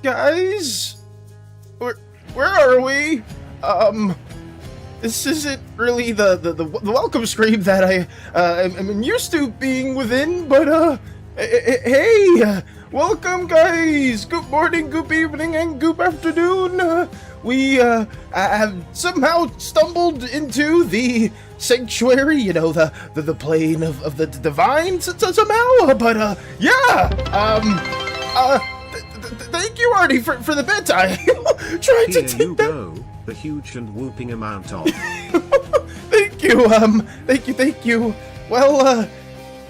Guys? Where are we? This isn't really the welcome screen that I'm used to being within, but hey, welcome guys. Good morning, good evening, and good afternoon. We have somehow stumbled into the sanctuary, you know, the plane of the divine somehow. But yeah, thank you, Artie, for the bedtime. Trying to take that. Go, the huge and whooping amount of. Thank you, thank you. Well,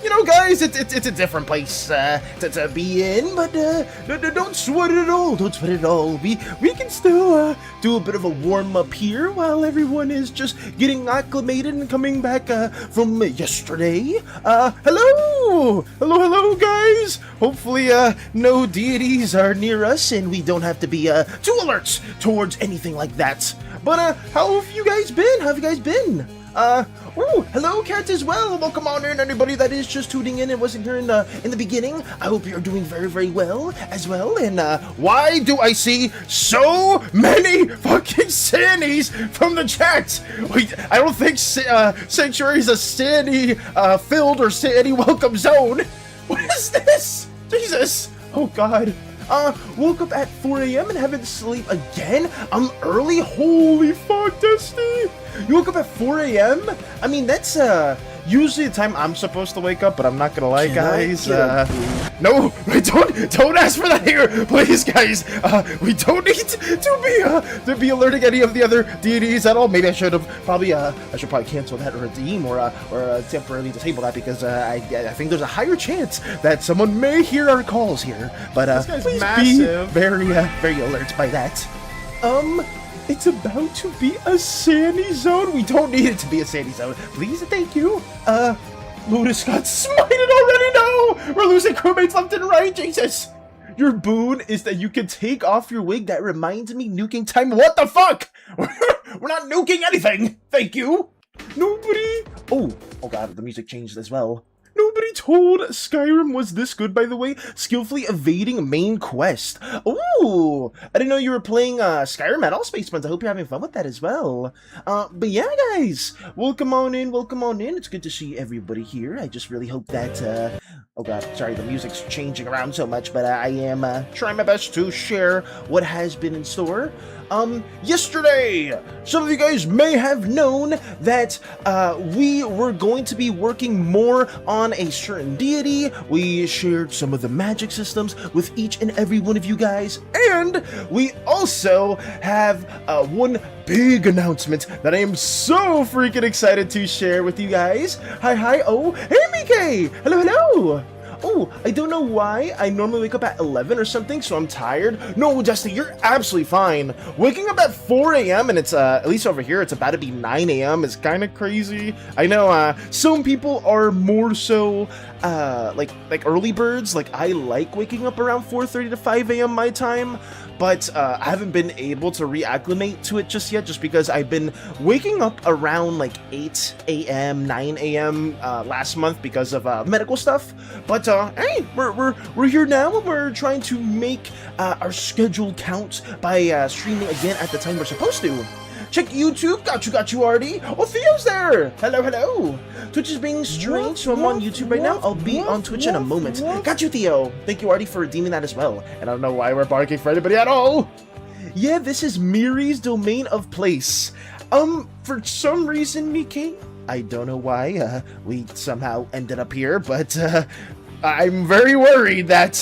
you know, guys, it's a different place to be in, but don't sweat it at all. Don't sweat it at all. We can still do a bit of a warm up here while everyone is just getting acclimated and coming back from yesterday. Hello, guys. Hopefully, no deities are near us, and we don't have to be too alert towards anything like that. But how have you guys been? How have you guys been? Hello, Kat, as well. Welcome on in, anybody that is just tuning in and wasn't here in the beginning. I hope you're doing very, very well as well. And why do I see so many fucking SANIs from the chat? Wait, I don't think Sanctuary is a SANI filled or SANI welcome zone. What is this? Jesus. Oh God. Woke up at 4 a.m. and haven't sleep again? I'm early? Holy fuck, Dusty! You woke up at 4 a.m.? I mean, that's, usually the time I'm supposed to wake up, but I'm not gonna lie, guys. No, don't ask for that here, please, guys. We don't need to be alerting any of the other deities at all. Maybe I should have probably, I should probably cancel that or redeem or temporarily disable that because I think there's a higher chance that someone may hear our calls here. But please massive. be very alert by that. It's about to be a SANI zone. We don't need it to be a SANI zone. Please, thank you. Lotus got smited already. No, we're losing crewmates left and right. Jesus. Your boon is that you can take off your wig. That reminds me, nuking time. What the fuck? We're not nuking anything. Thank you. Nobody. Oh God, the music changed as well. Nobody told Skyrim was this good, by the way. Skillfully evading main quest. Ooh, I didn't know you were playing Skyrim at all, Space Buns. I hope you're having fun with that as well. But yeah, guys, welcome on in. It's good to see everybody here. I just really hope that, oh God, sorry, the music's changing around so much, but I am trying my best to share what has been in store. Yesterday, some of you guys may have known that we were going to be working more on a certain deity. We shared some of the magic systems with each and every one of you guys, and we also have one big announcement that I am so freaking excited to share with you guys. Hi, oh, hey Mike! Hello! Oh, I don't know why. I normally wake up at 11 or something, so I'm tired. No, Justin, you're absolutely fine. Waking up at 4 a.m. and it's, at least over here, it's about to be 9 a.m. is kind of crazy. I know, some people are more so, like early birds. Like, I like waking up around 4:30 to 5 a.m. my time. But I haven't been able to reacclimate to it just yet, just because I've been waking up around like 8 a.m., 9 a.m. Last month because of medical stuff. But hey, we're here now, and we're trying to make our schedule count by streaming again at the time we're supposed to. Check YouTube. Got you, Artie. Oh, Theo's there. Hello. Twitch is being streamed, so I'm on YouTube right now. I'll be on Twitch in a moment. Got you, Theo. Thank you, Artie, for redeeming that as well. And I don't know why we're barking for anybody at all. Yeah, this is Miri's domain of place. For some reason, Miki, I don't know why, we somehow ended up here, but, I'm very worried that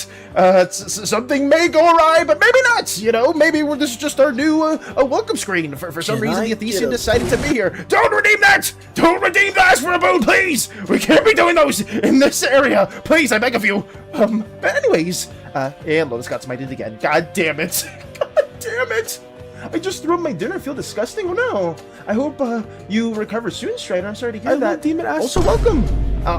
something may go awry, but maybe not, you know? Maybe this is just our new welcome screen. For some reason, the Athesian decided to be here. Don't redeem that! Don't redeem that for a boon, please! We can't be doing those in this area! Please, I beg of you! But anyways, and Lotus got smited again. God damn it! God damn it! I just threw up my dinner. I feel disgusting. Oh no! I hope you recover soon, Strider. I'm sorry to hear that. Demon Ass. Also, welcome.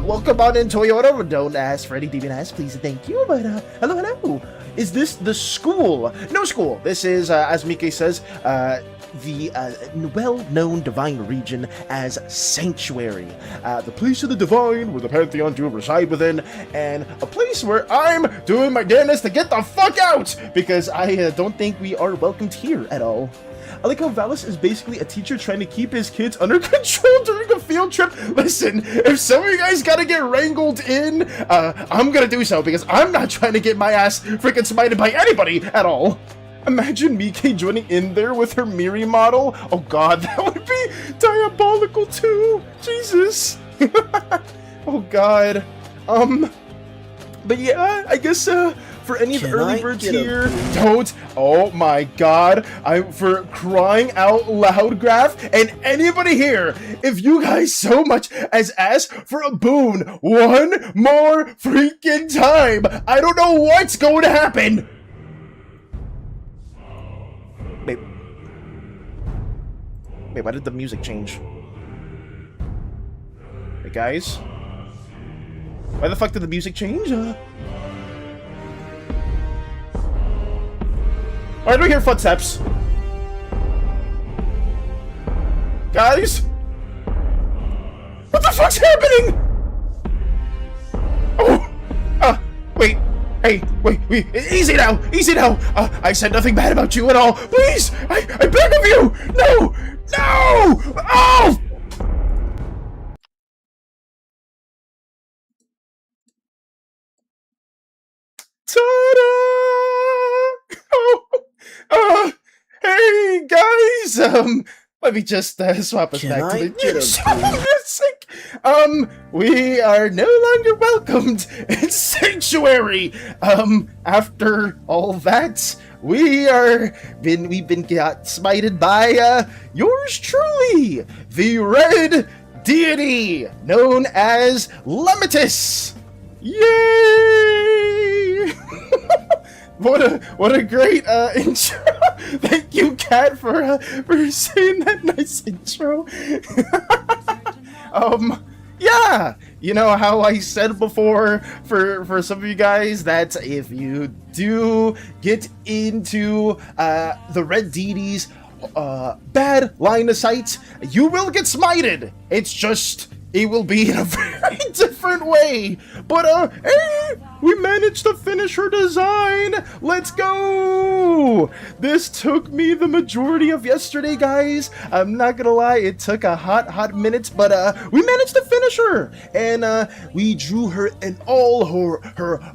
Welcome on in, Toyota. Don't ask for any Demon Ass, please. Thank you. But hello. Is this the school? No school. This is, as Mike says, the well-known divine region as Sanctuary, the place of the divine where the pantheon do reside within, and a place where I'm doing my damnedest to get the fuck out, because I don't think we are welcomed here at all. I like how Valis is basically a teacher trying to keep his kids under control during a field trip. Listen, if some of you guys gotta get wrangled in, I'm gonna do so, because I'm not trying to get my ass freaking smited by anybody at all. Imagine Mike joining in there with her Miri model. Oh god, that would be diabolical too. Jesus. Oh god. But yeah, I guess for any of the early birds here, don't. Oh my god. For crying out loud, Graph, and anybody here, if you guys so much as ask for a boon one more freaking time, I don't know what's going to happen. Wait, why did the music change? Hey guys? Why the fuck did the music change? Why do we hear footsteps? Guys? What the fuck's happening? Oh! Wait. Hey, wait, easy now! Easy now! I said nothing bad about you at all! Please! I beg of you! No! No! Oh! Ta-da! Oh! Hey, guys! Let me just swap us back to the music. We are no longer welcomed in Sanctuary. After all that, we've been got smited by yours truly, the Red Deity, known as Lemitus. Yay! What a great intro. Thank you, Kat, for saying that nice intro. Yeah, you know how I said before for some of you guys that if you do get into the Red Deity's bad line of sight, you will get smited. It's just, it will be in a very different way. But hey, we managed to finish her design. Let's go. This took me the majority of yesterday, guys. I'm not gonna lie, it took a hot minute, but we managed to finish her, and we drew her in all her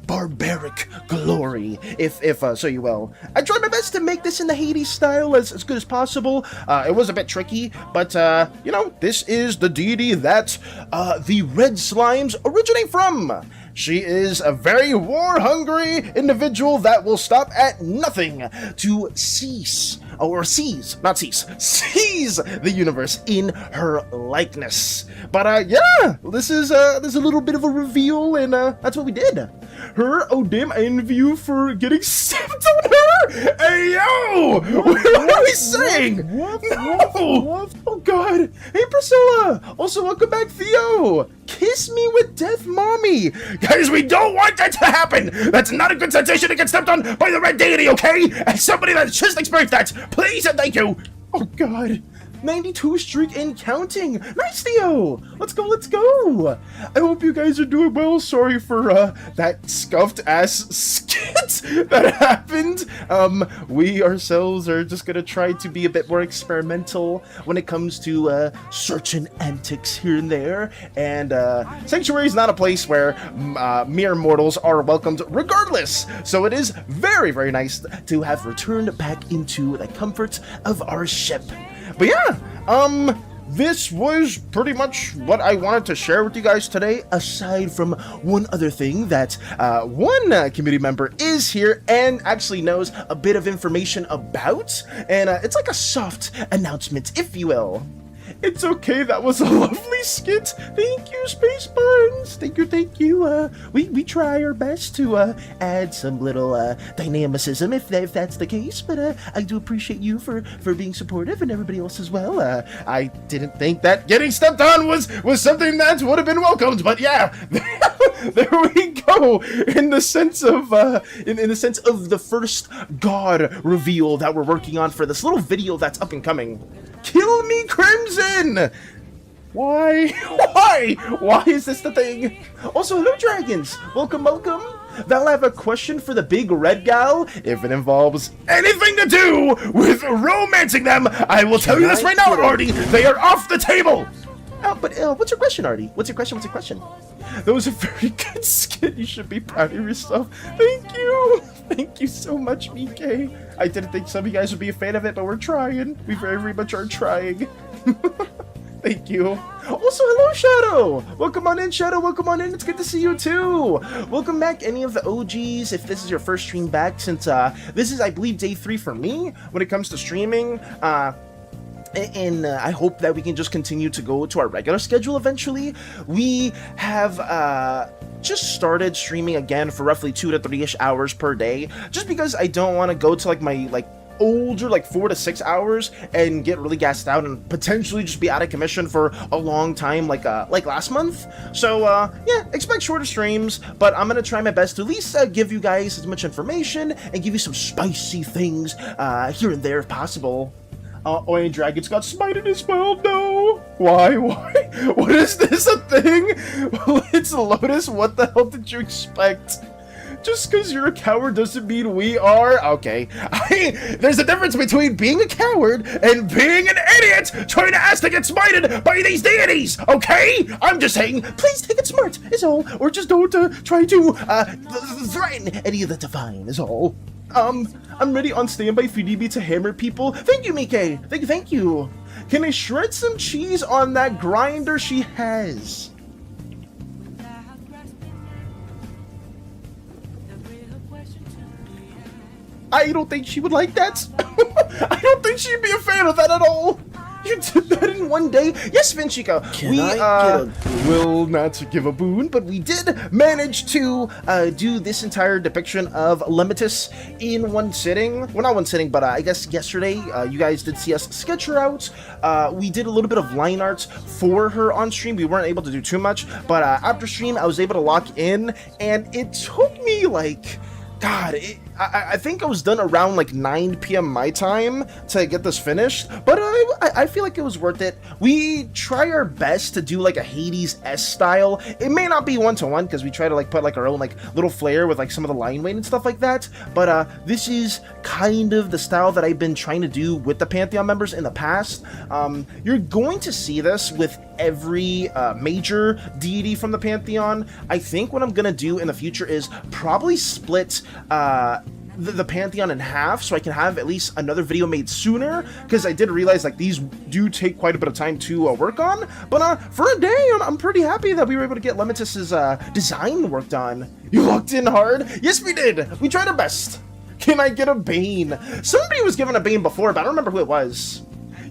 barbaric glory, if so you will. I tried my best to make this in the Hades style as good as possible. It was a bit tricky, but you know, this is the deity that the red slimes originate from. She is a very war-hungry individual that will stop at nothing to seize the universe in her likeness. But yeah, this is a little bit of a reveal, and that's what we did. Her, oh damn, I envy you for getting stepped on her. Hey yo, what are we saying? No. Oh god. Hey Priscilla. Also, welcome back, Theo. Kiss me with death, mommy. Guys, we don't want that to happen. That's not a good sensation to get stepped on by the Red Deity, okay? As somebody that just experienced that, please and thank you. Oh god. 92 streak and counting. Nice, Theo. Let's go. I hope you guys are doing well. Sorry for that scuffed ass skit that happened. We ourselves are just gonna try to be a bit more experimental when it comes to certain antics here and there. And Sanctuary is not a place where mere mortals are welcomed regardless. So it is very, very nice to have returned back into the comfort of our ship. But yeah, this was pretty much what I wanted to share with you guys today, aside from one other thing that one community member is here and actually knows a bit of information about, and it's like a soft announcement, if you will. It's okay, that was a lovely skit. Thank you, Space Buns. Thank you. We try our best to add some little dynamicism if that's the case, but I do appreciate you for being supportive, and everybody else as well. I didn't think that getting stepped on was something that would have been welcomed, but yeah, there we go. In the sense of the first god reveal that we're working on for this little video that's up and coming. Kill me, Crimson! Why? Why? Why is this the thing? Also, hello, dragons. Welcome, welcome. They'll have a question for the big red gal. If it involves anything to do with romancing them, I will tell you this right now, Artie. They are off the table. But what's your question, Artie? What's your question? What's your question? That was a very good skit. You should be proud of yourself. Thank you. Thank you so much, BK. I didn't think some of you guys would be a fan of it, but we're trying. We very, very much are trying. Thank you. Also, hello, Shadow. Welcome on in, Shadow. Welcome on in. It's good to see you, too. Welcome back, any of the OGs, if this is your first stream back, since this is, I believe, day 3 for me when it comes to streaming. And I hope that we can just continue to go to our regular schedule eventually. We have just started streaming again for roughly 2 to 3-ish hours per day, just because I don't want to go to my older 4 to 6 hours and get really gassed out and potentially just be out of commission for a long time like last month. So yeah, expect shorter streams, but I'm gonna try my best to at least give you guys as much information and give you some spicy things here and there if possible. Oy, Dragons got smited as well. No. Why? What is this a thing? It's Lotus. What the hell did you expect? Just because you're a coward doesn't mean we are. Okay. There's a difference between being a coward and being an idiot trying to ask to get smited by these deities. Okay? I'm just saying, please take it smart, is all. Or just don't try to threaten any of the divine, is all. I'm ready on standby if you need me to hammer people. Thank you, Mike. Thank you. Can I shred some cheese on that grinder she has? I don't think she would like that. I don't think she'd be a fan of that at all. You did that in one day? Yes, Vinchico. We will not give a boon, but we did manage to do this entire depiction of Limitus in one sitting. Well, not one sitting, but I guess yesterday you guys did see us sketch her out. We did a little bit of line art for her on stream. We weren't able to do too much, but after stream, I was able to lock in, and it took me God, I think I was done around 9 p.m. my time to get this finished, but I feel like it was worth it. We try our best to do a Hades-esque style. It may not be one-to-one because we try to put our own little flair with some of the line weight and stuff like that, but this is kind of the style that I've been trying to do with the Pantheon members in the past. You're going to see this with every major deity from the Pantheon. I think what I'm gonna do in the future is probably split the Pantheon in half so I can have at least another video made sooner, because I did realize these do take quite a bit of time to work on, but for a day I'm pretty happy that we were able to get Limitus's design worked on. You locked in hard? Yes, we did. We tried our best. Can I get a Bane? Somebody was given a Bane before, but I don't remember who it was.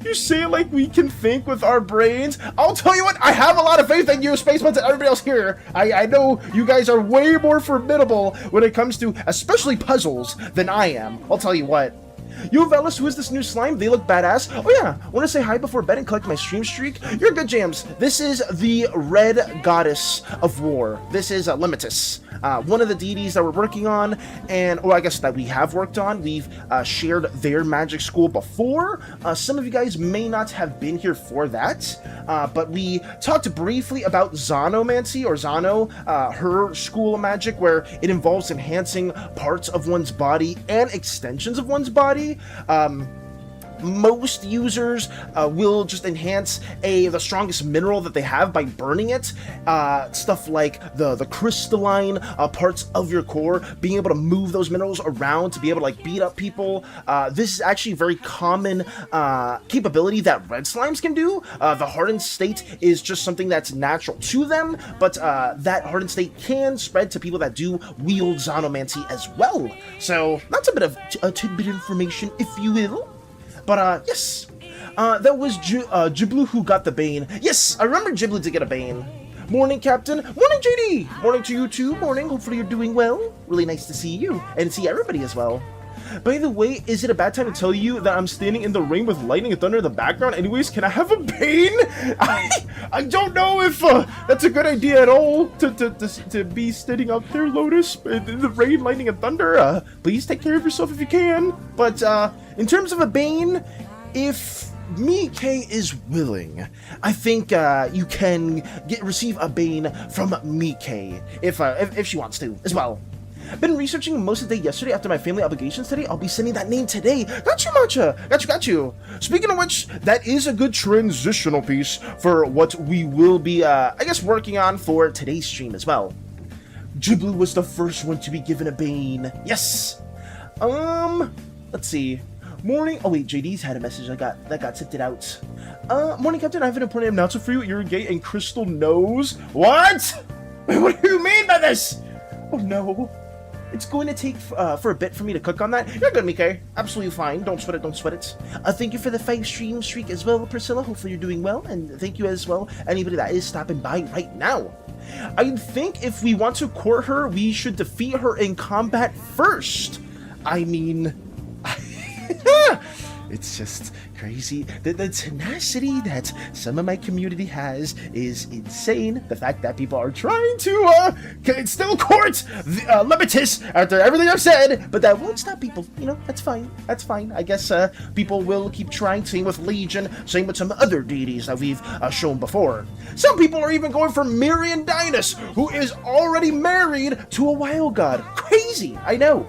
You say it like we can think with our brains. I'll tell you what, I have a lot of faith in you, Spaceman, and everybody else here. I know you guys are way more formidable when it comes to especially puzzles than I am. I'll tell you what. Yo, Velas, who is this new slime? They look badass. Oh yeah, want to say hi before bed and collect my stream streak? You're good, Jams. This is the Red Goddess of War. This is Limitus, one of the deities that we're working on, or I guess that we have worked on. We've shared their magic school before. Some of you guys may not have been here for that, but we talked briefly about Zonomancy, or Zono, her school of magic, where it involves enhancing parts of one's body and extensions of one's body. Most users will just enhance the strongest mineral that they have by burning it. Stuff like the crystalline parts of your core, being able to move those minerals around to be able to beat up people. This is actually a very common capability that red slimes can do. The hardened state is just something that's natural to them, but that hardened state can spread to people that do wield Zonomancy as well. So that's a bit of a tidbit information, if you will. But, yes, that was Jiblu who got the Bane. Yes, I remember Jiblu to get a Bane. Morning, Captain. Morning, JD. Morning to you, too. Morning. Hopefully you're doing well. Really nice to see you, and see everybody as well. By the way, is it a bad time to tell you that I'm standing in the rain with lightning and thunder in the background? Anyways, can I have a Bane? I don't know if that's a good idea at all, to be standing out there, Lotus, in the rain, lightning, and thunder. Please take care of yourself if you can. But, in terms of a Bane, if Mike is willing. I think you can receive a bane from Mike if she wants to as well. Been researching most of the day yesterday after my family obligations today. I'll be sending that name today. Got you, Matcha. Got you. Speaking of which, that is a good transitional piece for what we will be, I guess, working on for today's stream as well. Ghibli was the first one to be given a bane. Yes. Let's see. Morning. Oh wait, JD's had a message that got sent out. Morning, Captain. I have an important announcement for you. You're gay, and Crystal knows. What? What do you mean by this? Oh no. It's going to take for a bit for me to cook on that. You're good, Mike. Absolutely fine. Don't sweat it. Don't sweat it. Thank you for the 5-stream streak as well, Priscilla. Hopefully you're doing well. And thank you as well, anybody that is stopping by right now. I think if we want to court her, we should defeat her in combat first. I mean... It's just crazy. The tenacity that some of my community has is insane. The fact that people are trying to still court Limitus after everything I've said, but that won't stop people. You know, that's fine. That's fine. I guess people will keep trying. Same with Legion. Same with some other deities that we've shown before. Some people are even going for Miriam Dynus, who is already married to a wild god. Crazy. I know.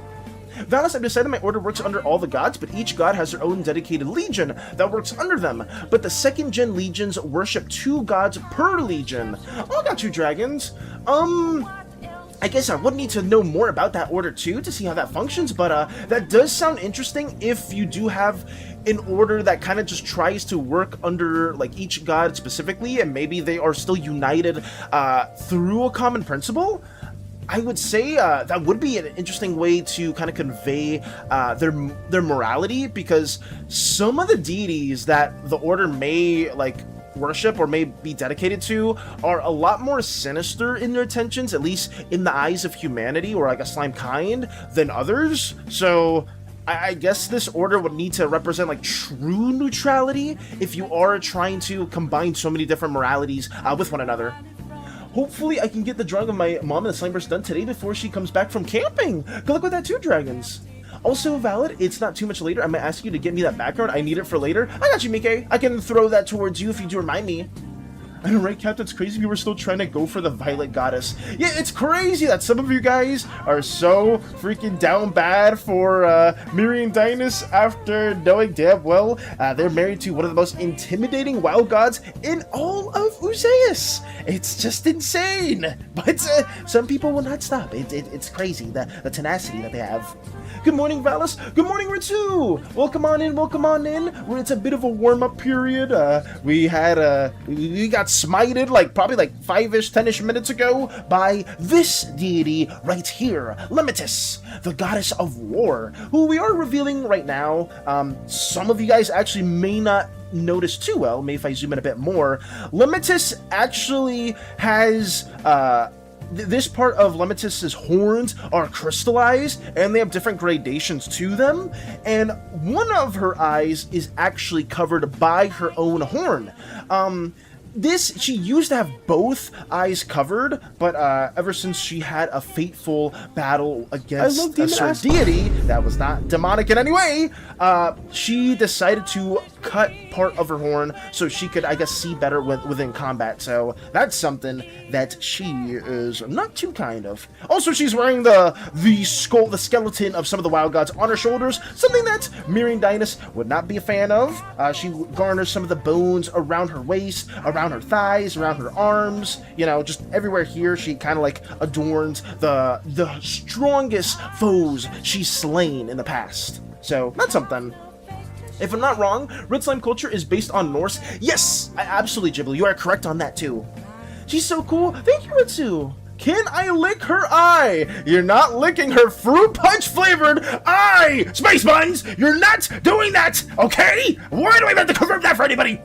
Valis, I've decided my order works under all the gods, but each god has their own dedicated legion that works under them. But the 2nd gen legions worship 2 gods per legion. Oh, I got 2 dragons. I guess I would need to know more about that order too to see how that functions, but that does sound interesting if you do have an order that kind of just tries to work under like each god specifically, and maybe they are still united through a common principle. I would say that would be an interesting way to kind of convey their morality, because some of the deities that the order may like worship or may be dedicated to are a lot more sinister in their intentions, at least in the eyes of humanity or like a slime kind, than others. So I guess this order would need to represent like true neutrality if you are trying to combine so many different moralities with one another. Hopefully I can get the drawing of my mom and the Slimeverse done today before she comes back from camping. Good luck with that too, dragons. Also valid, it's not too much later. I'm gonna ask you to get me that background. I need it for later. I got you, Mike. I can throw that towards you if you do remind me. I know, right, Captain? It's crazy we were still trying to go for the Violet Goddess. Yeah, it's crazy that some of you guys are so freaking down bad for Miriam Dynus after knowing damn well they're married to one of the most intimidating wild gods in all of Uzeus. It's just insane. But some people will not stop. It's crazy, the tenacity that they have. Good morning, Valis. Good morning, Ritsu. Welcome on in. Welcome on in. It's a bit of a warm-up period. We got smited probably 5-ish, 10-ish minutes ago by this deity right here, Limitus, the goddess of war, who we are revealing right now. Some of you guys actually may not notice too well. Maybe if I zoom in a bit more, Limitus actually has this part of Limitus's horns are crystallized, and they have different gradations to them, and one of her eyes is actually covered by her own horn. She used to have both eyes covered, but ever since she had a fateful battle against a certain deity that was not demonic in any way, she decided to cut part of her horn so she could, I guess, see better within combat. So that's something that she is not too kind of. Also, she's wearing the skeleton of some of the wild gods on her shoulders, something that Miriam Dynus would not be a fan of. She garners some of the bones around her waist, around her thighs, around her arms, you know, just everywhere here. She kind of adorns the strongest foes she's slain in the past. So that's something. If I'm not wrong, Red Slime culture is based on Norse. Yes, absolutely, Ghibli. You are correct on that too. She's so cool. Thank you, Ritsu. Can I lick her eye? You're not licking her fruit punch flavored eye! Space Buns! You're not doing that! Okay? Why do I have to confirm that for anybody?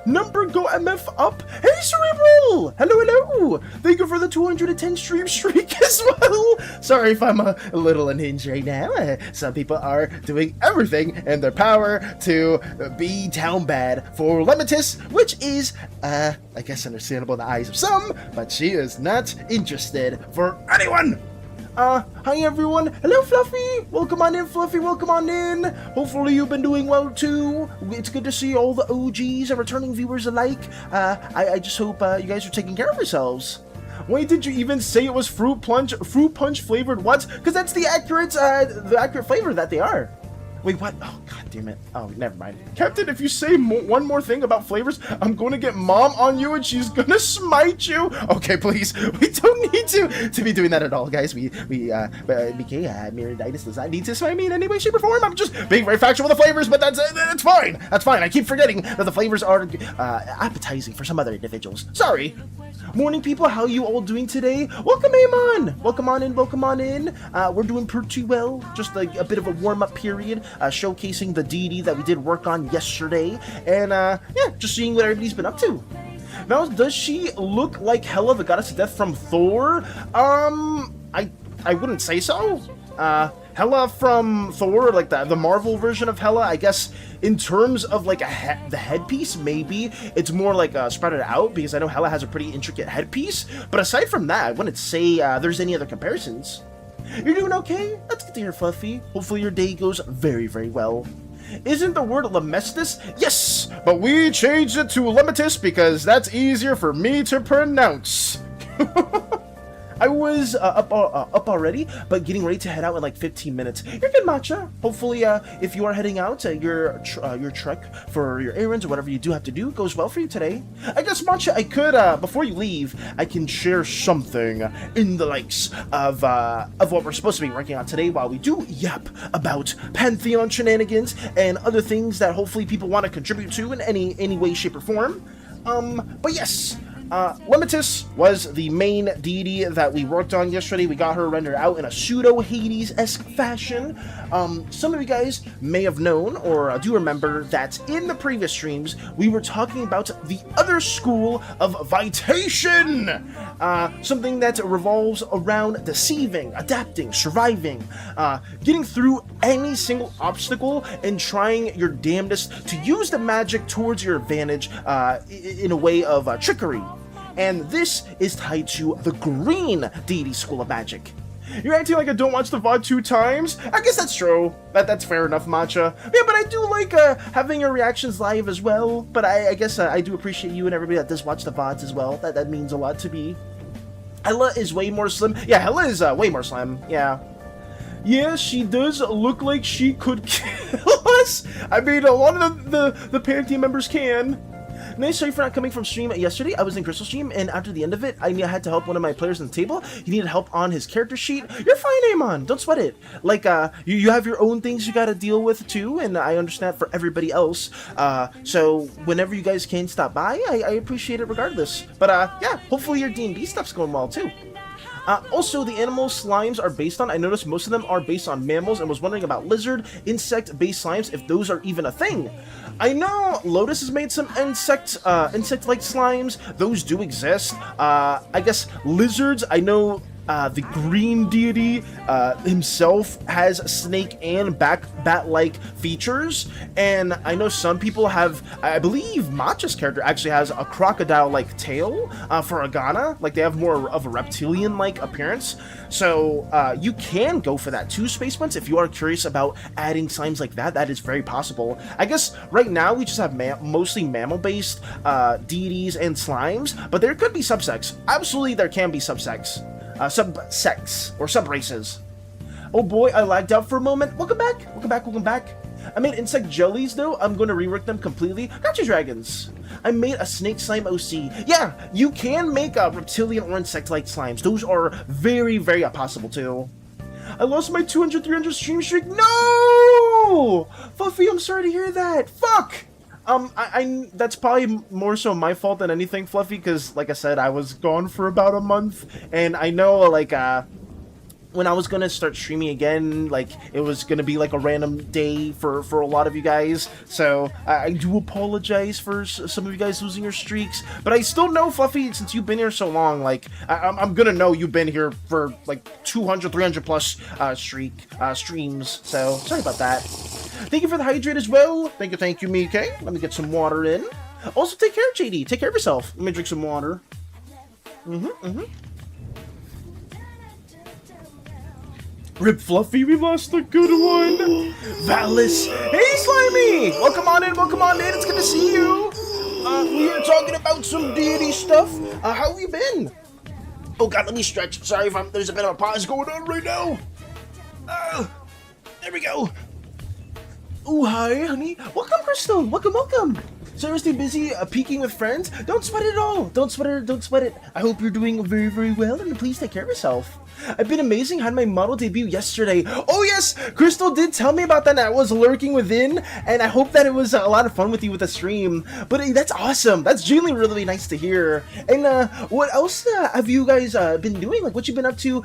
Number Go MF up. Hey, Cerebral! Hello. Thank you for the 210 stream streak as well. Sorry if I'm a little unhinged right now. Some people are doing everything in their power to be down bad for Limitus, which is, I guess, understandable in the eyes of some, but she is not interested for anyone. Hi everyone. Hello, Fluffy. Welcome on in, Fluffy. Welcome on in. Hopefully you've been doing well too. It's good to see all the OGs and returning viewers alike. I just hope you guys are taking care of yourselves. Why did you even say it was fruit punch flavored? What? Because that's the accurate flavor that they are. Wait, what? Oh, god damn it. Oh, never mind. Captain, if you say one more thing about flavors, I'm going to get Mom on you and she's going to smite you. Okay, please. We don't need to be doing that at all, guys. BK, Miriditis does not need to smite me in any way, shape, or form. I'm just being very factual with the flavors, but that's fine. That's fine. I keep forgetting that the flavors are appetizing for some other individuals. Sorry. Morning, people. How are you all doing today? Welcome, Amon. Welcome on in. Welcome on in. We're doing pretty well. Just a bit of a warm-up period. Showcasing the deity that we did work on yesterday, and yeah, just seeing what everybody's been up to. Now, does she look like Hela, the goddess of death from Thor? I wouldn't say so. Hela from Thor, like the Marvel version of Hela, I guess in terms of like the headpiece, maybe it's more like spread it out, because I know Hela has a pretty intricate headpiece, but aside from that, I wouldn't say there's any other comparisons. You're doing okay? That's good to hear, Fluffy. Hopefully your day goes very, very well. Isn't the word Lemestus? Yes, but we changed it to Lemitus because that's easier for me to pronounce. I was up already, but getting ready to head out in like 15 minutes. You're good, Matcha. Hopefully, if you are heading out, your trek for your errands or whatever you do have to do goes well for you today. I guess, Matcha, I could, before you leave, I can share something in the likes of what we're supposed to be working on today while we do yap about Pantheon shenanigans and other things that hopefully people want to contribute to in any way, shape, or form. But yes. Lemitus was the main deity that we worked on yesterday. We got her rendered out in a pseudo-Hades-esque fashion. Some of you guys may have known or do remember that in the previous streams, we were talking about the other school of Vitation. Something that revolves around deceiving, adapting, surviving, getting through any single obstacle and trying your damnedest to use the magic towards your advantage in a way of trickery. And this is tied to the Green Deity School of Magic. You're acting like I don't watch the VOD 2 times? I guess that's true. That's fair enough, Matcha. Yeah, but I do like having your reactions live as well. But I guess I do appreciate you and everybody that does watch the VODs as well. That means a lot to me. Hela is way more slim. Yeah, Hela is way more slim. Yeah. Yeah, she does look like she could kill us. I mean, a lot of the Pantheon members can. Nice, sorry for not coming from stream yesterday. I was in Crystal stream, and after the end of it, I had to help one of my players on the table. He needed help on his character sheet. You're fine, Amon. Don't sweat it. Like, you have your own things you gotta deal with, too, and I understand for everybody else. So, whenever you guys can stop by, I appreciate it regardless. But, yeah, hopefully your D&D stuff's going well, too. Also, the animal slimes are based on, I noticed most of them are based on mammals, and was wondering about lizard, insect-based slimes, if those are even a thing. I know Lotus has made some insect-like slimes. Those do exist. I guess lizards, I know the green deity himself has snake and bat-like features, and I know some people have, I believe Matcha's character actually has a crocodile-like tail for Agana, like they have more of a reptilian-like appearance, so you can go for that too, Space Prince, if you are curious about adding slimes like that. That is very possible. I guess right now we just have mostly mammal-based deities and slimes, but there could be subsects. Absolutely there can be subsects. Subsects or subraces. Oh boy, I lagged out for a moment. Welcome back. Welcome back. Welcome back. I made insect jellies though. I'm going to rework them completely. Gotcha, dragons. I made a snake slime OC. Yeah, you can make reptilian or insect-like slimes. Those are very, very possible too. I lost my 200-300 stream streak. No! Fluffy, I'm sorry to hear that. Fuck! That's probably more so my fault than anything, Fluffy, because, like I said, I was gone for about a month, and I know, like, when I was gonna start streaming again, like, it was gonna be, like, a random day for a lot of you guys, so I do apologize for some of you guys losing your streaks, but I still know, Fluffy, since you've been here so long, like, I'm gonna know you've been here for, like, 200, 300 plus streams, so sorry about that. Thank you for the hydrate as well. Thank you, Mike. Let me get some water in. Also, take care, JD. Take care of yourself. Let me drink some water. Rip Fluffy, we lost a good one. Valis, hey Slimy! Welcome on in, it's good to see you. We are talking about some deity stuff. How have you been? Oh god, let me stretch. Sorry if there's a bit of a pause going on right now. There we go. Oh, hi, honey. Welcome, Crystal. Welcome. Seriously busy peeking with friends? Don't sweat it at all. Don't sweat it. I hope you're doing very, very well, and please take care of yourself. I've been amazing. Had my model debut yesterday. Oh yes, Crystal did tell me about that, and I was lurking within, and I hope that it was a lot of fun with you with the stream. But that's awesome. That's genuinely really nice to hear. And what else have you guys been doing? Like, what you been up to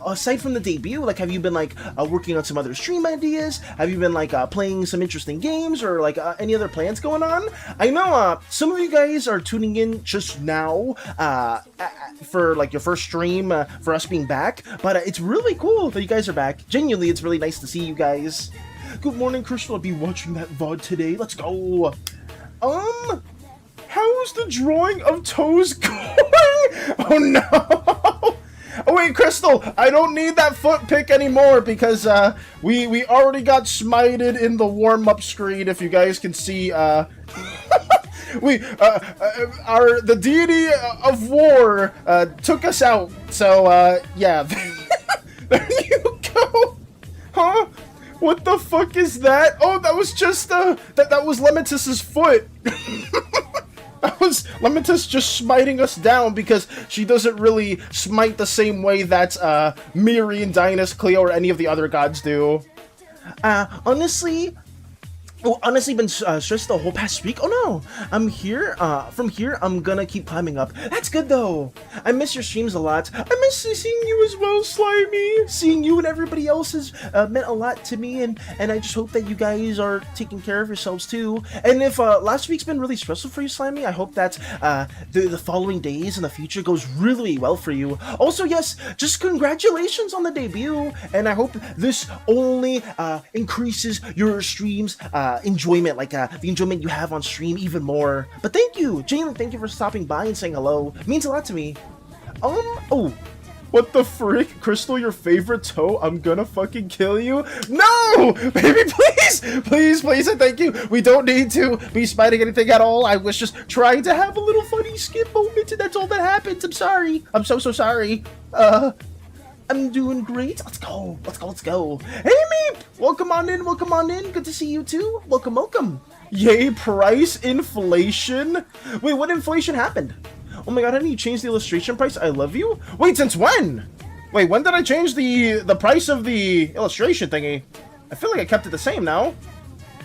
aside from the debut? Like, have you been like working on some other stream ideas? Have you been like playing some interesting games, or like any other plans going on? I know some of you guys are tuning in just now for like your first stream for us being back. But it's really cool that you guys are back. Genuinely, it's really nice to see you guys. Good morning, Crystal. I'll be watching that VOD today. Let's go. How's the drawing of toes going? Oh no. Oh wait, Crystal, I don't need that foot pick anymore because we already got smited in the warm-up screen. If you guys can see, the deity of war took us out, so yeah. There you go. Huh? What the fuck is that? Oh, that was just that was Lemitus's foot. That was Lemitus just smiting us down because she doesn't really smite the same way that Miri and Dinas, Cleo, or any of the other gods do. Honestly, been stressed the whole past week. Oh no, I'm here. From here, I'm gonna keep climbing up. That's good though. I miss your streams a lot. I miss seeing you as well, Slimy. Seeing you and everybody else has meant a lot to me, and I just hope that you guys are taking care of yourselves too. And if last week's been really stressful for you, Slimy, I hope that the following days in the future goes really well for you. Also, yes, just congratulations on the debut, and I hope this only increases your streams enjoyment, like the enjoyment you have on stream even more. But thank you, Jalen, thank you for stopping by and saying hello. It means a lot to me. Oh, what the frick? Crystal, your favorite toe? I'm gonna fucking kill you. No! Baby, please, and thank you. We don't need to be spiting anything at all. I was just trying to have a little funny skip moment, and that's all that happens. I'm sorry. I'm so sorry. I'm doing great. Let's go. Hey, Meep! Welcome on in. Good to see you too. Welcome. Yay, price inflation. Wait, what inflation happened? Oh my god, how did you change the illustration price? I love you? Wait, since when? Wait, when did I change the price of the illustration thingy? I feel like I kept it the same now.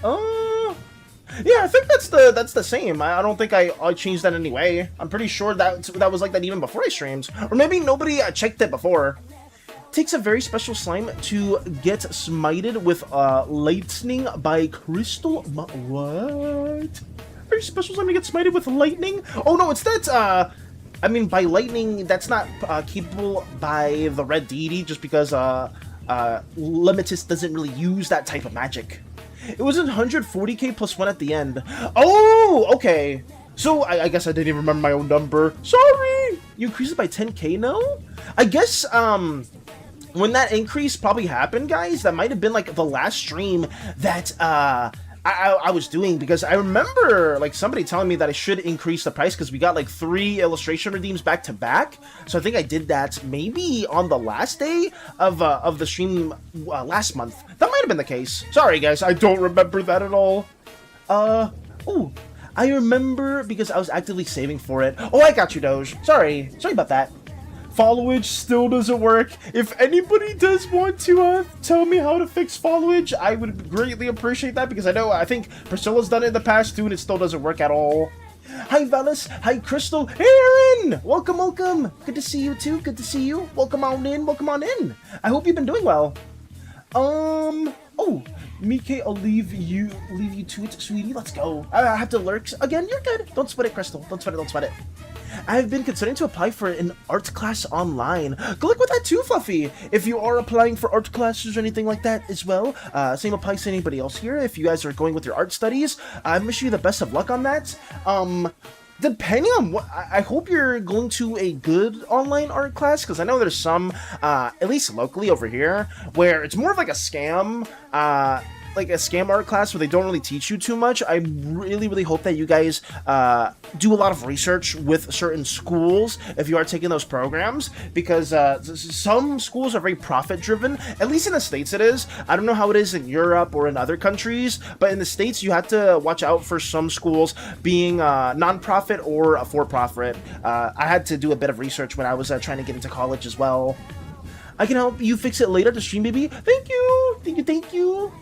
Yeah, I think that's the same. I don't think I changed that anyway. I'm pretty sure that was like that even before I streamed. Or maybe nobody checked it before. Takes a very special slime to get smited with lightning by crystal. What? Very special slime to get smited with lightning? Oh no, it's that. I mean, by lightning, that's not capable by the red deity, just because Lemitus doesn't really use that type of magic. It was 140k plus 1 at the end. Oh, okay. So I guess I didn't even remember my own number. Sorry. You increased it by 10k now? I guess when that increase probably happened, guys, that might have been like the last stream that I was doing, because I remember like somebody telling me that I should increase the price because we got like 3 illustration redeems back to back. So I think I did that maybe on the last day of the stream last month. That might have been the case. Sorry guys, I don't remember that at all. Oh, I remember because I was actively saving for it. Oh, I got you, Doge. Sorry about that. Followage still doesn't work. If anybody does want to tell me how to fix followage, I would greatly appreciate that, because I think Priscilla's done it in the past too, and it still doesn't work at all. Hi Valis, hi Crystal, hey Aaron! Welcome. Good to see you too, good to see you. Welcome on in. I hope you've been doing well. Oh, Mike, I'll leave you to it, sweetie. Let's go. I have to lurk again. You're good. Don't sweat it, Crystal. Don't sweat it. I've been considering to apply for an art class online. Good luck with that too, Fluffy. If you are applying for art classes or anything like that as well, same applies to anybody else here. If you guys are going with your art studies, I wish you the best of luck on that. Depending on what, I hope you're going to a good online art class, because I know there's some, at least locally over here, where it's more of like a scam, art class where they don't really teach you too much. I really hope that you guys do a lot of research with certain schools if you are taking those programs, because some schools are very profit driven. At least in the States it is. I don't know how it is in Europe or in other countries, but in the States you have to watch out for some schools being non-profit or for-profit. I had to do a bit of research when I was trying to get into college as well. I can help you fix it later to stream, baby. Thank you.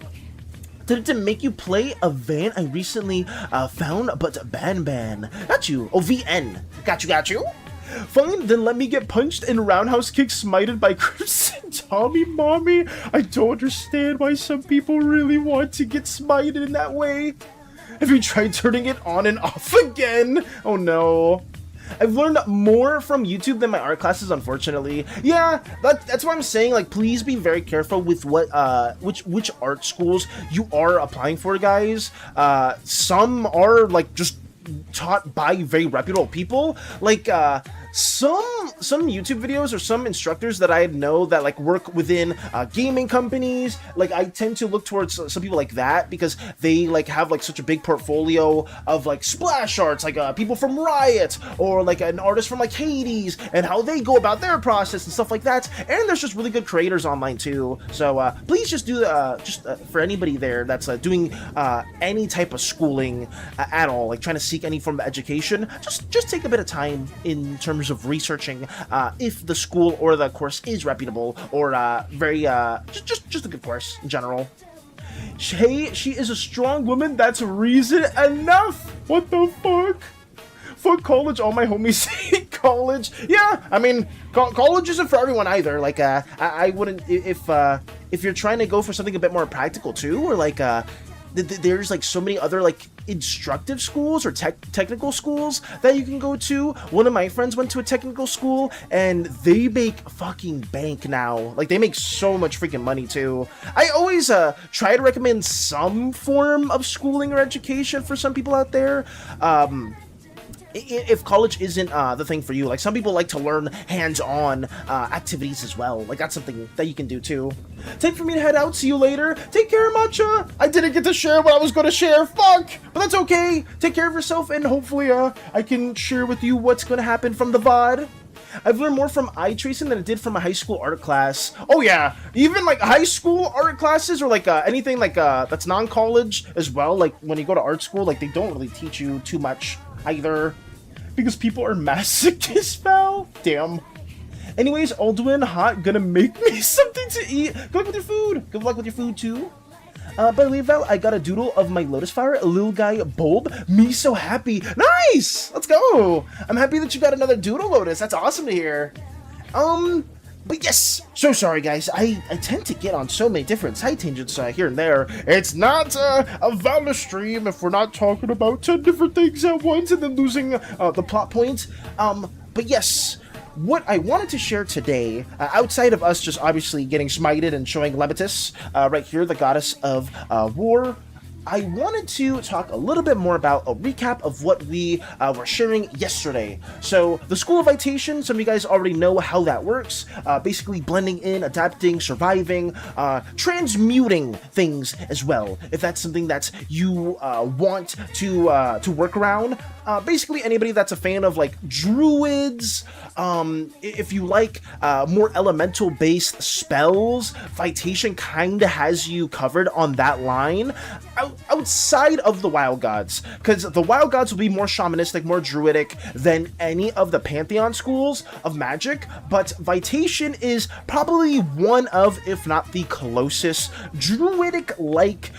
Did it make you play a van I recently found, but ban. Got you. Oh, VN. Got you. Fine, then let me get punched and roundhouse kick smited by Chris and Tommy, mommy. I don't understand why some people really want to get smited in that way. Have you tried turning it on and off again? Oh no. I've learned more from YouTube than my art classes, unfortunately. Yeah, that's why I'm saying, like, please be very careful with what which art schools you are applying for, guys. Some are like just taught by very reputable people, like some YouTube videos or some instructors that I know that like work within gaming companies. Like, I tend to look towards some people like that because they like have like such a big portfolio of like splash arts, like people from Riot or like an artist from like Hades and how they go about their process and stuff like that. And there's just really good creators online too. So please just do for anybody there that's doing any type of schooling at all, like trying to seek any form of education, just take a bit of time in terms of researching if the school or the course is reputable or very just a good course in general. Hey, she is a strong woman. That's reason enough. What the fuck? Fuck college. All my homies hate college. Yeah, I mean, college isn't for everyone either. Like, I wouldn't, if you're trying to go for something a bit more practical too, or like there's like so many other like instructive schools or technical schools that you can go to. One of my friends went to a technical school and they make fucking bank now. Like, they make so much freaking money too. I always try to recommend some form of schooling or education for some people out there. If college isn't the thing for you, like some people like to learn hands-on activities as well. Like, that's something that you can do too. Time for me to head out. See you later. Take care, Matcha. I didn't get to share what I was going to share. Fuck. But that's okay. Take care of yourself, and hopefully I can share with you what's going to happen from the VOD. I've learned more from eye tracing than I did from a high school art class. Oh yeah, even like high school art classes or like anything like that's non-college as well. Like when you go to art school, like they don't really teach you too much either, because people are masochists, pal. Damn. Anyways, Alduin Hot gonna make me something to eat. Good luck with your food. Good luck with your food too. By the way, Val, I got a doodle of my lotus flower, a little guy bulb. Me so happy. Nice! Let's go! I'm happy that you got another doodle lotus. That's awesome to hear. But yes, so sorry guys, I tend to get on so many different side tangents here and there. It's not a Valor stream if we're not talking about 10 different things at once and then losing the plot points. But yes, what I wanted to share today, outside of us just obviously getting smited and showing Lebetis right here, the goddess of war, I wanted to talk a little bit more about a recap of what we were sharing yesterday. So the School of Vitation, some of you guys already know how that works. Basically blending in, adapting, surviving, transmuting things as well, if that's something that you want to work around. Basically anybody that's a fan of like druids, if you like more elemental based spells, Vitation kinda has you covered on that line. Outside of the Wild Gods, because the Wild Gods will be more shamanistic, more druidic than any of the Pantheon schools of magic, but Vitation is probably one of, if not the closest, druidic-like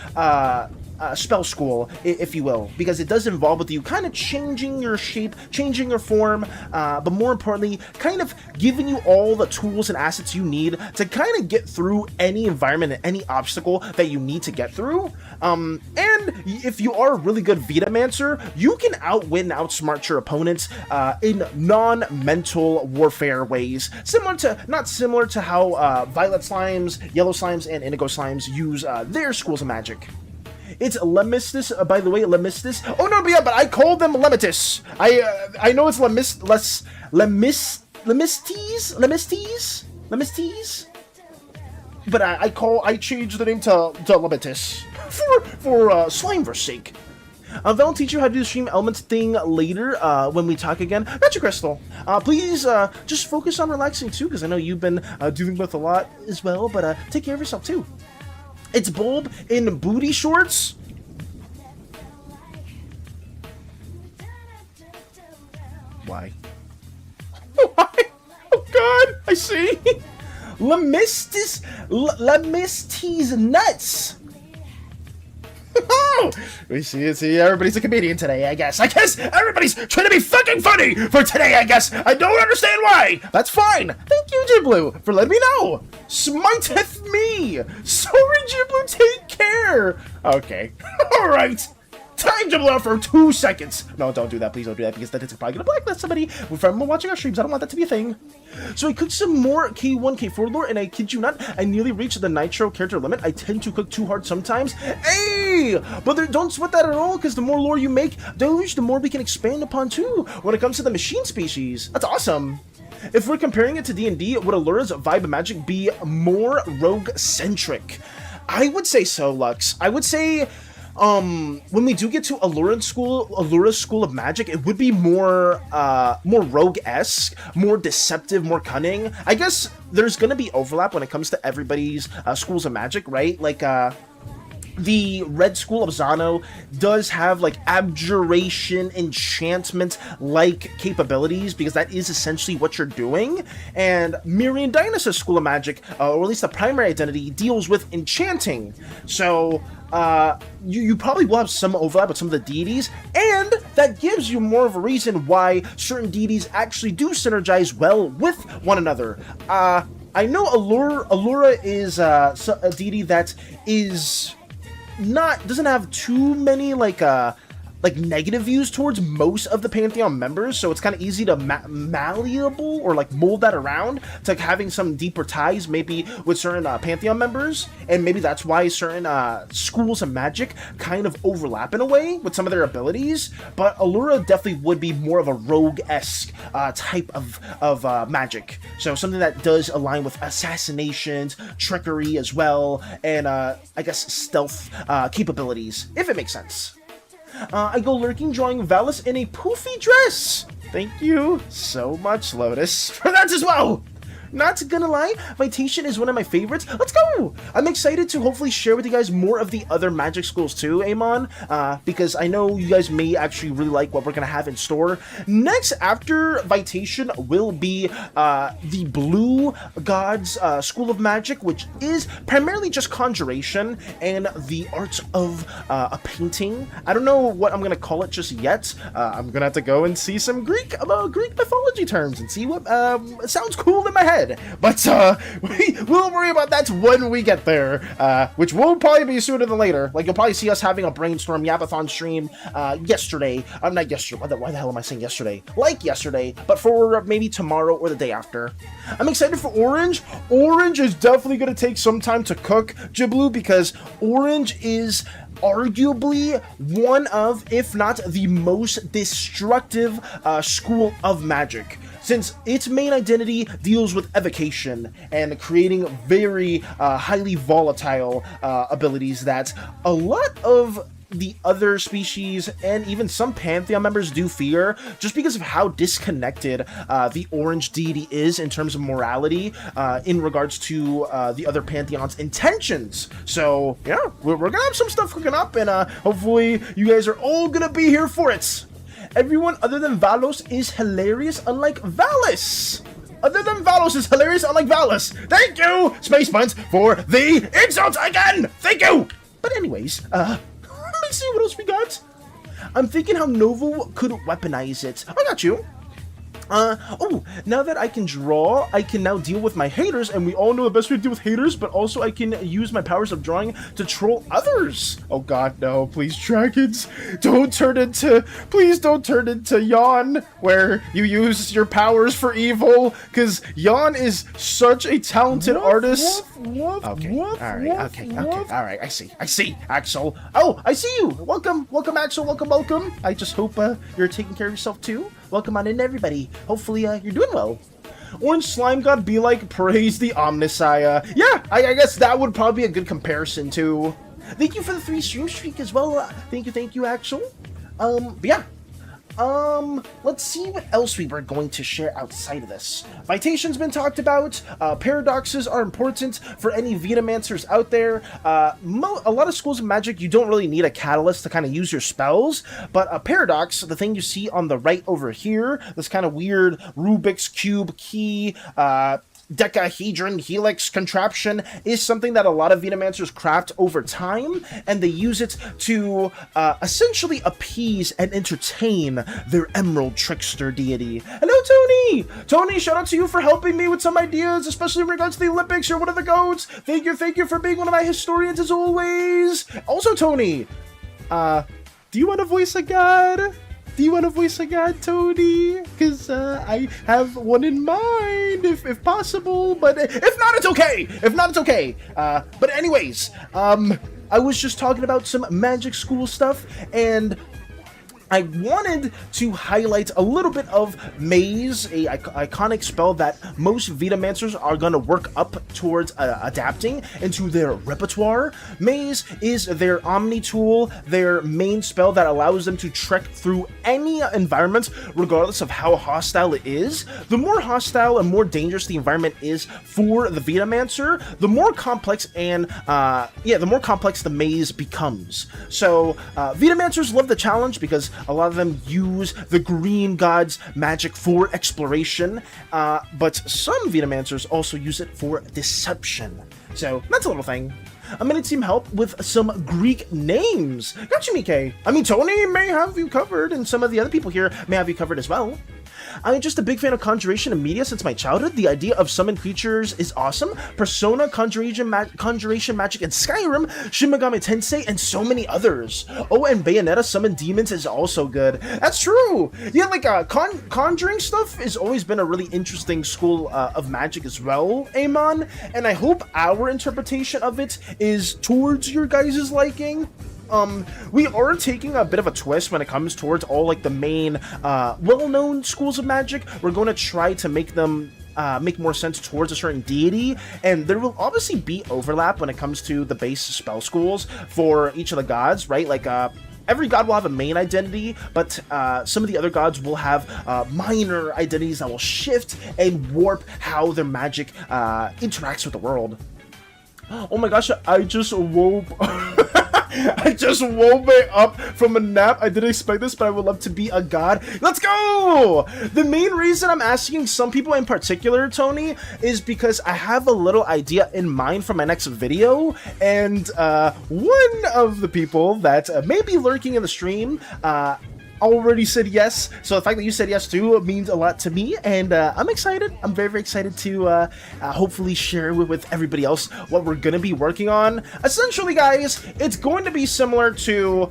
spell school, if you will, because it does involve with you kind of changing your shape, changing your form, but more importantly, kind of giving you all the tools and assets you need to kind of get through any environment and any obstacle that you need to get through. And if you are a really good Vitamancer, you can outwit and outsmart your opponents in non-mental warfare ways, not similar to how Violet Slimes, Yellow Slimes, and Indigo Slimes use their schools of magic. It's Lemistus, by the way, Lemistus. Oh no, but yeah, but I call them Lemitus. I know it's Lemistes? But I changed the name to Lemitus for Slimeverse sake. They'll teach you how to do the stream elements thing later when we talk again. Gotcha, Crystal. Please just focus on relaxing too, because I know you've been dealing with a lot as well. But take care of yourself too. It's Bulb in booty shorts. Why? Why? Oh God! I see. Lemistes nuts. We see, everybody's a comedian today, I guess. Everybody's trying to be fucking funny for today, I guess. I don't understand why. That's fine. Thank you, Jiblu, for letting me know. Smiteth me. Sorry, Jiblu, take care. Okay. Alright. Time Jiblu out for 2 seconds. No, don't do that. Please don't do that, because that is probably going to blacklist somebody from watching our streams. I don't want that to be a thing. So I cooked some more K1, K4 lore, and I kid you not, I nearly reached the Nitro character limit. I tend to cook too hard sometimes. Hey! But don't sweat that at all, because the more lore you make, Doge, the more we can expand upon too when it comes to the machine species. That's awesome. If we're comparing it to D&D, would Allura's vibe of magic be more rogue-centric? I would say so, Lux. I would say... when we do get to Allura's School of Magic, it would be more rogue-esque, more deceptive, more cunning. I guess there's gonna be overlap when it comes to everybody's schools of magic, right? Like, the Red School of Zano does have, like, abjuration, enchantment-like capabilities, because that is essentially what you're doing. And Miriam Dynas's School of Magic, or at least the primary identity, deals with enchanting. So, you probably will have some overlap with some of the deities, and that gives you more of a reason why certain deities actually do synergize well with one another. I know Allura is a deity that is... doesn't have too many like negative views towards most of the Pantheon members, so it's kind of easy to malleable or like mold that around to having some deeper ties maybe with certain Pantheon members, and maybe that's why certain schools of magic kind of overlap in a way with some of their abilities. But Allura definitely would be more of a rogue-esque type of magic, so something that does align with assassinations, trickery as well, and I guess stealth capabilities, if it makes sense. I go lurking drawing Valis in a poofy dress. Thank you so much, Lotus, for that as well. Not gonna lie, Vitation is one of my favorites. Let's go! I'm excited to hopefully share with you guys more of the other magic schools too, Amon, because I know you guys may actually really like what we're gonna have in store. Next, after Vitation, will be the Blue Gods School of Magic, which is primarily just conjuration and the arts of a painting. I don't know what I'm gonna call it just yet. I'm gonna have to go and see some Greek mythology terms and see what sounds cool in my head. But we'll worry about that when we get there, which will probably be sooner than later. Like, you'll probably see us having a brainstorm Yapathon stream yesterday. Not yesterday. Why the hell am I saying yesterday? Like yesterday, but for maybe tomorrow or the day after. I'm excited for Orange. Orange is definitely going to take some time to cook, Jiblu, because Orange is arguably one of, if not the most destructive school of magic, since its main identity deals with evocation and creating very highly volatile abilities that a lot of the other species and even some Pantheon members do fear, just because of how disconnected the Orange deity is in terms of morality in regards to the other Pantheon's intentions. So yeah, we're gonna have some stuff cooking up, and hopefully you guys are all gonna be here for it. Everyone other than Valos is hilarious, unlike Valis. Other than Valos is hilarious, unlike Valis. Thank you, Space Buns, for the insults again. Thank you. But anyways, let's see what else we got. I'm thinking how Novo could weaponize it. I got you. Oh, now that I can draw, I can now deal with my haters, and we all know the best way to deal with haters, but also I can use my powers of drawing to troll others. Oh god, no, please, dragons, please don't turn into Yawn, where you use your powers for evil, because Yawn is such a talented artist. Alright, I see, Axel. Oh, I see you! Welcome, Axel, welcome. I just hope, you're taking care of yourself too. Welcome on in, everybody. Hopefully, you're doing well. Orange Slime God be like, praise the Omnisaya. Yeah, I guess that would probably be a good comparison, too. Thank you for the 3 stream streak as well. Thank you, Axel. But yeah. Let's see what else we were going to share outside of this. Vitation's been talked about. Paradoxes are important for any Vitamancers out there. A lot of schools of magic, you don't really need a catalyst to kind of use your spells, but a paradox, the thing you see on the right over here, this kind of weird Rubik's Cube key, decahedron helix contraption, is something that a lot of Vitamancers craft over time, and they use it to essentially appease and entertain their emerald trickster deity. Hello, Tony! Tony, shout out to you for helping me with some ideas, especially in regards to the Olympics. You're one of the GOATs. Thank you for being one of my historians as always. Also, Tony, do you want to voice a god? Do you want to voice a god, Tony? Because I have one in mind, if possible. But if not, it's okay. But anyways, I was just talking about some magic school stuff, and I wanted to highlight a little bit of Maze, a iconic spell that most Vitamancers are going to work up towards adapting into their repertoire. Maze is their Omni tool, their main spell that allows them to trek through any environment, regardless of how hostile it is. The more hostile and more dangerous the environment is for the Vitamancer, the more complex the maze becomes. So Vitamancers love the challenge because a lot of them use the green god's magic for exploration, but some Vitamancers also use it for deception. So that's a little thing. I'm gonna need some help with some Greek names. Gotcha, Mike. I mean, Tony may have you covered, and some of the other people here may have you covered as well. I'm just a big fan of conjuration and media since my childhood. The idea of summoned creatures is awesome. Persona, conjuration magic in Skyrim, Shin Megami Tensei, and so many others. Oh, and Bayonetta summon demons is also good. That's true. Yeah, like conjuring stuff has always been a really interesting school of magic as well, Amon. And I hope our interpretation of it is towards your guys' liking. We are taking a bit of a twist when it comes towards all like the main well-known schools of magic. We're going to try to make them make more sense towards a certain deity, and there will obviously be overlap when it comes to the base spell schools for each of the gods, right? Like every god will have a main identity, but some of the other gods will have minor identities that will shift and warp how their magic interacts with the world. Oh my gosh, I just woke I just woke me up from a nap. I didn't expect this, but I would love to be a god. Let's go! The main reason I'm asking some people in particular, Tony, is because I have a little idea in mind for my next video, and one of the people that may be lurking in the stream already said yes, so the fact that you said yes too means a lot to me, and I'm excited. I'm very, very excited to hopefully share with everybody else what we're gonna be working on. Essentially, guys, it's going to be similar to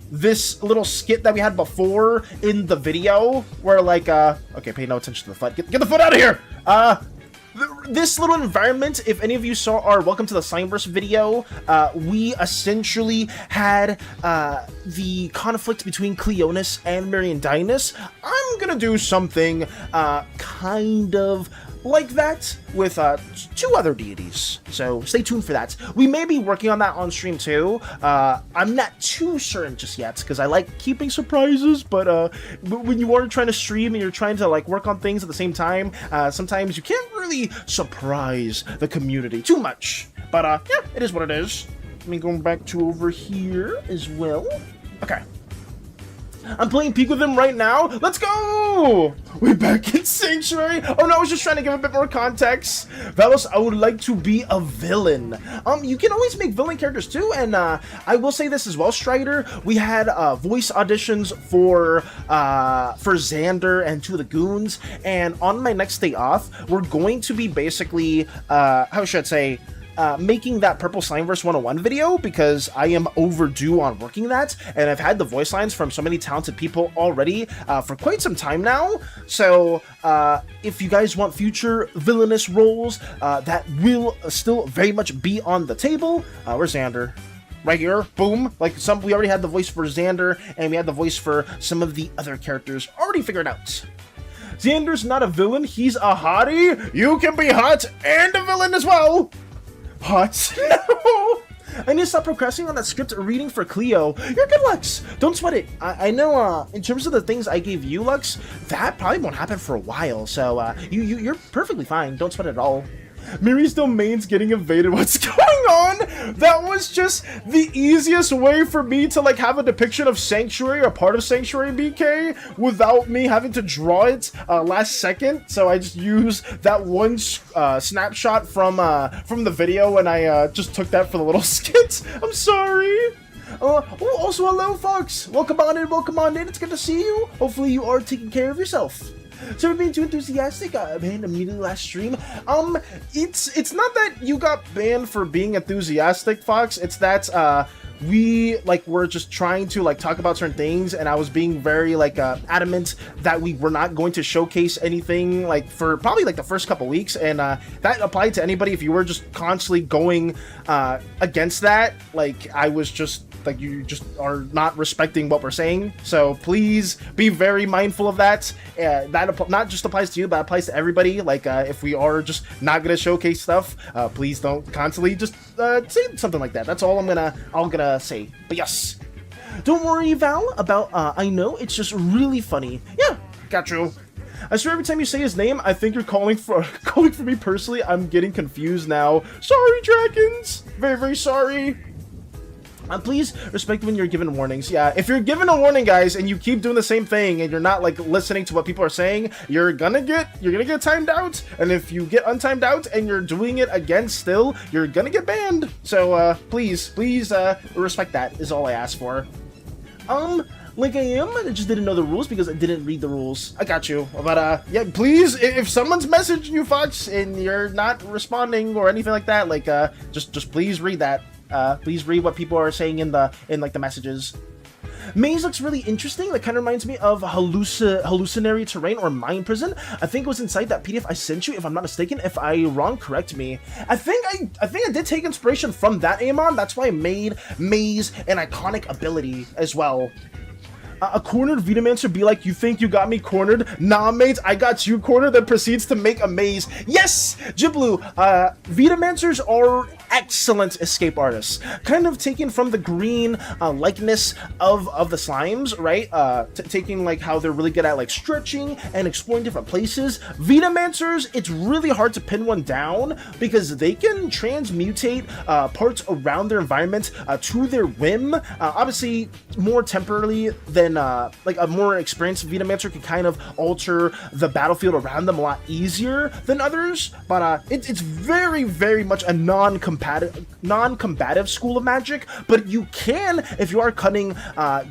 this little skit that we had before in the video, where like, okay, pay no attention to the foot. Get the foot out of here! This little environment, if any of you saw our Welcome to the Slimeverse video, we essentially had the conflict between Cleonis and Meriandinus. I'm gonna do something kind of like that with 2 other deities, so stay tuned for that. We may be working on that on stream too. I'm not too certain just yet because I like keeping surprises, but when you are trying to stream and you're trying to like work on things at the same time, sometimes you can't really surprise the community too much. But yeah, it is what it is. Let me go back to over here as well. Okay. I'm playing Peak with him right now. Let's go! We're back in Sanctuary. Oh no, I was just trying to give a bit more context. Valos, I would like to be a villain. You can always make villain characters too, and I will say this as well, Strider. We had voice auditions for Xander and 2 of the goons, and on my next day off, we're going to be basically, how should I say, making that Purple Slimeverse 101 video, because I am overdue on working that, and I've had the voice lines from so many talented people already for quite some time now. So if you guys want future villainous roles that will still very much be on the table, where's Xander? Right here, boom. Like we already had the voice for Xander, and we had the voice for some of the other characters already figured out. Xander's not a villain, he's a hottie. You can be hot and a villain as well. Hot. No! I need to stop procrastinating on that script reading for Cleo. You're good, Lux. Don't sweat it. I know, in terms of the things I gave you, Lux, that probably won't happen for a while, so, you're perfectly fine. Don't sweat it at all. Mary's domain's getting invaded. What's going on? That was just the easiest way for me to like have a depiction of Sanctuary or part of Sanctuary BK without me having to draw it last second. So I just used that one snapshot from the video, and I just took that for the little skit. I'm sorry. Oh, also hello, Fox. Welcome on in. Welcome on in. It's good to see you. Hopefully you are taking care of yourself. So we're being too enthusiastic, banned immediately last stream. It's not that you got banned for being enthusiastic, Fox. It's that we were just trying to talk about certain things, and I was being very adamant that we were not going to showcase anything for probably the first couple weeks, and that applied to anybody. If you were just constantly going against that, I was just you just are not respecting what we're saying. So please be very mindful of that. That not just applies to you, but applies to everybody. If we are just not gonna showcase stuff, please don't constantly just say something like that. That's all I'm gonna say. But yes, don't worry, Val, about I know it's just really funny. Yeah, got you. I swear every time you say his name, I think you're calling for me personally. I'm getting confused now. Sorry, dragons. Very, very sorry. Please respect when you're given warnings. Yeah, if you're given a warning, guys, and you keep doing the same thing and you're not listening to what people are saying, you're gonna get timed out. And if you get untimed out and you're doing it again still, you're gonna get banned. So please respect that is all I ask for. Like I am, I just didn't know the rules because I didn't read the rules. I got you. But yeah, please, if someone's messaging you, Fox, and you're not responding or anything like that, just please read that. Please read what people are saying in the messages. Maze looks really interesting. That kind of reminds me of hallucinatory terrain or mind prison. I think it was inside that PDF I sent you, if I'm not mistaken. If I'm wrong, correct me. I think I did take inspiration from that, Amon. That's why I made Maze an iconic ability as well. A cornered Vitamancer be like, you think you got me cornered? Nah, mates, I got you cornered, then proceeds to make a maze. Yes! Jiblu, Vitamancers are excellent escape artists. Kind of taken from the green likeness of the slimes, right? Taking how they're really good at stretching and exploring different places. Vitamancers, it's really hard to pin one down because they can transmutate parts around their environment to their whim. Obviously, more temporarily than a more experienced Vitamancer can kind of alter the battlefield around them a lot easier than others, but it's very, very much a non-combative school of magic, but you can, if you are cunning,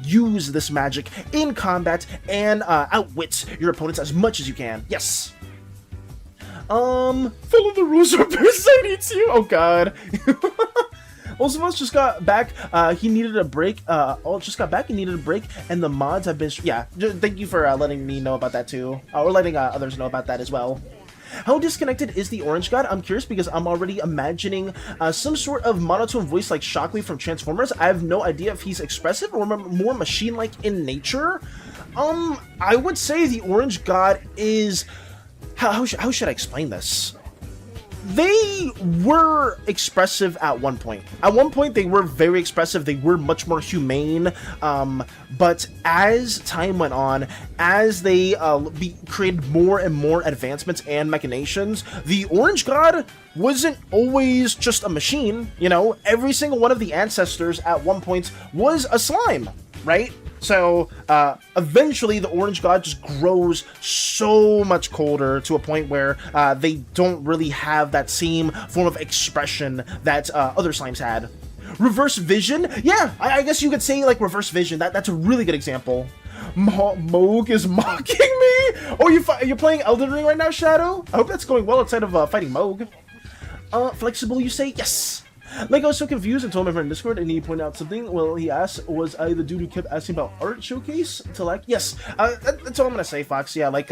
use this magic in combat and outwit your opponents as much as you can. Yes. Follow the rules or parasite eats you. Oh god. Olsevos just got back. He needed a break. Just got back. He needed a break, and the mods have been. Yeah, thank you for letting me know about that too, or letting others know about that as well. How disconnected is the Orange God? I'm curious because I'm already imagining some sort of monotone voice like Shockwave from Transformers. I have no idea if he's expressive or more machine-like in nature. I would say the Orange God is. How should I explain this? They were expressive at one point. At one point, they were very expressive. They were much more humane. But as time went on, as they created more and more advancements and machinations, the Orange God wasn't always just a machine. You know, every single one of the ancestors at one point was a slime, right? So eventually the orange god just grows so much colder to a point where they don't really have that same form of expression that other slimes had. Reverse vision? Yeah, I guess you could say like reverse vision. That's a really good example. Moog is mocking me? Oh, you're playing Elden Ring right now, Shadow? I hope that's going well outside of fighting Moog. Flexible, you say? Yes! Like, I was so confused and told my friend in Discord, and he pointed out something. Well, he asked, was I the dude who kept asking about art showcase? To like, yes. That's all I'm gonna say, Fox. Yeah, like,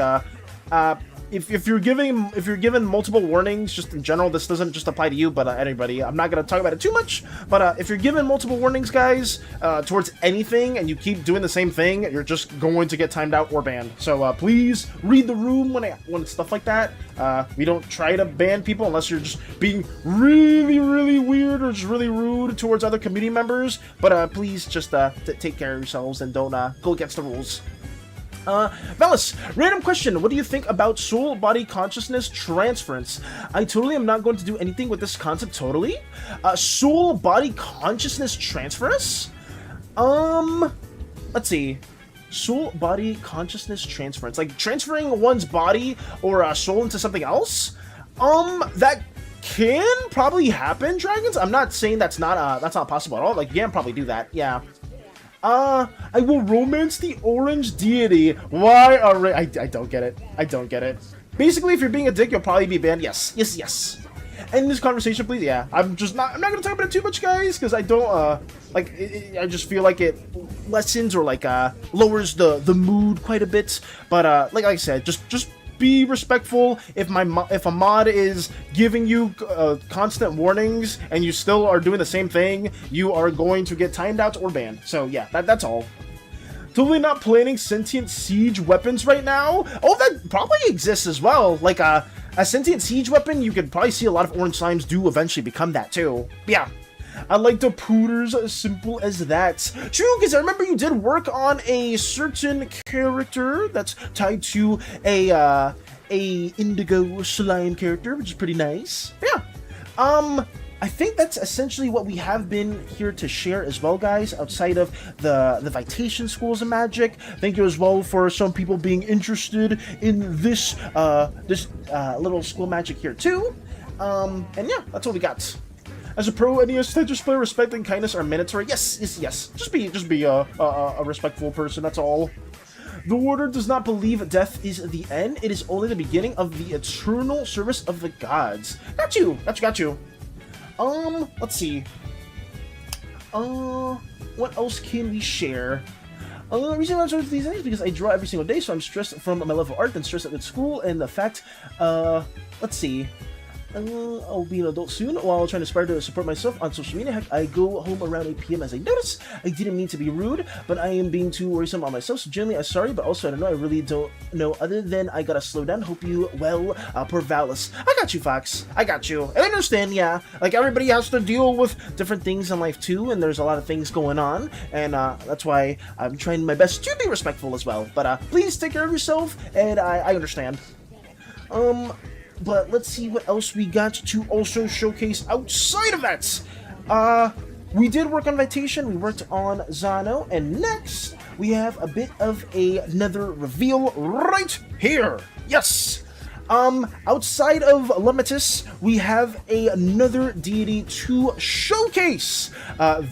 if you're given multiple warnings, just in general, this doesn't just apply to you, but anybody. I'm not gonna talk about it too much, but if you're given multiple warnings, guys, towards anything, and you keep doing the same thing, you're just going to get timed out or banned. So please read the room when it's stuff like that. We don't try to ban people unless you're just being really, really weird or just really rude towards other community members. But please just take care of yourselves and don't go against the rules. Velas, random question. What do you think about soul body consciousness transference? I totally am not going to do anything with this concept totally. Soul body consciousness transference? Let's see. Soul body consciousness transference. Like transferring one's body or soul into something else? That can probably happen, Dragons. I'm not saying that's not possible at all. Like, you can probably do that, yeah. I will romance the orange deity. Why are I don't get it. I don't get it. Basically, if you're being a dick, you'll probably be banned. Yes. Yes, yes. End this conversation, please. Yeah. I'm not gonna talk about it too much, guys, because I don't, I just feel like it lessens or, like, lowers the mood quite a bit. But, like I said, just be respectful. If a mod is giving you constant warnings and you still are doing the same thing, you are going to get timed out or banned. So yeah, that's all. Totally not planning sentient siege weapons right now. Oh, that probably exists as well. Like a sentient siege weapon, you could probably see a lot of orange slimes do eventually become that too. But yeah. I like the pooters, as simple as that. True, because I remember you did work on a certain character that's tied to a indigo slime character, which is pretty nice. Yeah. I think that's essentially what we have been here to share as well, guys, outside of the Vitation Schools of Magic. Thank you as well for some people being interested in this little school magic here too. And yeah, that's what we got. As a pro NES Tetris player, respect and kindness are mandatory. Yes, yes, yes. Just be a respectful person. That's all. The Order does not believe death is the end. It is only the beginning of the eternal service of the gods. Got you. Got you. Let's see. What else can we share? The reason I'm stressed these days is because I draw every single day, so I'm stressed from my level of art and stressed at school, and the fact, let's see. I'll be an adult soon while trying to aspire to support myself on social media. Heck, I go home around 8 p.m. as I notice. I didn't mean to be rude, but I am being too worrisome on myself, so generally I'm sorry, but also I don't know, I really don't know other than I gotta slow down. Hope you well, poor Valis. I got you, Fox. I got you. And I understand, yeah. Like, everybody has to deal with different things in life too, and there's a lot of things going on, and that's why I'm trying my best to be respectful as well. But please take care of yourself, and I understand. But let's see what else we got to also showcase outside of that. We did work on Vitation, we worked on Zano, and next we have a bit of another reveal right here. Yes! Outside of Lemitus, we have another deity to showcase.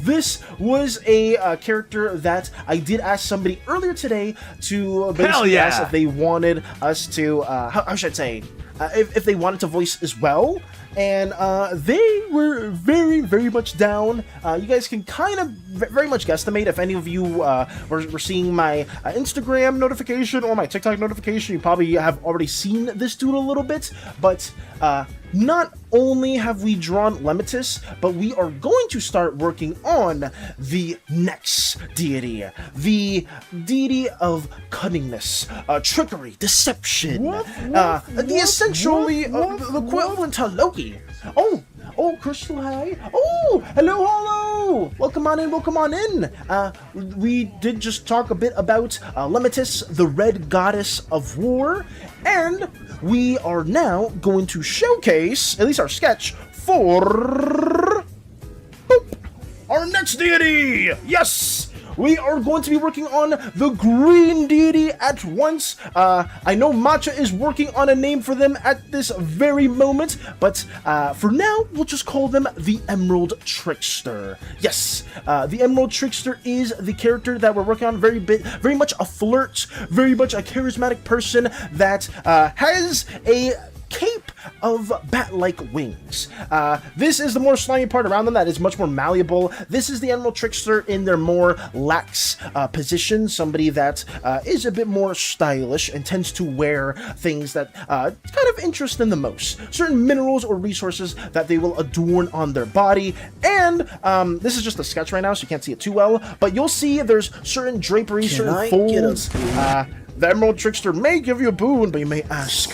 This was a character that I did ask somebody earlier today to basically ask if they wanted us to, how should I say, if they wanted to voice as well, and they were very, very much down. You guys can kind of very much guesstimate if any of you were seeing my Instagram notification or my TikTok notification. You probably have already seen this dude a little bit, but not only have we drawn Lemitus, but we are going to start working on the next deity. The deity of cunningness, trickery, deception. The equivalent to Loki. Oh, Crystal, hi. Oh, hello. Welcome on in. We did just talk a bit about Lemitus, the Red Goddess of War, and we are now going to showcase, at least our sketch, for our next deity. Yes, we are going to be working on the green deity at once. I know Matcha is working on a name for them at this very moment, but for now, we'll just call them the Emerald Trickster. Yes, the Emerald Trickster is the character that we're working on. Very much a flirt, very much a charismatic person that has a cape of bat-like wings. This is the more slimy part around them that is much more malleable. This is the Emerald Trickster in their more lax position, somebody that is a bit more stylish and tends to wear things that kind of interest them the most. Certain minerals or resources that they will adorn on their body. And this is just a sketch right now, so you can't see it too well, but you'll see there's certain draperies, certain folds. The Emerald Trickster may give you a boon, but you may ask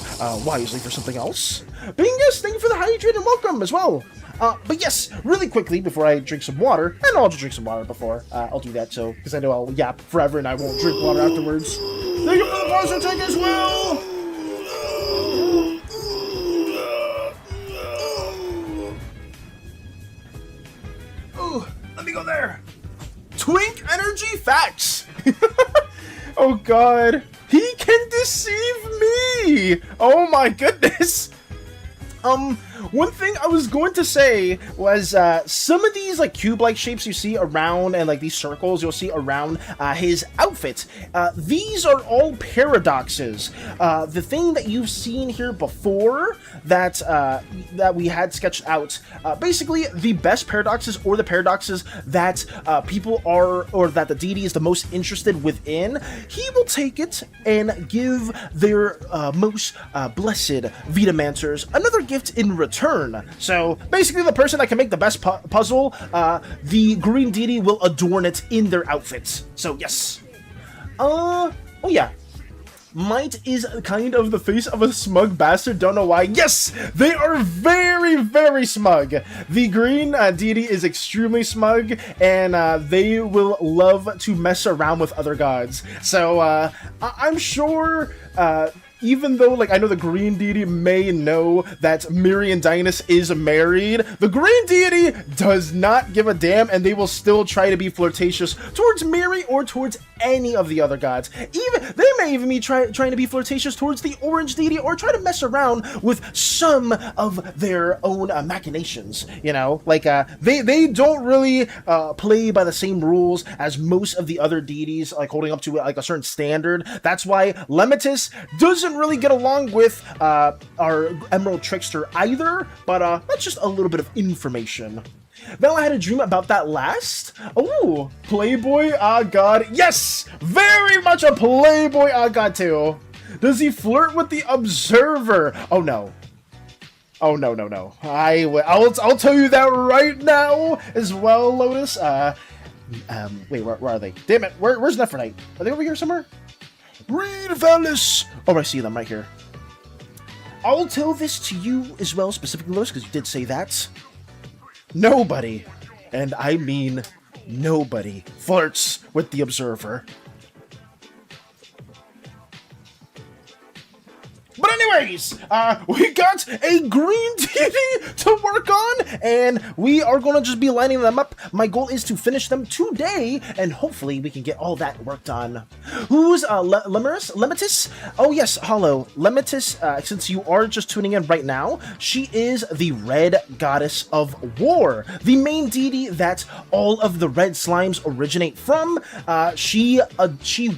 wisely for something else. Bingus, thank you for the hydrate and welcome as well. But yes, really quickly before I drink some water, and I'll just drink some water before I'll do that, so because I know I'll yap forever and I won't drink water afterwards. Thank you for the positive take as well. Oh, let me go there. Twink energy facts. Oh god, he can deceive me! Oh my goodness! One thing I was going to say was some of these like cube-like shapes you see around and like these circles you'll see around his outfit. These are all paradoxes. The thing that you've seen here before that that we had sketched out, basically the best paradoxes or the paradoxes that people are or that the deity is the most interested within, he will take it and give their most blessed Vitamancers another gift in return. So basically the person that can make the best puzzle, the green deity will adorn it in their outfits. So yes. Oh yeah. Might is kind of the face of a smug bastard, don't know why. Yes! They are very, very smug. The green deity is extremely smug, and they will love to mess around with other gods. So I'm sure even though, like, I know the green deity may know that Miri Dynus is married, the green deity does not give a damn, and they will still try to be flirtatious towards Miri or towards any of the other gods. Even they may even be trying to be flirtatious towards the orange deity or try to mess around with some of their own machinations. You know, like they don't really play by the same rules as most of the other deities, like holding up to like a certain standard. That's why Lemitus doesn't really get along with our Emerald Trickster either, but that's just a little bit of information. Then I had a dream about that last. Oh, Playboy god. Yes! Very much a Playboy god too. Does he flirt with the Observer? Oh no. Oh no. I'll tell you that right now as well, Lotus. Wait, where are they? Damn it, where's Nephronite? Are they over here somewhere? Reed Valis! Oh, I see them right here. I'll tell this to you as well, specifically, Lotus, because you did say that. Nobody, and I mean nobody, flirts with the Observer. But anyways, we got a green deity to work on, and we are going to just be lining them up. My goal is to finish them today, and hopefully we can get all that worked on. Who's Lemitus? Oh yes, Hollow. Lemitus, since you are just tuning in right now, she is the Red Goddess of War, the main deity that all of the red slimes originate from. She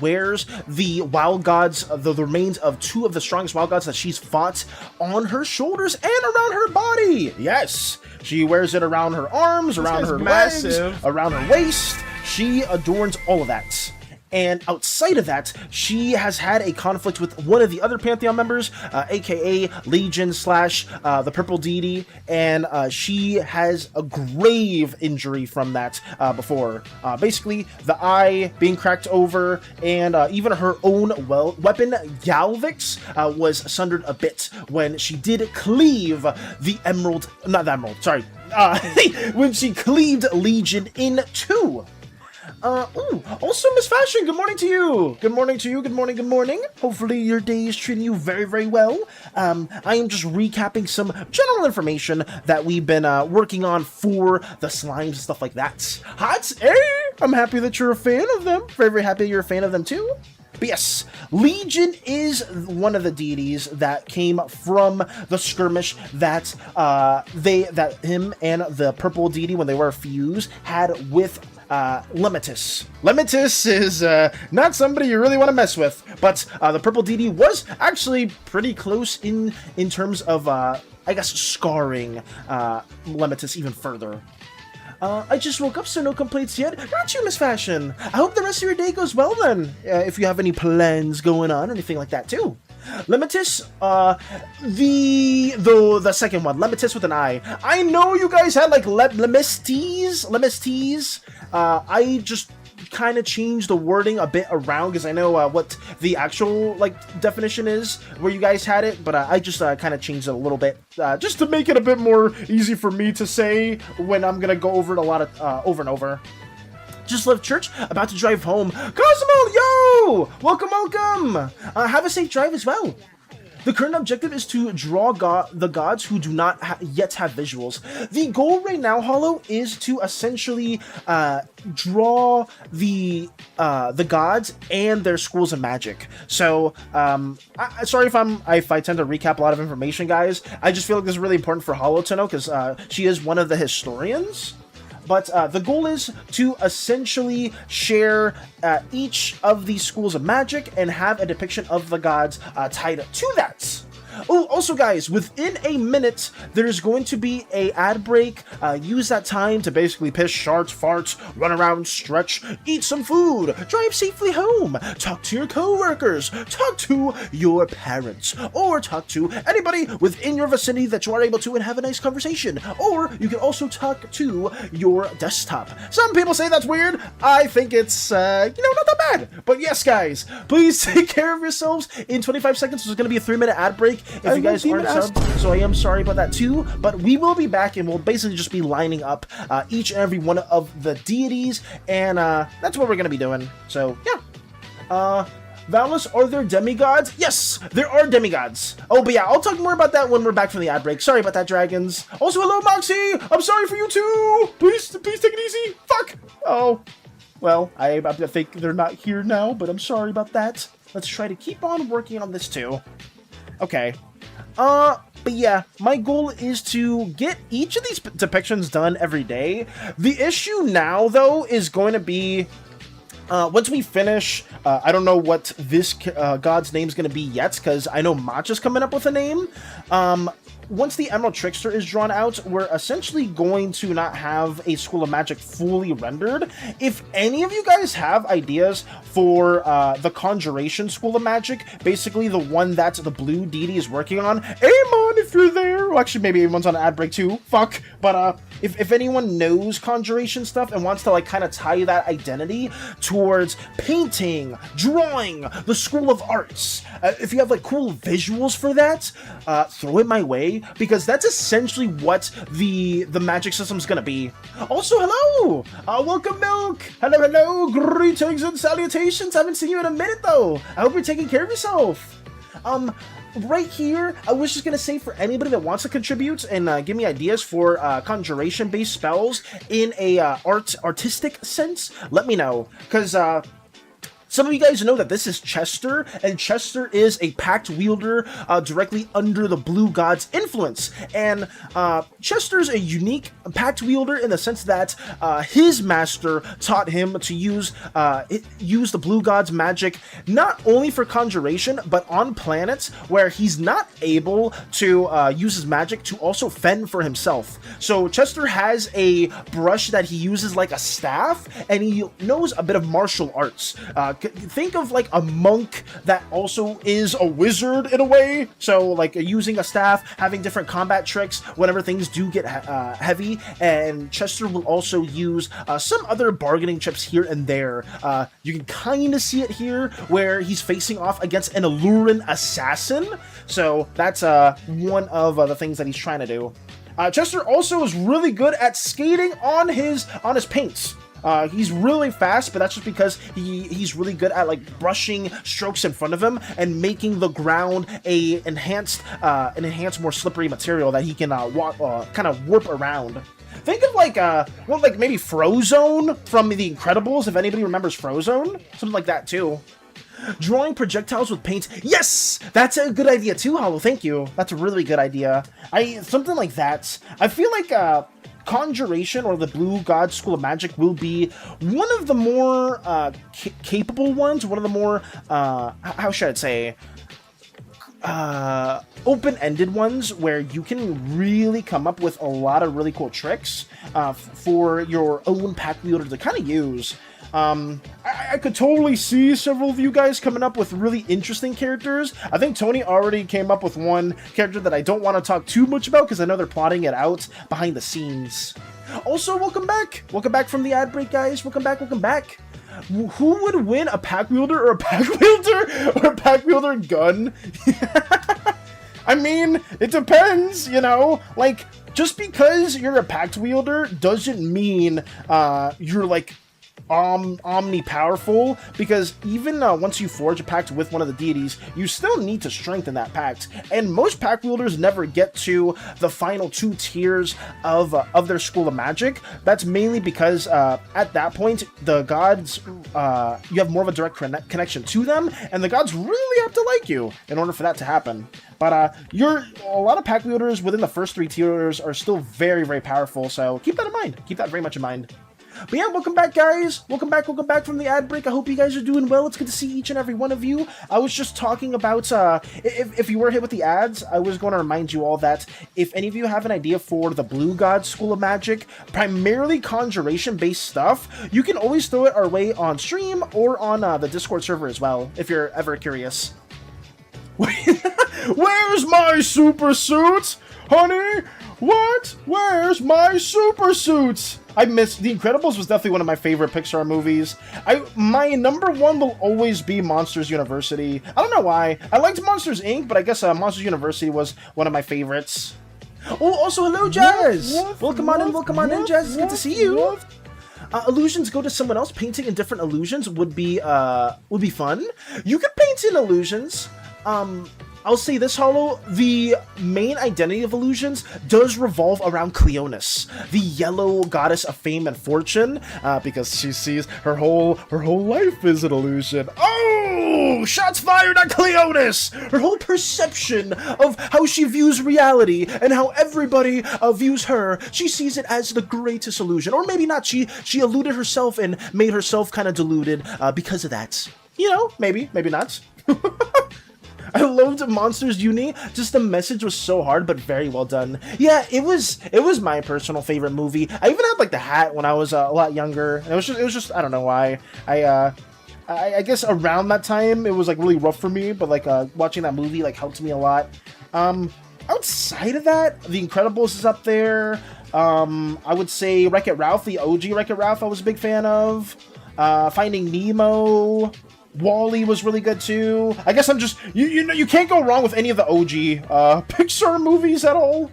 wears the wild gods, the remains of two of the strongest wild gods that she's fought on her shoulders and around her body. Yes, she wears it around her arms, around her legs, around her waist. She adorns all of that. And outside of that, she has had a conflict with one of the other Pantheon members, aka Legion / the Purple Deity, and she has a grave injury from that before. Basically, the eye being cracked over, and even her own weapon, Galvix, was sundered a bit when she did cleave the when she cleaved Legion in two. Also, Miss Fashion, good morning to you. Good morning. Hopefully your day is treating you very, very well. I am just recapping some general information that we've been working on for the slimes and stuff like that. Hot, eh? I'm happy that you're a fan of them. Very, very happy you're a fan of them too. But yes, Legion is one of the deities that came from the skirmish that him and the purple deity, when they were fused, had with Limitus. Limitus is not somebody you really want to mess with, but the purple deity was actually pretty close in terms of I guess scarring Limitus even further. I just woke up, so no complaints yet. Not you, Miss Fashion. I hope the rest of your day goes well then. If you have any plans going on, or anything like that too. Limitus, the second one, Limitus with an I. I know you guys had like Lemistes. I just kind of changed the wording a bit around because I know what the actual like definition is where you guys had it, but I just kind of changed it a little bit just to make it a bit more easy for me to say when I'm gonna go over it a lot of over and over. Just left church, about to drive home. Cosmo, yo! Welcome! Have a safe drive as well. The current objective is to draw the gods who do not yet have visuals. The goal right now, Hollow, is to essentially draw the gods and their schools of magic. So, sorry if I tend to recap a lot of information, guys. I just feel like this is really important for Hollow to know because she is one of the historians. But the goal is to essentially share each of these schools of magic and have a depiction of the gods tied to that. Oh, also guys, within a minute, there's going to be a ad break. Use that time to basically piss, sharts, farts, run around, stretch, eat some food, drive safely home, talk to your coworkers, talk to your parents, or talk to anybody within your vicinity that you are able to and have a nice conversation. Or you can also talk to your desktop. Some people say that's weird. I think it's, not that bad. But yes, guys, please take care of yourselves. In 25 seconds, there's going to be a 3-minute ad break. If you guys aren't subbed, so I am sorry about that too, but we will be back and we'll basically just be lining up each and every one of the deities, and that's what we're going to be doing. So, yeah. Valis, are there demigods? Yes, there are demigods. Oh, but yeah, I'll talk more about that when we're back from the ad break. Sorry about that, dragons. Also, hello, Moxie! I'm sorry for you too! Please take it easy! Fuck! Oh, well, I think they're not here now, but I'm sorry about that. Let's try to keep on working on this too. Okay. But yeah, my goal is to get each of these depictions done every day. The issue now, though, is going to be, once we finish, I don't know what this god's name is going to be yet, because I know Matcha's coming up with a name. Once the Emerald Trickster is drawn out, we're essentially going to not have a School of Magic fully rendered. If any of you guys have ideas for the Conjuration School of Magic, basically the one that the blue deity is working on, Amon, if you're there, well, actually maybe everyone's on an ad break too, fuck, but if anyone knows Conjuration stuff and wants to like kind of tie that identity towards painting, drawing, the School of Arts, if you have like cool visuals for that, throw it my way, because that's essentially what the magic system's gonna be. Also, hello! Welcome, Milk! Hello, greetings and salutations! Haven't seen you in a minute, though! I hope you're taking care of yourself! Right here, I was just gonna say for anybody that wants to contribute and give me ideas for conjuration-based spells in a artistic sense, let me know, because some of you guys know that this is Chester, and Chester is a pact wielder directly under the Blue God's influence. And Chester's a unique pact wielder in the sense that his master taught him to use the Blue God's magic not only for conjuration, but on planets where he's not able to use his magic to also fend for himself. So Chester has a brush that he uses like a staff, and he knows a bit of martial arts. Think of like a monk that also is a wizard in a way. So like using a staff, having different combat tricks whenever things do get heavy. And Chester will also use some other bargaining chips here and there. You can kind of see it here where he's facing off against an Alluran assassin. So that's one of the things that he's trying to do. Chester also is really good at skating on his paints. He's really fast, but that's just because he's really good at like brushing strokes in front of him and making the ground an enhanced, more slippery material that he can kind of warp around. Think of like, well, like maybe Frozone from The Incredibles, if anybody remembers Frozone. Something like that, too. Drawing projectiles with paint. Yes! That's a good idea, too, Hollow. Thank you. That's a really good idea. Something like that. I feel like, Conjuration or the Blue God School of Magic will be one of the more, capable ones. One of the more, how should I say... open-ended ones where you can really come up with a lot of really cool tricks for your own pack wielder to kind of use. I could totally see several of you guys coming up with really interesting characters. I think Tony already came up with one character that I don't want to talk too much about because I know they're plotting it out behind the scenes. Also, welcome back! Welcome back from the ad break, guys. Welcome back, welcome back. Who would win, a pack wielder or a pack wielder or a pack wielder gun? I mean, it depends, you know? Like, just because you're a pack wielder doesn't mean you're like omni-powerful, because even once you forge a pact with one of the deities, you still need to strengthen that pact, and most pack wielders never get to the final 2 tiers of their School of Magic. That's mainly because at that point, the gods, you have more of a direct connection to them, and the gods really have to like you in order for that to happen. But a lot of pack wielders within the first 3 tiers are still very, very powerful, so keep that in mind. Keep that very much in mind. But yeah, welcome back, guys. Welcome back from the ad break. I hope you guys are doing well. It's good to see each and every one of you. I was just talking about, if you were hit with the ads, I was going to remind you all that if any of you have an idea for the Blue God School of Magic, primarily conjuration-based stuff, you can always throw it our way on stream or on the Discord server as well, if you're ever curious. Where's my super suit? Honey, what? Where's my super suit? I missed The Incredibles was definitely one of my favorite Pixar movies. My number 1 will always be Monsters University. I don't know why. I liked Monsters Inc., but I guess Monsters University was one of my favorites. Oh, also hello, Jazz. Welcome on in, Jazz. It's good to see you. Illusions go to someone else. Painting in different illusions would be fun. You could paint in illusions. I'll say this, Hollow, the main identity of illusions does revolve around Cleonus, the yellow goddess of fame and fortune, because she sees her whole life is an illusion. Oh, shots fired at Cleonus! Her whole perception of how she views reality and how everybody views her, she sees it as the greatest illusion. Or maybe not, she eluded herself and made herself kind of deluded because of that. You know, maybe not. I loved Monsters Uni. Just the message was so hard, but very well done. Yeah, it was my personal favorite movie. I even had like the hat when I was a lot younger. And it was just I don't know why. I guess around that time it was like really rough for me, but like watching that movie like helped me a lot. Outside of that, The Incredibles is up there. I would say Wreck-It Ralph, the OG Wreck-It Ralph, I was a big fan of. Finding Nemo. Wall-E was really good too. I guess I'm just you know, you can't go wrong with any of the OG Pixar movies at all.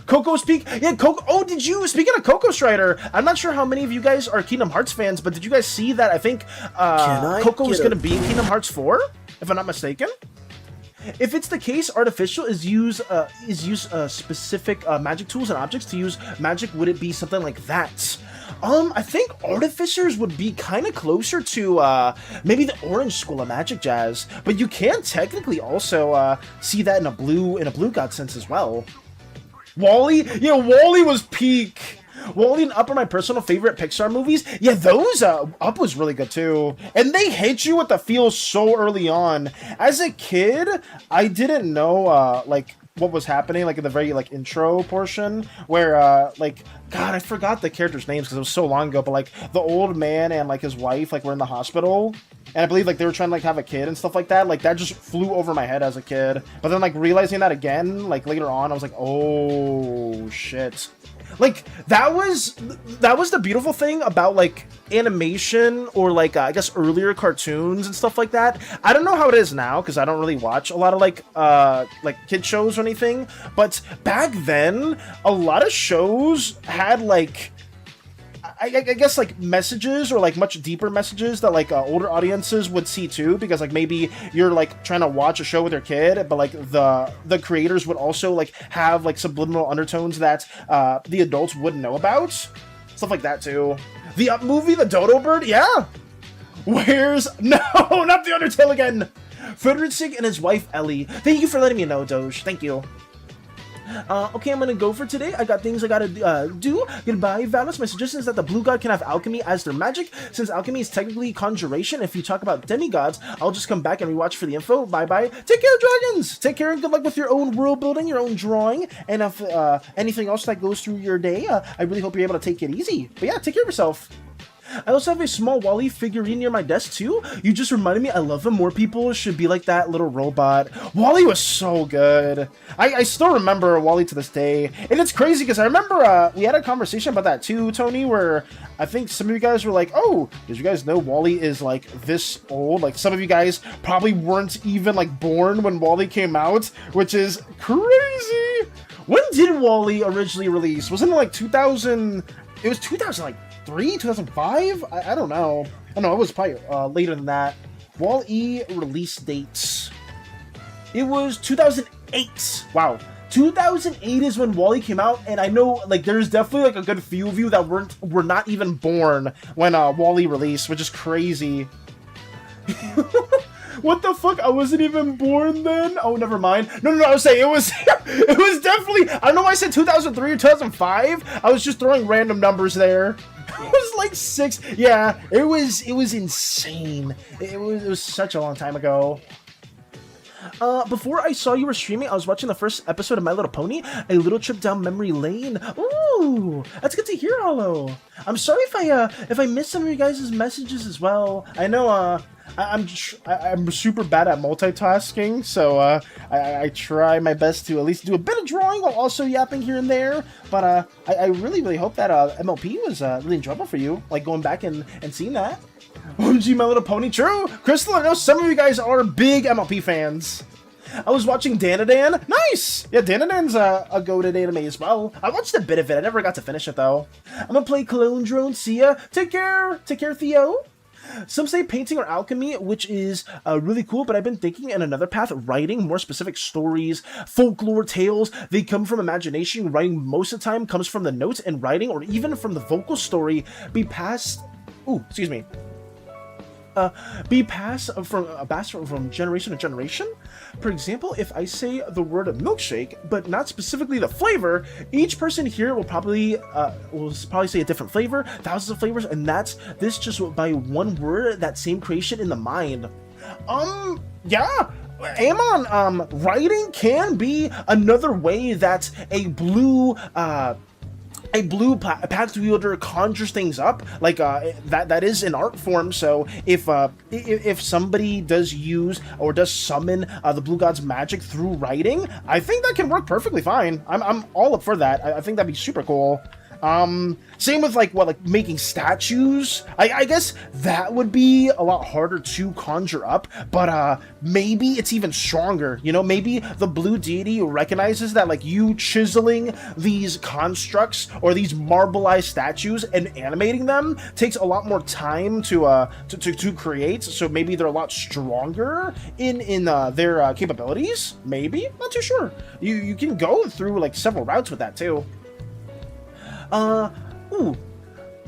Coco's Peak, yeah, Coco. Oh, did you? Speaking of Coco Strider, I'm not sure how many of you guys are Kingdom Hearts fans, but did you guys see that? I think Coco is going to be in Kingdom Hearts 4, if I'm not mistaken. If it's the case, Artificial is use specific magic tools and objects to use magic. Would it be something like that? I think Artificers would be kind of closer to maybe the Orange School of Magic, Jazz, but you can technically also see that in a blue God sense as well. Wall-E, yeah, Wall-E was peak. Wall-E and Up are my personal favorite Pixar movies. Yeah, those, Up was really good too. And they hit you with the feel so early on. As a kid, I didn't know, like, what was happening, like, in the very, like, intro portion, where, like, God, I forgot the characters' names because it was so long ago, but, like, the old man and, like, his wife, like, were in the hospital, and I believe, like, they were trying to, like, have a kid and stuff like that. Like, that just flew over my head as a kid. But then, like, realizing that again, like, later on, I was like, oh, shit. Like, that was the beautiful thing about, like, animation or, like, I guess earlier cartoons and stuff like that. I don't know how it is now, because I don't really watch a lot of, like kid shows or anything, but back then, a lot of shows had, like, I guess like messages or like much deeper messages that like older audiences would see too, because like maybe you're like trying to watch a show with your kid, but like the creators would also like have like subliminal undertones that the adults wouldn't know about, stuff like that too. The Up movie, The Dodo Bird, yeah. Where's no, not the Undertale again. Frederick and his wife Ellie. Thank you for letting me know, Doge. Thank you. Okay, I'm gonna go for today. I got things I gotta do. Goodbye, Valis. My suggestion is that the blue god can have alchemy as their magic. Since alchemy is technically conjuration, if you talk about demigods, I'll just come back and rewatch for the info. Bye-bye. Take care, dragons! Take care and good luck with your own world building, your own drawing, and if anything else that goes through your day, I really hope you're able to take it easy. But yeah, take care of yourself. I also have a small Wally figurine near my desk too. You just reminded me I love him. More people should be like that little robot. Wally was so good. I still remember Wally to this day. And it's crazy because I remember we had a conversation about that too, Tony, where I think some of you guys were like, oh, did you guys know Wally is like this old? Like some of you guys probably weren't even like born when Wally came out, which is crazy. When did Wally originally release? Wasn't it like 2000? It was 2000 like 2005? I don't know. I know it was probably later than that. Wall-E release dates. It was 2008. Wow. 2008 is when Wall-E came out, and I know like there's definitely like a good few of you that were not even born when Wall-E released, which is crazy. What the fuck? I wasn't even born then? Oh, never mind. No, I was saying it was it was definitely, I don't know why I said 2003 or 2005. I was just throwing random numbers there. It was like 6. Yeah, it was insane. It was such a long time ago. Before I saw you were streaming, I was watching the first episode of My Little Pony, A Little Trip Down Memory Lane. Ooh, that's good to hear, Hollow. I'm sorry if I missed some of you guys' messages as well. I know I'm super bad at multitasking, so I try my best to at least do a bit of drawing while also yapping here and there. But I really hope that MLP was really enjoyable for you, like going back and seeing that. OMG, My Little Pony, true! Crystal, I know some of you guys are big MLP fans. I was watching Danadan. Nice! Yeah, Danadan's a goated anime as well. I watched a bit of it. I never got to finish it, though. I'm gonna play Clone Drone. See ya. Take care. Take care, Theo. Some say painting or alchemy, which is really cool, but I've been thinking in another path, writing more specific stories, folklore tales. They come from imagination. Writing most of the time comes from the notes and writing, or even from the vocal story be passed from generation to generation. For example, if I say the word milkshake, but not specifically the flavor, each person here will probably say a different flavor, thousands of flavors, and this just by one word, that same creation in the mind. Yeah. Amon, writing can be another way that a blue path wielder conjures things up, like that is an art form. So if somebody does use or does summon the blue god's magic through writing, I think that can work perfectly fine. I'm all up for that. I think that'd be super cool. Same with like making statues. I guess that would be a lot harder to conjure up, but maybe it's even stronger. You know, maybe the blue deity recognizes that like you chiseling these constructs or these marbleized statues and animating them takes a lot more time to create. So maybe they're a lot stronger in their capabilities. Maybe, not too sure. You can go through like several routes with that too.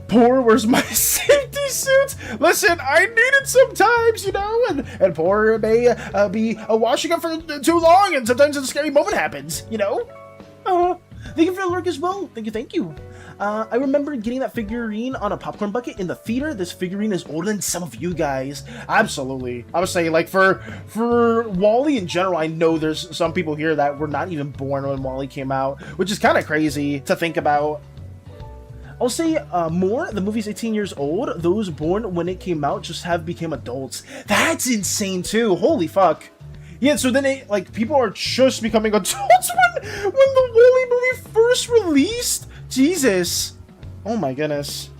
Poor, where's my safety suit? Listen, I need it sometimes, you know, and poor may be washing up for too long, and sometimes a scary moment happens, you know? Thank you for the lurk as well. Thank you. I remember getting that figurine on a popcorn bucket in the theater. This figurine is older than some of you guys. Absolutely. I would say, like, for Wall-E in general, I know there's some people here that were not even born when Wall-E came out, which is kind of crazy to think about. I'll say more, the movie's 18 years old. Those born when it came out just have become adults. That's insane too. Holy fuck. Yeah, so then people are just becoming adults when the Wall-E movie first released? Jesus. Oh my goodness.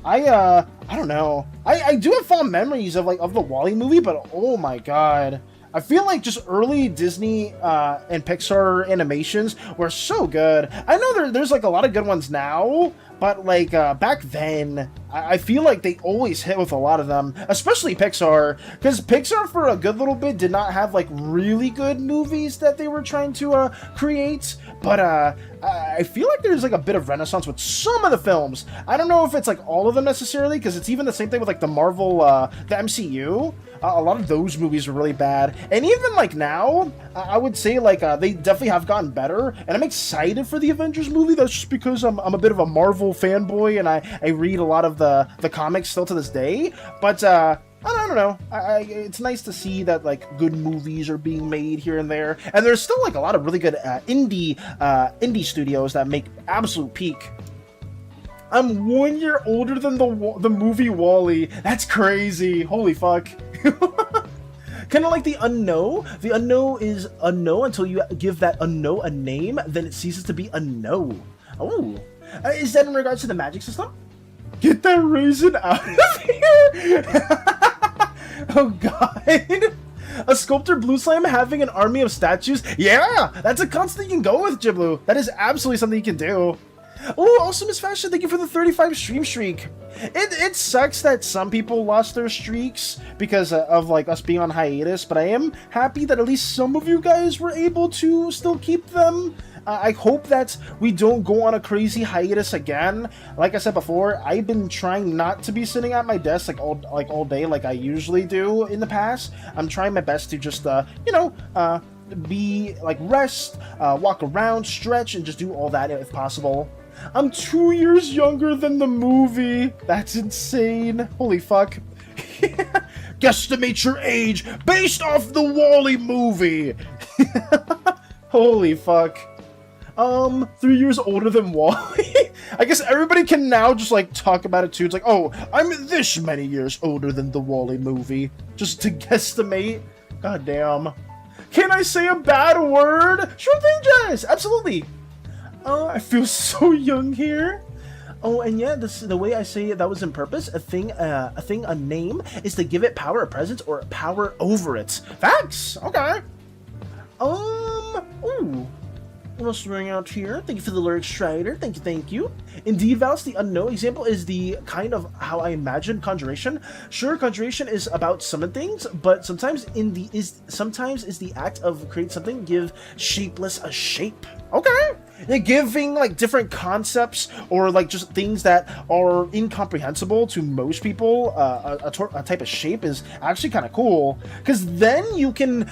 I don't know. I do have fond memories of the Wall-E movie, but oh my god. I feel like just early Disney and Pixar animations were so good. I know there's like a lot of good ones now, But like back then, I feel like they always hit with a lot of them, especially Pixar, because Pixar for a good little bit did not have like really good movies that they were trying to create. But I feel like there's like a bit of renaissance with some of the films. I don't know if it's like all of them necessarily, because it's even the same thing with like the Marvel, the MCU. A lot of those movies are really bad, and even like now, I would say like they definitely have gotten better, and I'm excited for the Avengers movie. That's just because I'm a bit of a Marvel fanboy, and I read a lot of the comics still to this day. But I don't know. It's nice to see that like good movies are being made here and there, and there's still like a lot of really good indie studios that make absolute peak. I'm 1 year older than the movie WALL-E. That's crazy. Holy fuck. Kind of like the unknown. The unknown is unknown until you give that unknown a name, then it ceases to be unknown. Oh. Is that in regards to the magic system? Get that raisin out of here! Oh god. A sculptor blue slime having an army of statues? Yeah! That's a constant you can go with, Jiblu. That is absolutely something you can do. Oh, also Miss Fashion, thank you for the 35 stream streak. It sucks that some people lost their streaks because of like us being on hiatus, but I am happy that at least some of you guys were able to still keep them. I hope that we don't go on a crazy hiatus again. Like I said before, I've been trying not to be sitting at my desk like all day like I usually do in the past. I'm trying my best to just be like rest, walk around, stretch, and just do all that if possible. I'm 2 years younger than the movie. That's insane. Holy fuck. Guesstimate your age based off the WALL-E movie. Holy fuck. 3 years older than WALL-E? I guess everybody can now just like talk about it too. It's like, oh, I'm this many years older than the WALL-E movie. Just to guesstimate. God damn. Can I say a bad word? Sure thing, Jess. Absolutely. I feel so young here. Oh, and yeah, this the way I say it, that was in purpose. A name is to give it power, a presence, or power over it. Facts. Okay. Ooh. What else do we out here? Thank you for the lyric strider. Thank you. Indeed, Vals, the unknown example is the kind of how I imagine conjuration. Sure, conjuration is about summon things, but sometimes is the act of create something, give shapeless a shape. Okay. They're giving like different concepts or like just things that are incomprehensible to most people a type of shape is actually kind of cool, because then you can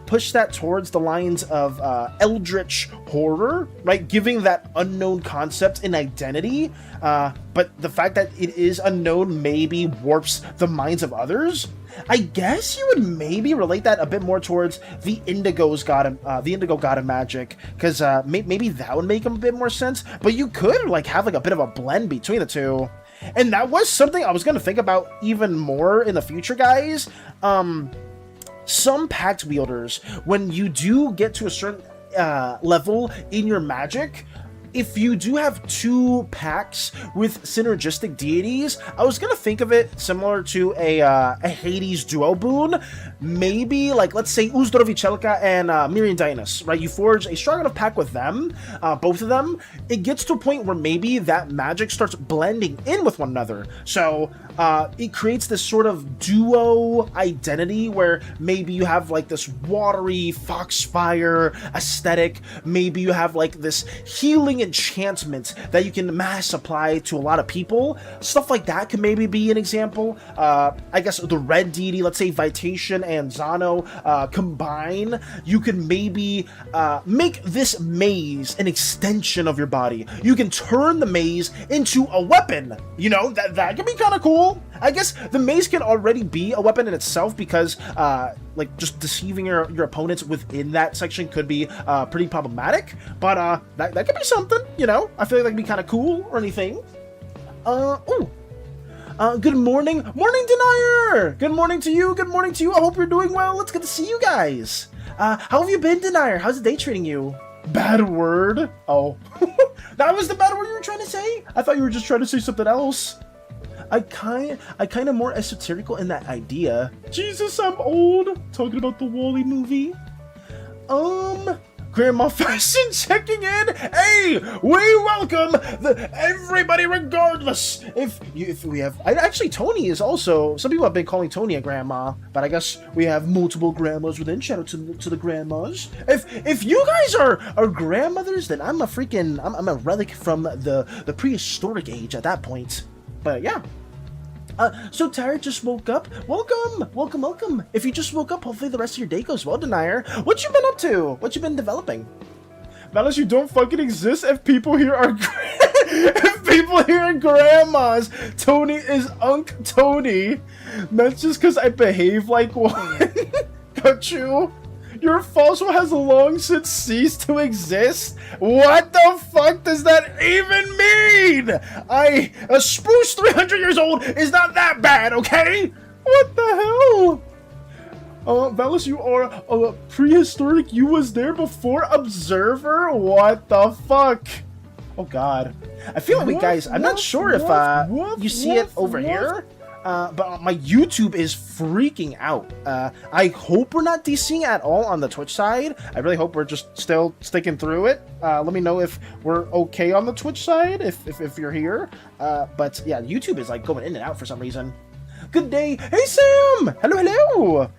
push that towards the lines of eldritch horror, right? Giving that unknown concept an identity, but the fact that it is unknown maybe warps the minds of others. I guess you would maybe relate that a bit more towards the indigo god of magic, because maybe that would make a bit more sense. But you could like have like a bit of a blend between the two, and that was something I was gonna think about even more in the future, guys. Some pact wielders, when you do get to a certain level in your magic, if you do have two packs with synergistic deities, I was gonna think of it similar to a Hades duo boon. Maybe like, let's say Uzdrovichelka and Miriam, right? You forge a strong enough pack with them, both of them. It gets to a point where maybe that magic starts blending in with one another. So it creates this sort of duo identity where maybe you have like this watery foxfire aesthetic. Maybe you have like this healing enchantment that you can mass apply to a lot of people. Stuff like that could maybe be an example. I guess the red deity, let's say Vitation and Zano combine. You could maybe make this maze an extension of your body. You can turn the maze into a weapon. You know, that could be kind of cool. I guess the maze can already be a weapon in itself, because like just deceiving your opponents within that section could be pretty problematic, but that could be something, you know. I feel like that'd be kind of cool or anything. Good morning, Denier. Good morning to you. Good morning to you. I hope you're doing well. It's good to see you guys. How have you been, Denier? How's the day treating you? Bad word. Oh, that was the bad word you were trying to say? I thought you were just trying to say something else. I kind of more esoterical in that idea. Jesus, I'm old. Talking about the WALL-E movie. Grandma Fashion checking in. Hey, we welcome everybody regardless. If we have, actually Tony is also, some people have been calling Tony a grandma, but I guess we have multiple grandmas within. Shout out to the grandmas. If you guys are grandmothers, then I'm a relic from the prehistoric age at that point. But yeah. So Tyra just woke up. Welcome. If you just woke up, hopefully the rest of your day goes well, Denier. What you been up to? What you been developing? Malice, you don't fucking exist if people here are if people here are grandmas. Tony is Unc Tony. That's just because I behave like one. Got you? Your fossil has long since ceased to exist? What the fuck does that even mean? A spruce 300 years old is not that bad, okay? What the hell? Valis, you are a prehistoric. You was there before Observer? What the fuck? Oh god. I feel like, guys, I'm not sure if you see it over here. But my YouTube is freaking out. I hope we're not DCing at all on the Twitch side. I really hope we're just still sticking through it. Let me know if we're okay on the Twitch side, if you're here. But yeah, YouTube is like going in and out for some reason. Good day. Hey, Sam! Hello.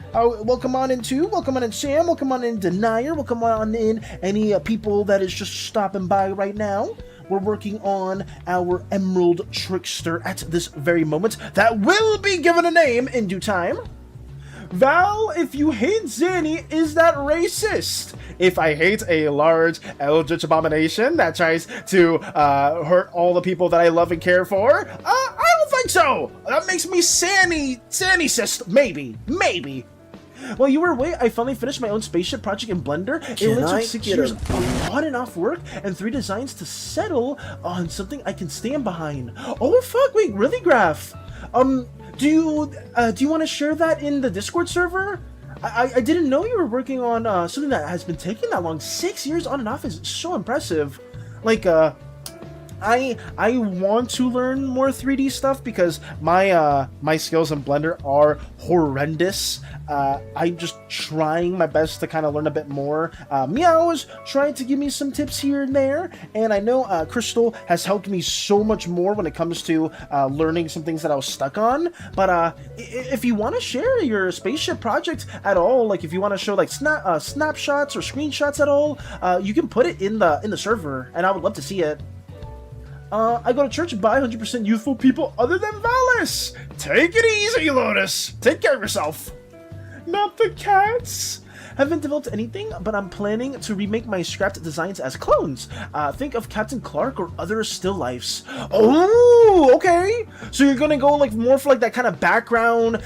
Welcome on in, too. Welcome on in, Sam. Welcome on in, Denier. Welcome on in any people that is just stopping by right now. We're working on our Emerald Trickster at this very moment. That will be given a name in due time. Val, if you hate SANI, is that racist? If I hate a large eldritch abomination that tries to hurt all the people that I love and care for, I don't think so. That makes me SANI-cist. Maybe. While you were away, I finally finished my own spaceship project in Blender. It only took 6 years, on and off work, and 3 designs to settle on something I can stand behind. Oh fuck, wait, really, Graph? Do you want to share that in the Discord server? I didn't know you were working on something that has been taking that long. 6 years on and off is so impressive. Like, I want to learn more 3D stuff because my skills in Blender are horrendous. I'm just trying my best to kind of learn a bit more. Meow is trying to give me some tips here and there, and I know Crystal has helped me so much more when it comes to learning some things that I was stuck on. But if you want to share your spaceship project at all, like if you want to show like snapshots or screenshots at all, you can put it in the server, and I would love to see it. I go to church by 100% youthful people other than Valis. Take it easy, Lotus. Take care of yourself. Not the cats. Haven't developed anything, but I'm planning to remake my scrapped designs as clones. Think of Captain Clark or other still lifes. Oh, okay. So you're gonna go like more for like that kind of backrooms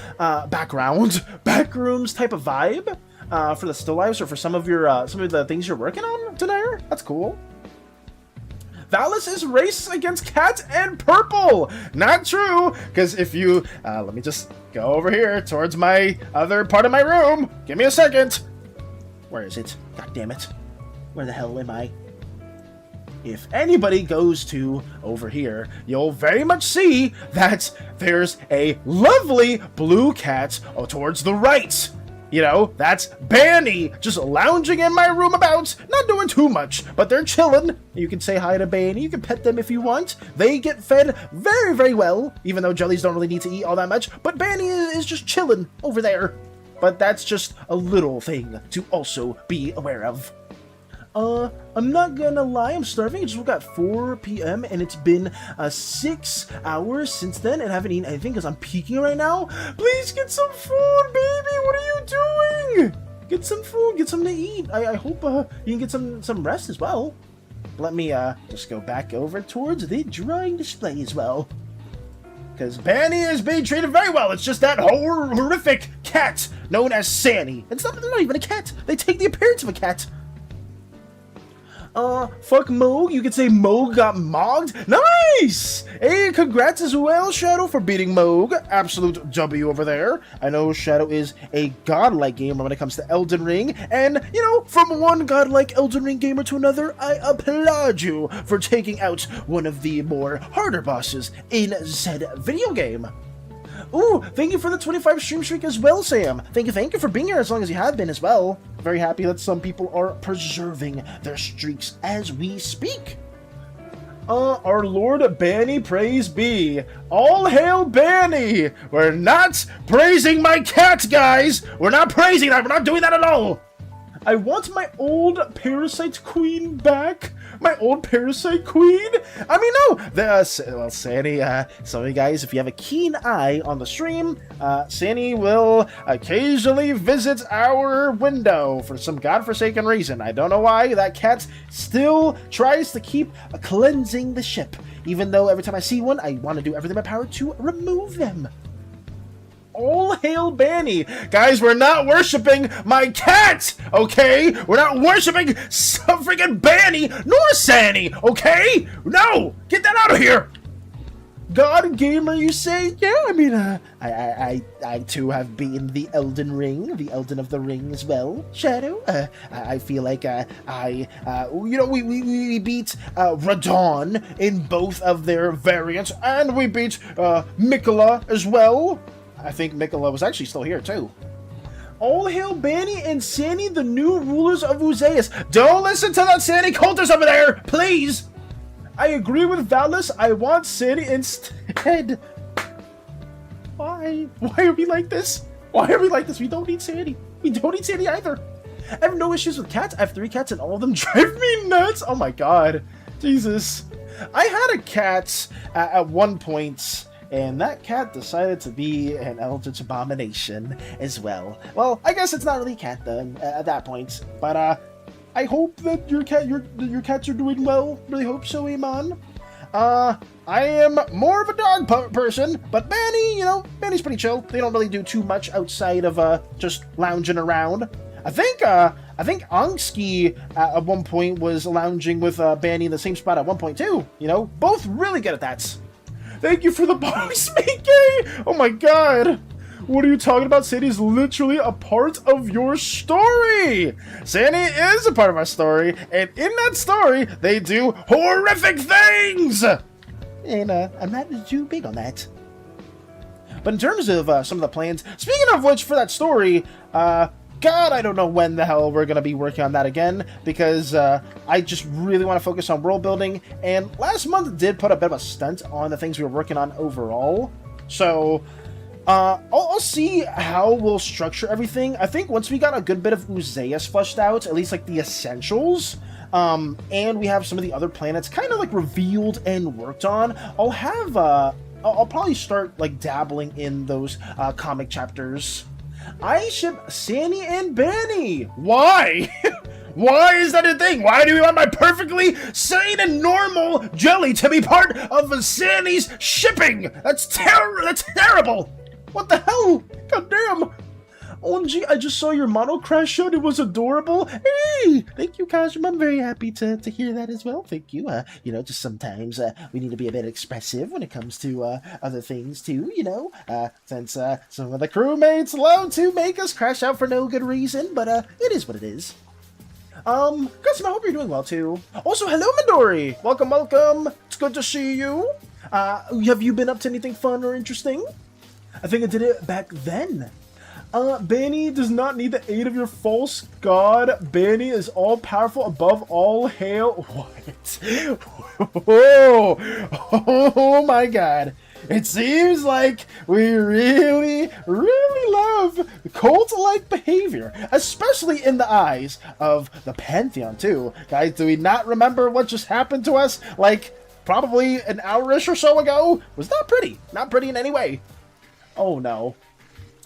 type of vibe for the still lives or for some of the things you're working on tonight. That's cool. Valis is racist against cats and purple. Not true, because if you, let me just go over here towards my other part of my room. Give me a second. Where is it? God damn it. Where the hell am I? If anybody goes to over here, you'll very much see that there's a lovely blue cat towards the right. You know, that's Banny, just lounging in my room about, not doing too much, but they're chilling. You can say hi to Banny, you can pet them if you want. They get fed very, very well, even though jellies don't really need to eat all that much, but Banny is just chilling over there. But that's just a little thing to also be aware of. I'm not gonna lie, I'm starving. I just woke up at 4 p.m. and it's been 6 hours since then and I haven't eaten anything because I'm peaking right now. Please get some food, baby! What are you doing? Get some food, get something to eat. I hope you can get some rest as well. Let me just go back over towards the drawing display as well. Because Banny is being treated very well. It's just that horrific cat known as SANI. They're not even a cat. They take the appearance of a cat. Fuck Moog. You could say Moog got mogged. Nice! Hey, congrats as well, Shadow, for beating Moog. Absolute W over there. I know Shadow is a godlike gamer when it comes to Elden Ring, and, you know, from one godlike Elden Ring gamer to another, I applaud you for taking out one of the more harder bosses in said video game. Ooh, thank you for the 25 stream streak as well, Sam. Thank you for being here as long as you have been as well. Very happy that some people are preserving their streaks as we speak. Our Lord Banny, praise be. All hail Banny! We're not praising my cat, guys! We're not praising that, we're not doing that at all! I want my old parasite queen back. My old parasite queen? I mean, no! Well, SANI, some of you guys, if you have a keen eye on the stream, SANI will occasionally visit our window for some godforsaken reason. I don't know why. That cat still tries to keep cleansing the ship, even though every time I see one, I want to do everything in my power to remove them. All hail Banny! Guys, we're not worshipping my cat, okay? We're not worshipping some freaking Banny nor SANI, okay? No! Get that out of here! God Gamer, you say? Yeah, I mean, I too have beaten the Elden Ring, the Elden of the Ring as well. Shadow, I feel like, we beat Radon in both of their variants, and we beat Mikola as well. I think Mikola was actually still here, too. All hail Banny and SANI, the new rulers of Uzeus. Don't listen to that SANI cultist over there, please! I agree with Valis. I want SANI instead. Why? Why are we like this? Why are we like this? We don't need SANI. We don't need SANI either. I have no issues with cats. I have 3 cats and all of them drive me nuts. Oh my god. Jesus. I had a cat at one point, and that cat decided to be an eldritch abomination as well. Well, I guess it's not really a cat then at that point. But I hope that your cats are doing well. Really hope so, Iman. I am more of a dog person, but Banny, Banny's pretty chill. They don't really do too much outside of just lounging around. I think Angsky at one point was lounging with Banny in the same spot at one point too. Both really good at that. Thank you for the box, Mickey! Oh my god! What are you talking about? SANI is literally a part of your story! SANI is a part of our story, and in that story, they do horrific things! And I'm not too big on that. But in terms of some of the plans, speaking of which, for that story, God, I don't know when the hell we're going to be working on that again, because I just really want to focus on world building, and last month did put a bit of a stunt on the things we were working on overall, so I'll see how we'll structure everything. I think once we got a good bit of Uzeus fleshed out, at least like the essentials, and we have some of the other planets kind of like revealed and worked on, I'll probably start like dabbling in those comic chapters. I ship SANI and Banny. Why? Why is that a thing? Why do we want my perfectly sane and normal jelly to be part of SANI's shipping? That's terrible. What the hell? God damn. OMG, I just saw your mono crash show. It was adorable. Hey, thank you, Kazuma. I'm very happy to hear that as well. Thank you. Just sometimes we need to be a bit expressive when it comes to other things too, since some of the crewmates love to make us crash out for no good reason, but it is what it is. Kazuma, I hope you're doing well too. Also, hello, Midori. Welcome. It's good to see you. Have you been up to anything fun or interesting? I think I did it back then. Banny does not need the aid of your false god. Banny is all-powerful above all hail. What? Whoa! Oh my god. It seems like we really love cult-like behavior, especially in the eyes of the Pantheon, too. Guys, do we not remember what just happened to us, like, probably an hour-ish or so ago? Was not pretty. Not pretty in any way. Oh, no.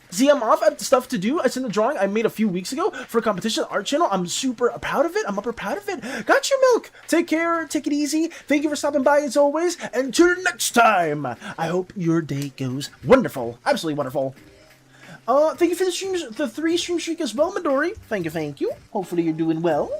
See, I'm off at stuff to do. I sent a drawing I made a few weeks ago for a competition art channel. I'm super proud of it. I'm upper proud of it. Got you, Milk. Take care. Take it easy. Thank you for stopping by as always. Until next time, I hope your day goes wonderful. Absolutely wonderful. Thank you for the 3 stream streak as well, Midori. Thank you. Hopefully you're doing well.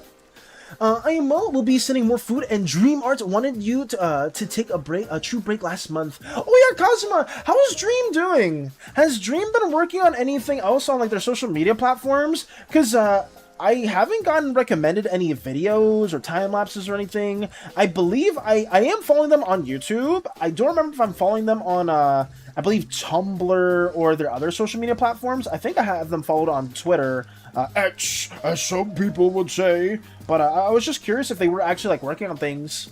will be sending more food, and Dream Arts wanted you to take a true break last month. Oh yeah, Kazuma, how is Dream doing? Has Dream been working on anything else on like their social media platforms? Because I haven't gotten recommended any videos or time lapses or anything. I believe I am following them on YouTube. I don't remember if I'm following them on I believe Tumblr or their other social media platforms. I think I have them followed on Twitter, X, as some people would say. But I was just curious if they were actually like working on things.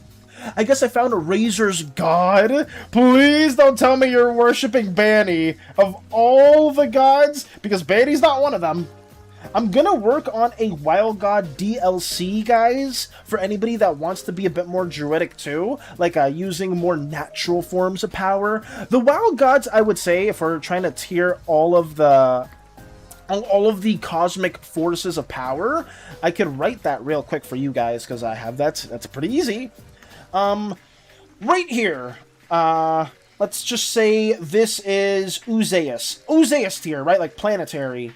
I guess I found a Razor's God. Please don't tell me you're worshipping Banny of all the gods, because Banny's not one of them. I'm gonna work on a Wild God DLC, guys, for anybody that wants to be a bit more druidic too, like using more natural forms of power. The Wild Gods, I would say, if we're trying to tier all of the cosmic forces of power, I could write that real quick for you guys, because I have that. That's pretty easy. Right here, let's just say this is Uzeus tier, right? Like planetary.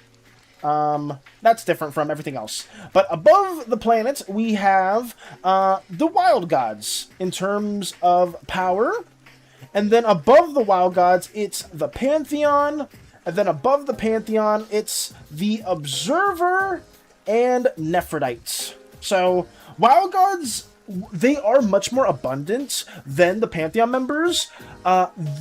That's different from everything else. But above the planets, we have the Wild Gods in terms of power. And then above the Wild Gods, it's the Pantheon. And then above the Pantheon, it's the Observer and Nephrodites. So, Wild Gods, they are much more abundant than the Pantheon members.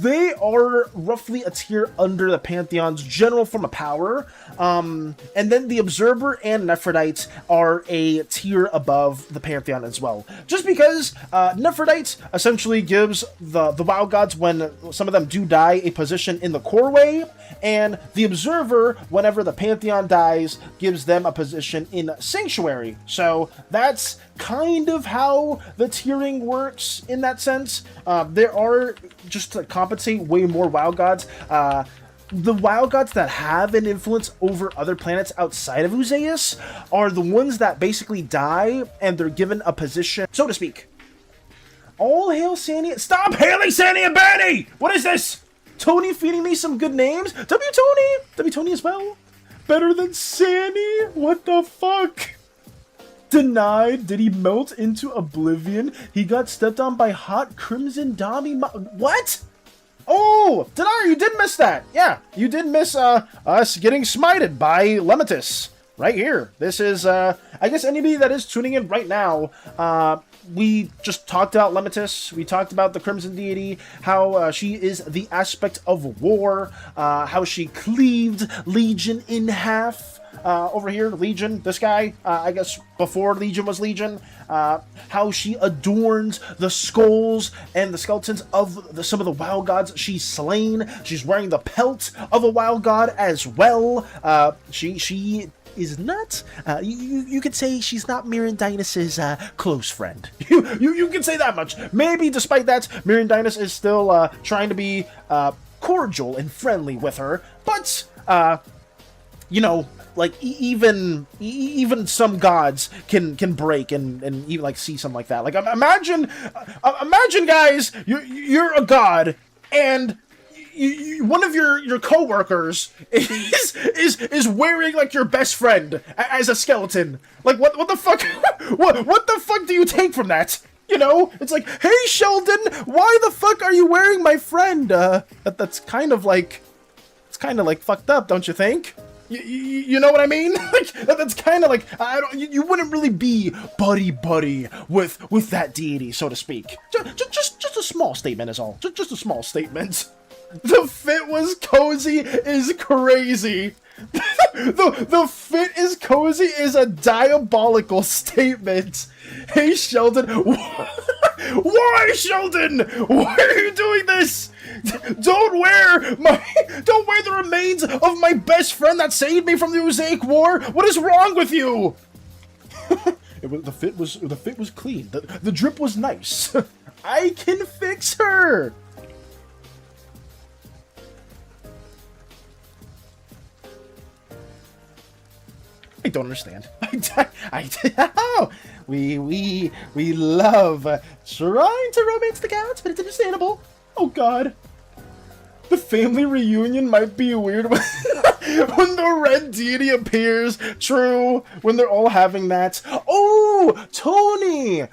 They are roughly a tier under the Pantheon's general form of power. And then the Observer and Nephrodites are a tier above the Pantheon as well. Just because Nephrodites essentially gives the Wild Gods, when some of them do die, a position in the core way. And the Observer, whenever the Pantheon dies, gives them a position in Sanctuary. So that's kind of how the tiering works in that sense. There are, just to compensate, way more Wild Gods. The Wild Gods that have an influence over other planets outside of Uzeus are the ones that basically die and they're given a position, so to speak. All hail SANI. Stop hailing SANI and Banny! What is this? Tony feeding me some good names? W Tony as well. Better than SANI? What the fuck? Denied. Did he melt into oblivion? He got stepped on by hot crimson Dami. What? Oh, Denier, you did miss that. Yeah, you did miss us getting smited by Lemitus right here. This is, I guess anybody that is tuning in right now, we just talked about Lemitus. We talked about the Crimson Deity, how she is the aspect of war, how she cleaved Legion in half. Over here, Legion, this guy, I guess before Legion was Legion, how she adorns the skulls and the skeletons of some of the Wild Gods she's slain. She's wearing the pelt of a Wild God as well. She is not, you could say she's not Mirandinus's close friend. You can say that much. Maybe despite that, Mirandinus is still trying to be cordial and friendly with her, but, you know, like even some gods can break and even like see something like that. Like imagine guys, you're a god and one of your coworkers is wearing like your best friend as a skeleton. Like what the fuck? what the fuck do you take from that? You know, it's like, hey Sheldon, why the fuck are you wearing my friend? That's kind of like, it's kind of like fucked up, don't you think? You know what I mean? Like that's kind of like, you wouldn't really be buddy with that deity, so to speak. Just a small statement is all. Just a small statement. The fit was cozy is crazy. The fit is cozy is a diabolical statement. Hey Sheldon, why Sheldon? Why are you doing this? Don't wear the remains of my best friend that saved me from the Uzaic War. What is wrong with you? The fit was clean. The drip was nice. I can fix her. I don't understand. We love trying to romance the gods, but it's understandable. Oh God. The family reunion might be weird when the red deity appears. True, when they're all having that. Oh, Tony!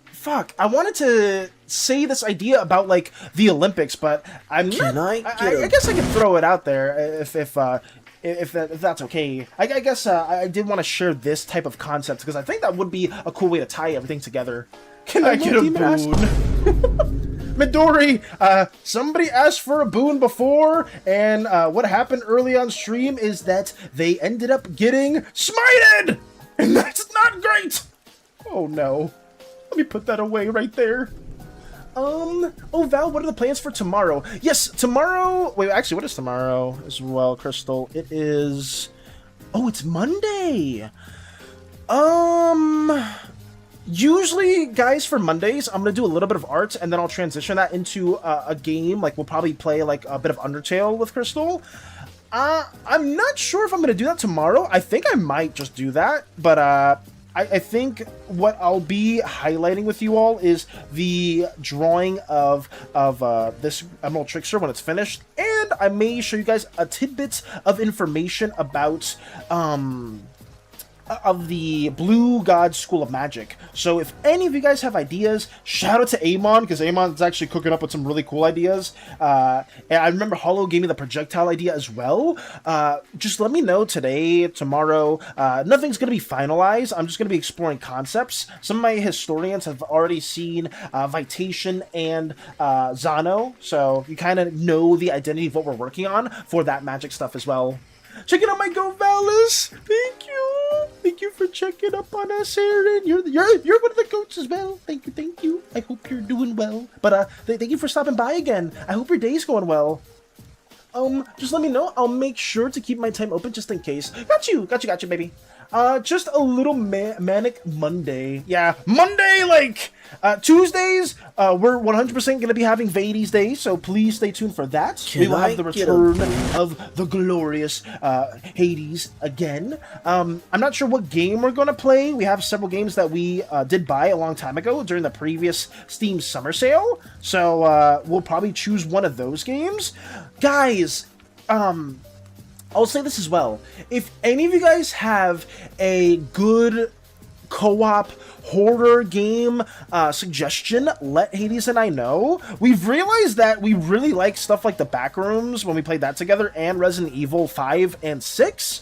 Fuck, I wanted to say this idea about, like, the Olympics, but I'm not... I guess I can throw it out there if that's okay. I guess I did want to share this type of concept, because I think that would be a cool way to tie everything together. Can I get a boon? Midori, somebody asked for a boon before, and what happened early on stream is that they ended up getting smited! And that's not great! Oh no. Let me put that away right there. Oh, Val, what are the plans for tomorrow? Yes, tomorrow... Wait, actually, what is tomorrow as well, Crystal? It is... Oh, it's Monday! Usually, guys, for Mondays, I'm gonna do a little bit of art, and then I'll transition that into a game. Like, we'll probably play, like, a bit of Undertale with Crystal. I'm not sure if I'm gonna do that tomorrow. I think I might just do that, but, I think what I'll be highlighting with you all is the drawing of this Emerald Trickster when it's finished, and I may show you guys a tidbit of information about of the Blue God School of Magic. So if any of you guys have ideas, shout out to Amon, because Amon's actually cooking up with some really cool ideas. And I remember Hollow gave me the projectile idea as well. Just let me know today, tomorrow. Nothing's going to be finalized. I'm just going to be exploring concepts. Some of my historians have already seen Vitation and Zano, so you kind of know the identity of what we're working on for that magic stuff as well. Checking out my Go Valis. Thank you. Thank you for checking up on us, Aaron. You're one of the goats as well. Thank you. I hope you're doing well. But thank you for stopping by again. I hope your day's going well. Just let me know. I'll make sure to keep my time open just in case. Got you, baby. Just a little manic Monday. Yeah, Monday, like, Tuesdays, we're 100% going to be having Vades Day, so please stay tuned for that. We will have the return of the glorious, Hades again. I'm not sure what game we're going to play. We have several games that we, did buy a long time ago during the previous Steam Summer Sale, so, we'll probably choose one of those games. Guys, I'll say this as well. If any of you guys have a good co-op horror game suggestion, let Hades and I know. We've realized that we really like stuff like The Backrooms when we played that together, and Resident Evil 5 and 6.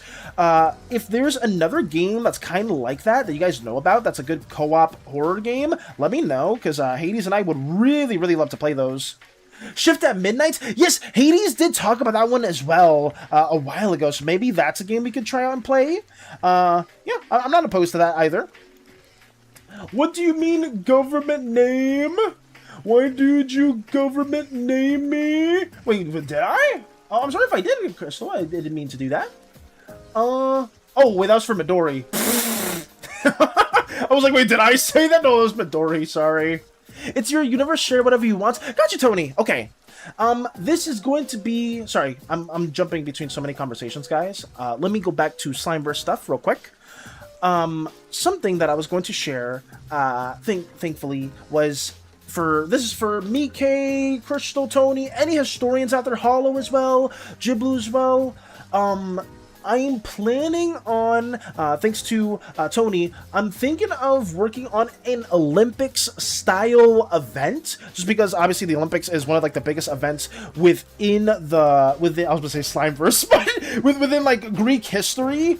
If there's another game that's kind of like that you guys know about, that's a good co-op horror game, let me know, because Hades and I would really, really love to play those. Shift at Midnight? Yes, Hades did talk about that one as well a while ago, so maybe that's a game we could try out and play. Yeah, I'm not opposed to that either. What do you mean, government name? Why did you government name me? Wait, did I? Oh, I'm sorry if I did, Crystal. I didn't mean to do that. Oh, wait, that was for Midori. I was like, wait, did I say that? No, it was Midori, sorry. It's your universe, share whatever you want. Gotcha, Tony. Okay. This is going to be... Sorry, I'm jumping between so many conversations, guys. Let me go back to Slimeverse stuff real quick. Something that I was going to share, thankfully, was for... This is for Mike, Crystal, Tony, any historians out there, Hollow as well, Jiblu as well. I'm planning on, thanks to Tony, I'm thinking of working on an Olympics-style event, just because obviously the Olympics is one of like the biggest events within I was gonna say Slimeverse, but within like Greek history.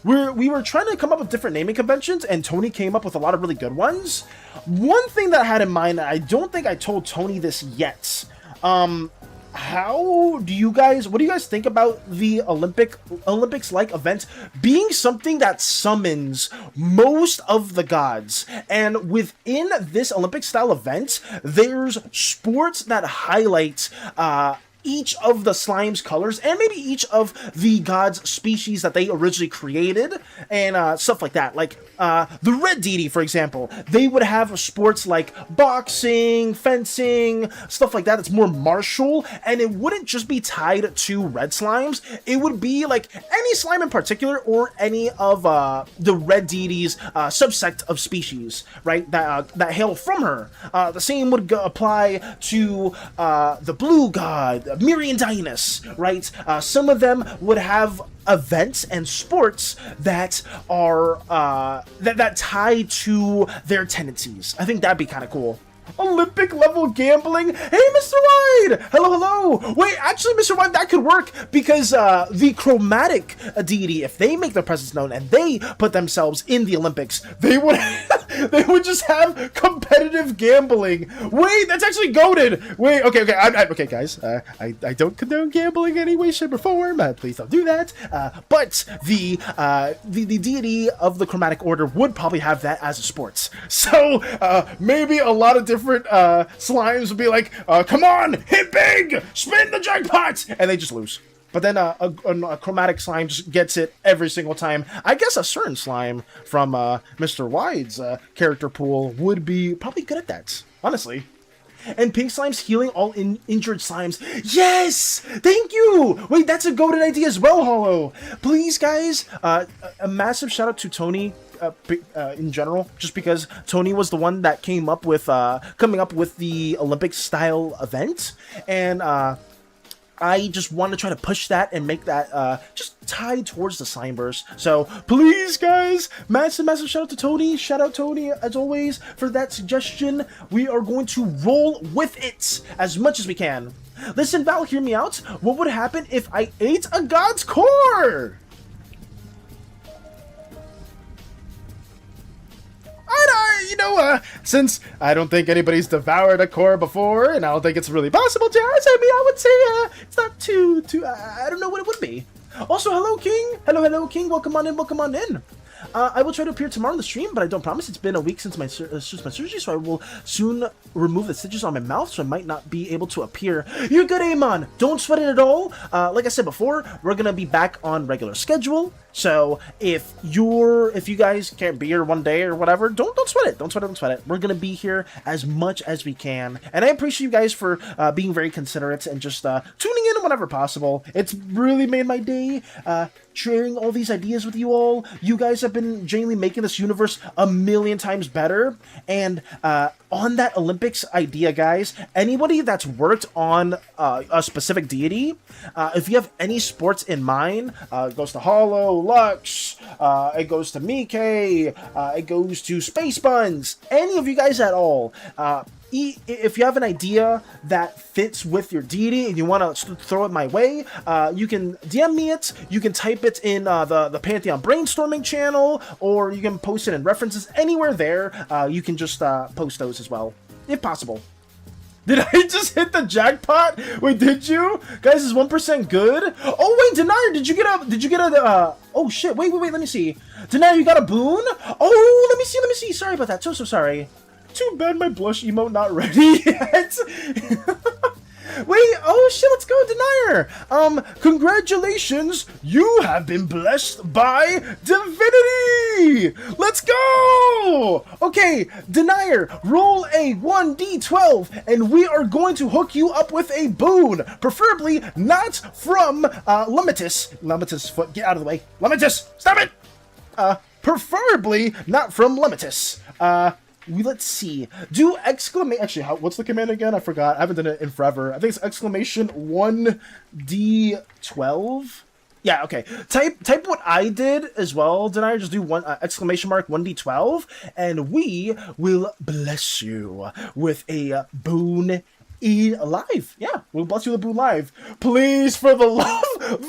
We were trying to come up with different naming conventions, and Tony came up with a lot of really good ones. One thing that I had in mind, I don't think I told Tony this yet. What do you guys think about the Olympics-like event being something that summons most of the gods? And within this Olympic-style event, there's sports that highlight each of the slime's colors, and maybe each of the gods' species that they originally created, and stuff like that. Like, the Red Deity, for example, they would have sports like boxing, fencing, stuff like that. It's more martial, and it wouldn't just be tied to red slimes. It would be like any slime in particular, or any of the Red Deity's subsect of species, right, that hail from her. The same would apply to the Blue God, Miriandinus, right? Some of them would have events and sports that are that tie to their tendencies. I think that'd be kind of cool. Olympic level gambling? Hey, Mr. Wide! Hello! Wait, actually, Mr. Wide, that could work, because the chromatic deity, if they make their presence known and they put themselves in the Olympics, they would They would just have competitive gambling. Wait, that's actually goated. Wait, okay, okay, guys. I don't condone gambling in any way, shape, or form. Please don't do that. But the deity of the chromatic order would probably have that as a sports. So maybe a lot of different slimes would be like, come on, hit big, spin the jackpot, and they just lose. But then a chromatic slime just gets it every single time. I guess a certain slime from Mr. Wide's character pool would be probably good at that, honestly. And pink slimes healing all injured slimes. Yes! Thank you! Wait, that's a goated idea as well, Hollow. Please, guys, a massive shout out to Tony in general, just because Tony was the one that came up with coming up with the Olympic style event, and I just want to try to push that and make that just tied towards the Slimeverse. So please, guys, massive shout out to Tony. Shout out Tony, as always, for that suggestion. We are going to roll with it as much as we can. Listen, Val, hear me out. What would happen if I ate a god's core? You know, since I don't think anybody's devoured a core before, and I don't think it's really possible, Jazz, I mean, I would say it's not too, I don't know what it would be. Also, hello, King. Hello, King. Welcome on in. I will try to appear tomorrow on the stream, but I don't promise. It's been a week since my surgery, so I will soon remove the stitches on my mouth, so I might not be able to appear. You're good, Amon. Don't sweat it at all. Like I said before, we're gonna be back on regular schedule. So if you guys can't be here one day or whatever, don't sweat it. Don't sweat it. We're gonna be here as much as we can, and I appreciate you guys for being very considerate and just tuning in whenever possible. It's really made my day. Sharing all these ideas with you all. You guys have been genuinely making this universe a million times better. And on that Olympics idea, guys, anybody that's worked on a specific deity, if you have any sports in mind, it goes to Hollow, Lux, it goes to Mike, it goes to Space Buns, any of you guys at all, if you have an idea that fits with your deity and you want to throw it my way, you can DM me it, you can type it in the Pantheon brainstorming channel, or you can post it in references anywhere there. You can just post those as well, if possible. Did I just hit the jackpot? Wait, did you? Guys, is 1% good? Oh, wait, Denier, did you get a, oh, shit, wait, let me see. Denier, you got a boon? Oh, let me see. Sorry about that, so sorry. Too bad my blush emote not ready yet. Wait, oh shit, let's go, Denier. Congratulations, you have been blessed by divinity. Let's go. Okay, Denier, roll a 1d12, and we are going to hook you up with a boon, preferably not from Limitus foot, get out of the way. Limitus, stop it. Preferably not from Limitus. Let's see. Do exclamation. Actually, what's the command again? I forgot. I haven't done it in forever. I think it's exclamation 1d12. Yeah. Okay. Type what I did as well. Did I just do one exclamation mark 1d12, and we will bless you with a boon. Live, yeah, we'll bless you with a boon live. Please, for the love of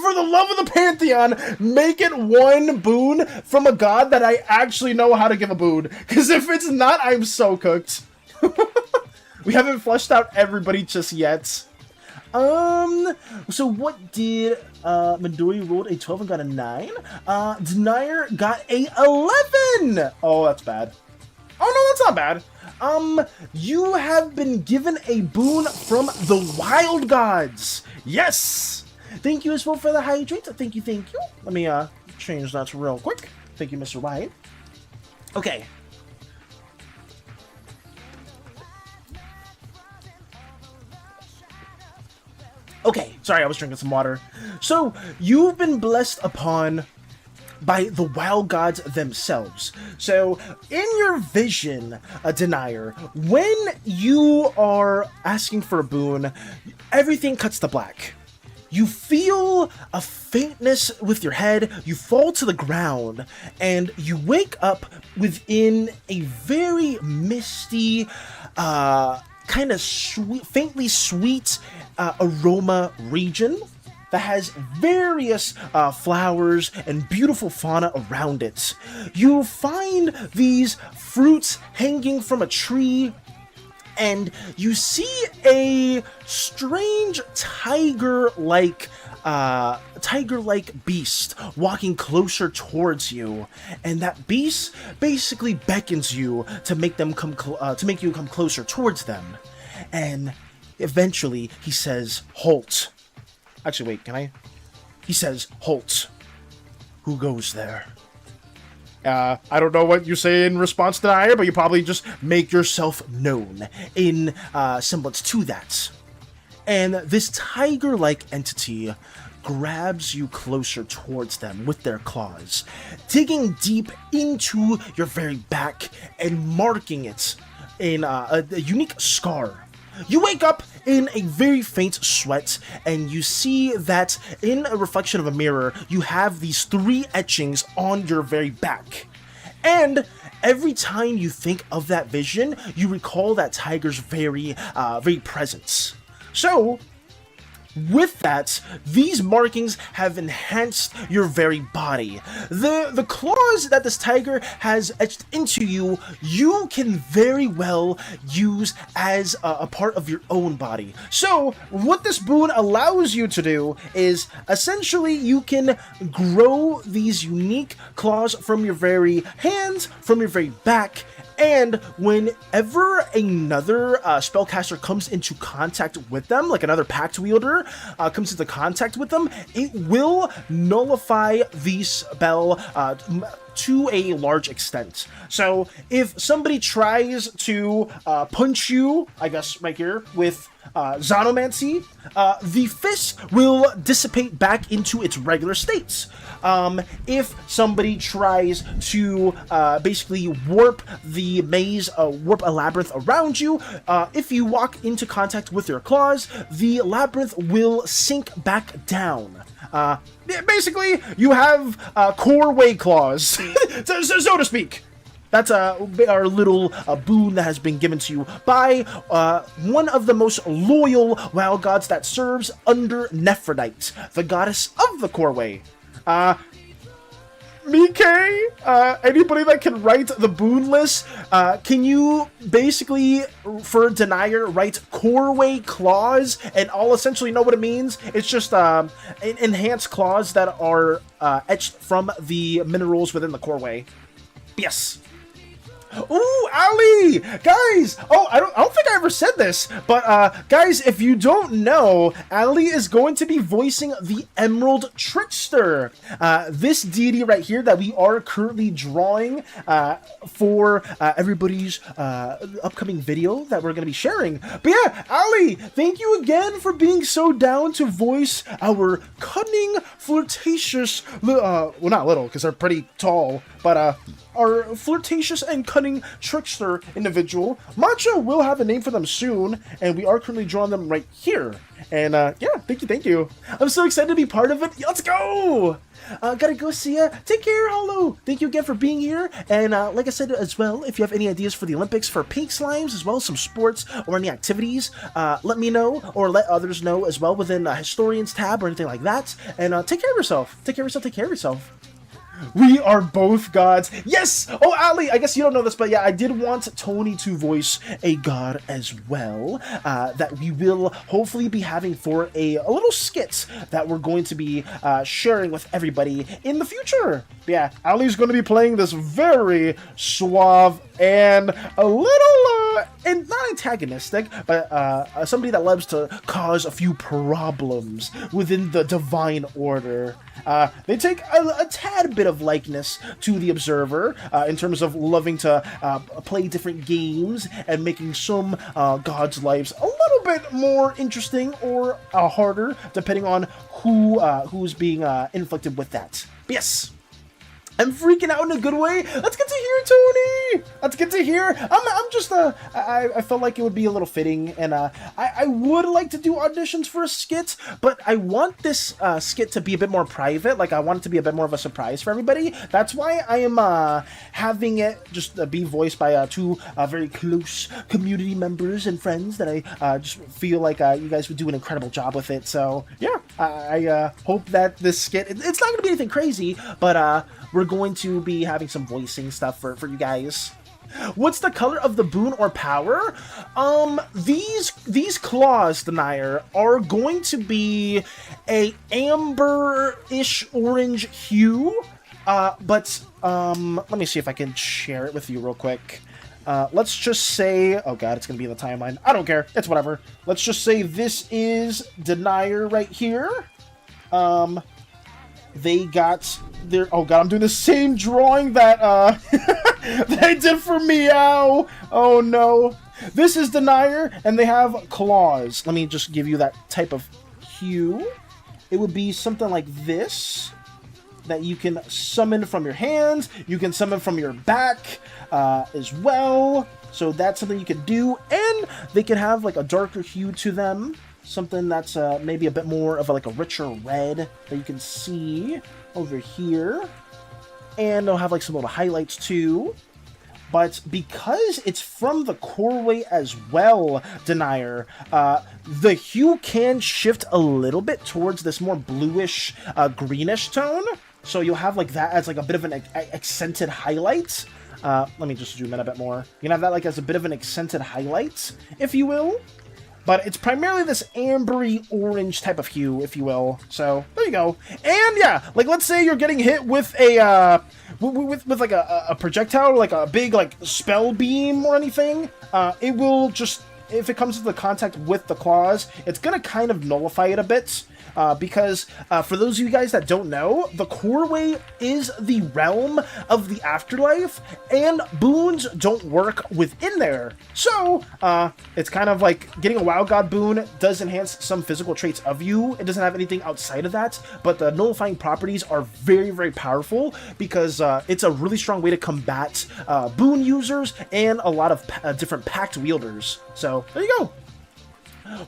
the Pantheon, make it one boon from a god that I actually know how to give a boon. Because if it's not, I'm so cooked. We haven't fleshed out everybody just yet. So what did Midori rolled a 12 and got a 9? Denier got a 11. Oh, that's bad. Oh no, that's not bad. You have been given a boon from the Wild Gods. Yes! Thank you as well for the hydrate. Thank you. Let me, change that real quick. Thank you, Mr. White. Okay. Okay, sorry, I was drinking some water. So, you've been blessed upon by the wild gods themselves. So, in your vision, Denier, when you are asking for a boon, everything cuts to black. You feel a faintness with your head, you fall to the ground, and you wake up within a very misty, kind of sweet, faintly sweet aroma region. that has various flowers and beautiful fauna around it. You find these fruits hanging from a tree, and you see a strange tiger-like beast walking closer towards you, and that beast basically beckons you to make them come you come closer towards them, and eventually he says, "Halt." Actually, wait, can I? He says, "Halt. Who goes there?" I don't know what you say in response to that, but you probably just make yourself known in semblance to that. And this tiger-like entity grabs you closer towards them with their claws, digging deep into your very back and marking it in a unique scar. You wake up in a very faint sweat, and you see that in a reflection of a mirror, you have these 3 etchings on your very back. And every time you think of that vision, you recall that tiger's very presence. So, with that, these markings have enhanced your very body. The claws that this tiger has etched into you, you can very well use as a part of your own body. So, what this boon allows you to do is, essentially, you can grow these unique claws from your very hands, from your very back, and whenever another spellcaster comes into contact with them, like another pact wielder comes into contact with them, it will nullify the spell to a large extent. So if somebody tries to punch you, I guess right here, with Zonomancy, the fist will dissipate back into its regular states. If somebody tries to basically warp the maze, warp a labyrinth around you, if you walk into contact with your claws, the labyrinth will sink back down. Basically, you have core way claws, so to speak. That's our little boon that has been given to you by one of the most loyal WoW gods that serves under Nephrodite, the goddess of the Coreway. Mike, anybody that can write the boon list, can you basically, for Denier, write Coreway claws, and I'll essentially know what it means? It's just enhanced claws that are etched from the minerals within the Coreway. Yes. Ooh, Ali! Guys! Oh, I don't think I ever said this, but, guys, if you don't know, Ali is going to be voicing the Emerald Trickster. This deity right here that we are currently drawing, for, everybody's, upcoming video that we're gonna be sharing. But yeah, Ali, thank you again for being so down to voice our cunning, flirtatious, well, not little, because they're pretty tall, but, our flirtatious and cunning trickster individual. Macho will have a name for them soon, and we are currently drawing them right here. And yeah, thank you. I'm so excited to be part of it. Let's go! Gotta go see ya. Take care, Hollow. Thank you again for being here. And like I said as well, if you have any ideas for the Olympics for pink slimes, as well as some sports or any activities, let me know, or let others know as well within Historians tab or anything like that. And take care of yourself. Take care of yourself. We are both gods. Yes! Oh, Ali, I guess you don't know this, but yeah, I did want Tony to voice a god as well, that we will hopefully be having for a little skit that we're going to be sharing with everybody in the future. Yeah, Ali's going to be playing this very suave and a little, and not antagonistic, but somebody that loves to cause a few problems within the Divine Order. They take a tad bit of likeness to the Observer in terms of loving to play different games and making some gods' lives a little bit more interesting or harder, depending on who's being inflicted with that. But yes. I'm freaking out in a good way. Let's get to hear Tony. Let's get to hear. I'm just I felt like it would be a little fitting, and I would like to do auditions for a skit, but I want this skit to be a bit more private. Like, I want it to be a bit more of a surprise for everybody. That's why I am having it just be voiced by two very close community members and friends that I just feel like you guys would do an incredible job with it. So yeah, I hope that this skit, it's not going to be anything crazy, but we're going to be having some voicing stuff for you guys. What's the color of the boon or power? These claws, Denier, are going to be a amber-ish orange hue. But let me see if I can share it with you real quick. Let's just say, oh god, it's gonna be in the timeline. I don't care. It's whatever. Let's just say this is Denier right here. They got their, oh god, I'm doing the same drawing that, that I did for Meow. Oh no. This is Denier, and they have claws. Let me just give you that type of hue. It would be something like this, that you can summon from your hands. You can summon from your back as well. So that's something you can do. And they can have like a darker hue to them. Something that's maybe a bit more of like a richer red that you can see over here. And they'll have like some little highlights too. But because it's from the core as well, Denier, the hue can shift a little bit towards this more bluish, greenish tone. So you'll have like that as like a bit of an accented highlight. Let me just zoom in a bit more. You can have that like as a bit of an accented highlight, if you will. But it's primarily this ambery orange type of hue, if you will. So there you go. And yeah, like let's say you're getting hit with a with like a projectile, like a big like spell beam or anything. It will just, if it comes into contact with the claws, it's gonna kind of nullify it a bit. Because for those of you guys that don't know, the Coreway is the realm of the afterlife, and boons don't work within there. So, it's kind of like getting a Wild God boon does enhance some physical traits of you. It doesn't have anything outside of that, but the nullifying properties are very, very powerful because it's a really strong way to combat boon users and a lot of different pact wielders. So, there you go.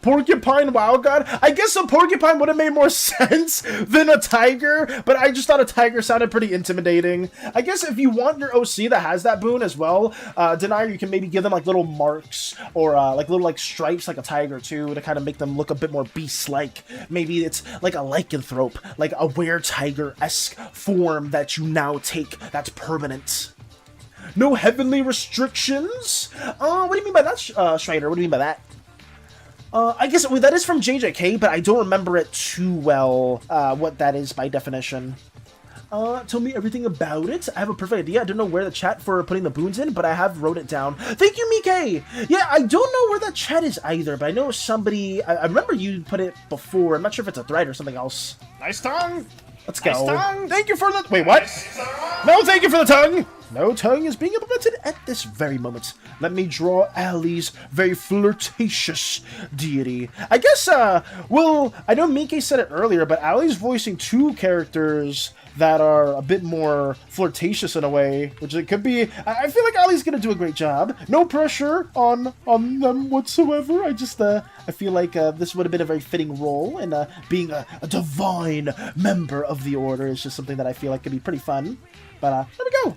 Porcupine Wild God? I guess a porcupine would have made more sense than a tiger, but I just thought a tiger sounded pretty intimidating. I guess if you want your OC that has that boon as well, Denier, you can maybe give them like little marks or like little like stripes like a tiger too to kind of make them look a bit more beast-like. Maybe it's like a lycanthrope, like a were-tiger-esque form that you now take that's permanent. No heavenly restrictions? What do you mean by that, Strider? What do you mean by that? I guess that is from JJK, but I don't remember it too well, what that is by definition. Tell me everything about it. I have a perfect idea. I don't know where the chat for putting the boons in, but I have wrote it down. Thank you, Mike! Yeah, I don't know where that chat is either, but I know somebody, I remember you put it before. I'm not sure if it's a thread or something else. Nice tongue! Let's go. Nice tongue! Thank you for the, wait, what? No, thank you for the tongue! No tongue is being implemented at this very moment. Let me draw Ali's very flirtatious deity. I guess, well, I know Mike said it earlier, but Ali's voicing two characters that are a bit more flirtatious in a way, which it could be. I feel like Ali's gonna do a great job. No pressure on them whatsoever. I just, I feel like this would have been a very fitting role, and being a divine member of the Order is just something that I feel like could be pretty fun. But, there we go.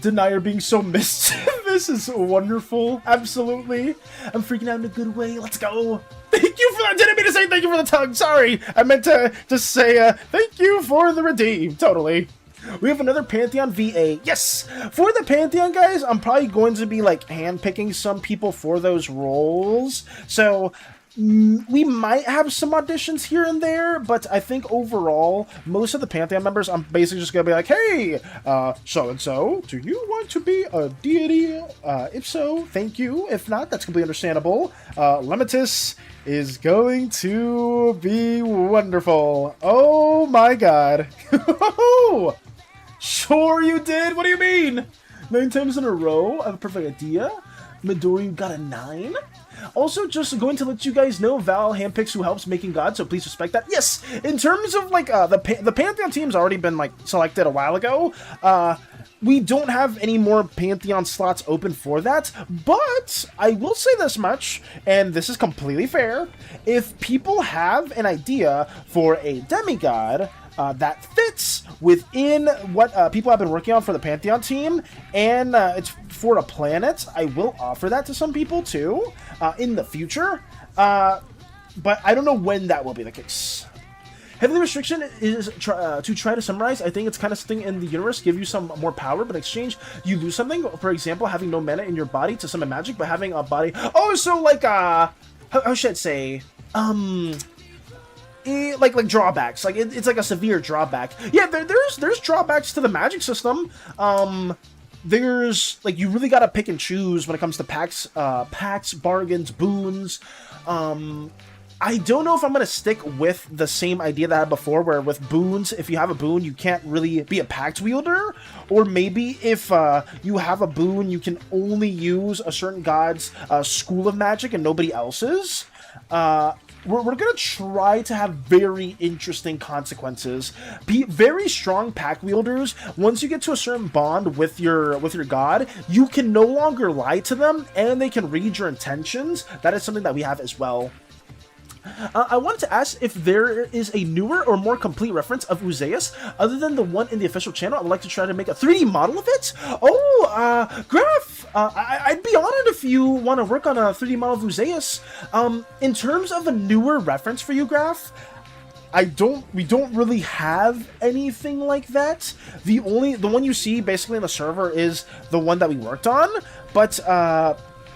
Denier being so mischievous is wonderful. Absolutely. I'm freaking out in a good way. Let's go. Thank you for that. I didn't mean to say thank you for the tongue. Sorry. I meant to just say thank you for the redeem. Totally. We have another Pantheon VA. Yes! For the Pantheon, guys, I'm probably going to be, like, handpicking some people for those roles. So, we might have some auditions here and there, but I think overall, most of the Pantheon members, I'm basically just going to be like, hey, so-and-so, do you want to be a deity? If so, thank you. If not, that's completely understandable. Lemitus is going to be wonderful. Oh my god. Sure you did? What do you mean? 9 times in a row? I have a perfect idea. Midori got a 9? Also, just going to let you guys know, Val handpicks who helps making God, so please respect that. Yes, in terms of, like, the Pantheon team's already been, like, selected a while ago. We don't have any more Pantheon slots open for that, but I will say this much, and this is completely fair. If people have an idea for a demigod that fits within what people have been working on for the Pantheon team, and it's for a planet, I will offer that to some people too in the future. but I don't know when that will be the case. Heavily restriction is to try to summarize. I think it's kind of something in the universe give you some more power, but in exchange you lose something. For example, having no mana in your body to summon magic, but having a body. Oh, so like how should I say? Like drawbacks. Like it's like a severe drawback. Yeah, there's drawbacks to the magic system. There's like you really gotta pick and choose when it comes to packs, bargains, boons. I don't know if I'm going to stick with the same idea that I had before, where with boons, if you have a boon, you can't really be a pact wielder. Or maybe if you have a boon, you can only use a certain god's school of magic and nobody else's. We're going to try to have very interesting consequences. Be very strong pack wielders. Once you get to a certain bond with your god, you can no longer lie to them, and they can read your intentions. That is something that we have as well. I wanted to ask if there is a newer or more complete reference of Uzeus other than the one in the official channel. I would like to try to make a 3D model of it. Oh, Graph, I'd be honored if you want to work on a 3D model of Uzeus. In terms of a newer reference for you, Graph, we don't really have anything like that. The one you see basically in the server is the one that we worked on, but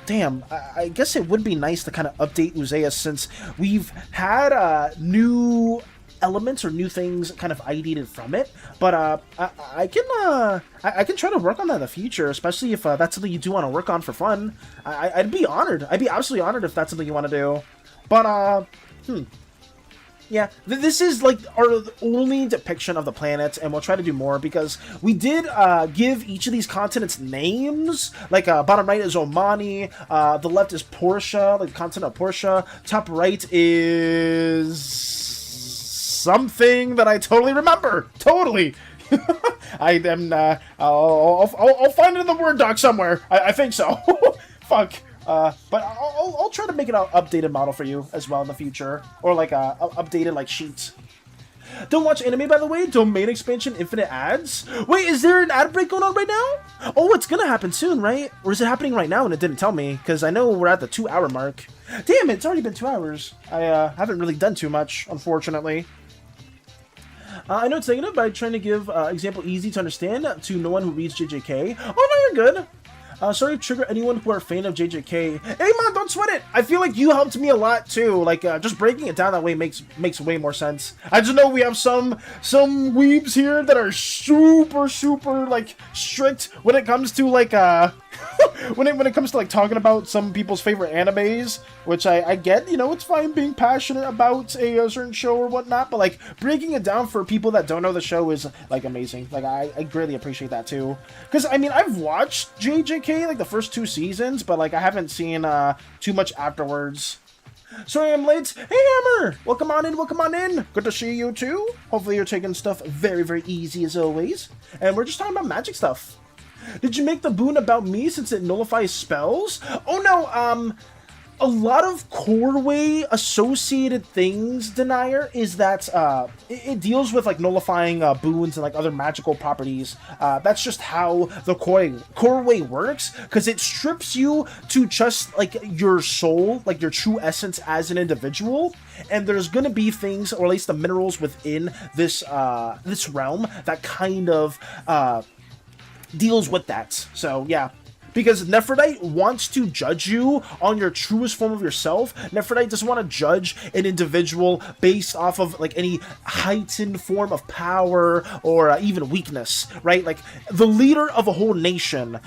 damn, I guess it would be nice to kind of update Uzeus since we've had new elements or new things kind of ideated from it. But I can try to work on that in the future, especially if that's something you do want to work on for fun. I'd be honored. I'd be absolutely honored if that's something you want to do. But yeah, this is like our only depiction of the planets, and we'll try to do more because we did give each of these continents names. Like bottom right is Omani, the left is Portia, like the continent of Portia. Top right is something that I totally remember. Totally. I am. I'll find it in the Word doc somewhere. I think so. Fuck. But I'll try to make an updated model for you as well in the future, or like a updated like sheet. Don't watch anime, by the way. Domain expansion, infinite ads. Wait, is there an ad break going on right now? Oh, it's gonna happen soon, right? Or is it happening right now and it didn't tell me? Because I know we're at the 2-hour mark. Damn it, it's already been 2 hours. I haven't really done too much, unfortunately. I know it's negative, but I'm trying to give example easy to understand to no one who reads JJK. Oh, no, you're good. Sorry to trigger anyone who are a fan of JJK. Hey man, don't sweat it. I feel like you helped me a lot too. Like just breaking it down that way makes way more sense. I just know we have some weebs here that are super like strict when it comes to like when it comes to like talking about some people's favorite animes, which I get. You know, it's fine being passionate about a certain show or whatnot, but like breaking it down for people that don't know the show is like amazing. Like I greatly appreciate that too. Because I mean, I've watched JJK like the first 2 seasons, but like I haven't seen too much afterwards. Sorry I'm late. Hey Hammer! Welcome on in. Good to see you too. Hopefully you're taking stuff very easy as always. And we're just talking about magic stuff. Did you make the boon about me since it nullifies spells? Oh no, a lot of Coreway associated things, Denier, is that it deals with like nullifying boons and like other magical properties. That's just how the Coreway works, because it strips you to just like your soul, like your true essence as an individual. And there's gonna be things, or at least the minerals within this this realm, that kind of deals with that. So yeah. Because Nephrodite wants to judge you on your truest form of yourself. Nephrodite doesn't want to judge an individual based off of like any heightened form of power or even weakness, right? Like the leader of a whole nation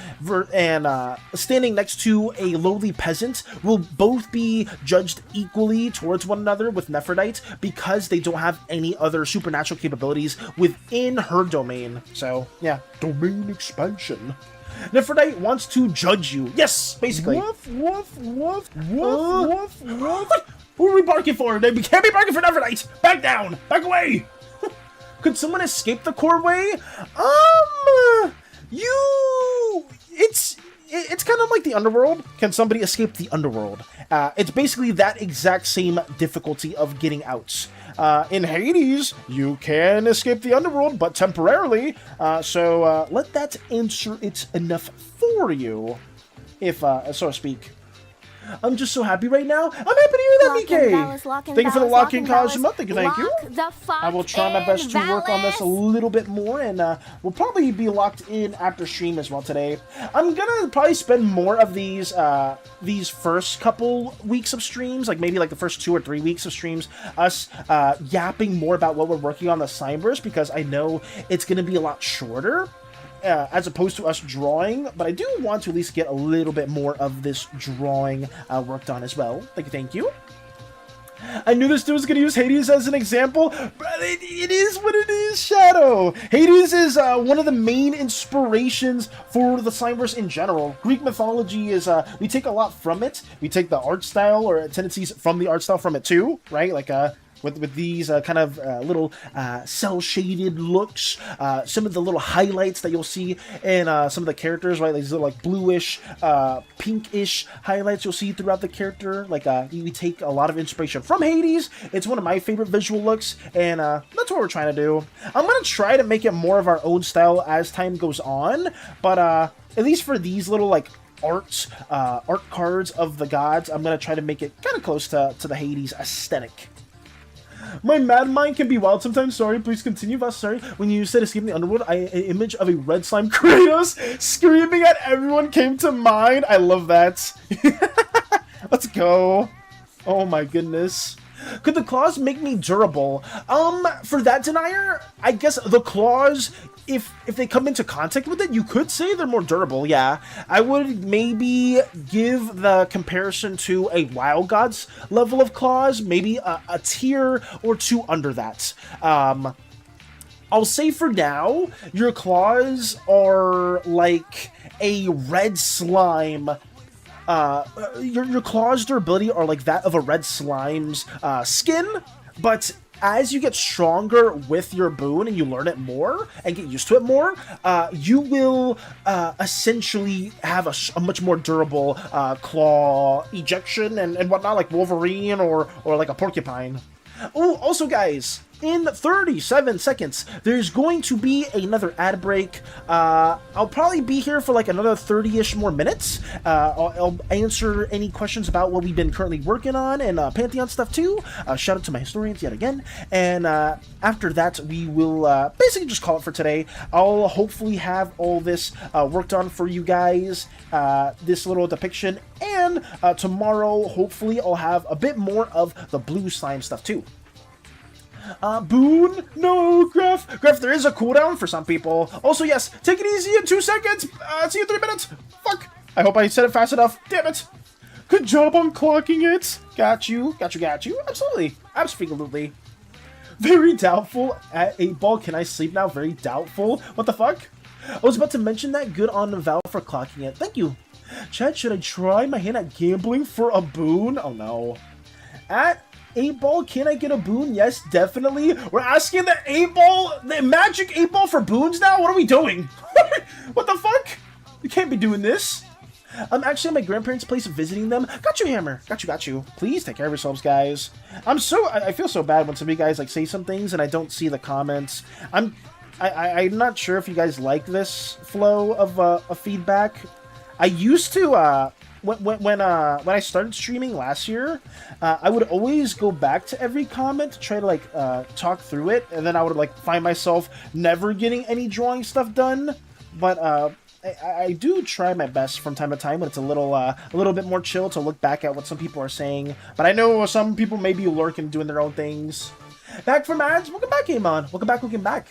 and standing next to a lowly peasant will both be judged equally towards one another with Nephrodite because they don't have any other supernatural capabilities within her domain. So yeah, domain expansion. Nephrodite wants to judge you. Yes, basically. Woof. Who are we barking for? We can't be barking for Nephrodite. Back down. Back away. Could someone escape the Coreway? It's kind of like the underworld. Can somebody escape the underworld? It's basically that exact same difficulty of getting out. In Hades, you can escape the underworld, but temporarily. So let that answer it enough for you, if so to speak. I'm just so happy right now. I'm happy to hear MBK. Thank you for the lock-in, Kazuma. Thank you. I will try my best to work on this a little bit more, and we'll probably be locked in after stream as well today. I'm gonna probably spend more of these first couple weeks of streams, like maybe like the first 2 or 3 weeks of streams, us yapping more about what we're working on the Slimeverse, because I know it's gonna be a lot shorter. As opposed to us drawing, but I do want to at least get a little bit more of this drawing worked on as well. Thank you. I knew this dude was going to use Hades as an example, but it is what it is, Shadow. Hades is one of the main inspirations for the Slimeverse in general. Greek mythology is, we take a lot from it. We take the art style or tendencies from the art style from it too, right? Like, with these kind of little cel-shaded looks, some of the little highlights that you'll see in some of the characters, right? These little like bluish, pinkish highlights you'll see throughout the character. Like we take a lot of inspiration from Hades. It's one of my favorite visual looks, and that's what we're trying to do. I'm gonna try to make it more of our own style as time goes on, but at least for these little like art cards of the gods, I'm gonna try to make it kind of close to the Hades aesthetic. My mad mind can be wild sometimes. Sorry, please continue. Voss, sorry. When you said escape the underworld, an image of a red slime Kratos screaming at everyone came to mind. I love that. Let's go. Oh my goodness. Could the claws make me durable? For that denier, I guess the claws, if they come into contact with it, you could say they're more durable, yeah. I would maybe give the comparison to a Wild Gods level of claws, maybe a tier or 2 under that. I'll say for now, your claws are like a red slime. Your claws' durability are like that of a red slime's skin, but as you get stronger with your boon and you learn it more and get used to it more, you will essentially have a much more durable claw ejection and whatnot, like Wolverine or like a porcupine. Oh, also guys, in 37 seconds, there's going to be another ad break. I'll probably be here for like another 30-ish more minutes. I'll answer any questions about what we've been currently working on and Pantheon stuff too. Shout out to my historians yet again. And after that, we will basically just call it for today. I'll hopefully have all this worked on for you guys, this little depiction. And tomorrow, hopefully, I'll have a bit more of the blue slime stuff too. Boon? No, Gref. Gref, there is a cooldown for some people. Also, yes, take it easy in 2 seconds. See you in 3 minutes. Fuck. I hope I said it fast enough. Damn it. Good job on clocking it. Got you. Got you, got you. Absolutely. Absolutely. Very doubtful. At 8 ball, can I sleep now? Very doubtful. What the fuck? I was about to mention that. Good on Val for clocking it. Thank you. Chat, should I try my hand at gambling for a boon? Oh, no. At 8 ball, can I get a boon? Yes, definitely. We're asking the 8 ball, the magic 8 ball for boons now? What are we doing? What the fuck? We can't be doing this. I'm actually at my grandparents' place visiting them. Got you, Hammer. Got you. Please take care of yourselves, guys. I feel so bad when some of you guys like say some things and I don't see the comments. I'm not sure if you guys like this flow of feedback. I used to, when I started streaming last year, I would always go back to every comment to try to like talk through it, and then I would like find myself never getting any drawing stuff done. But I do try my best from time to time when it's a little bit more chill to look back at what some people are saying. But I know some people may be lurking, doing their own things. Back from ads. Welcome back, Amon. Welcome back.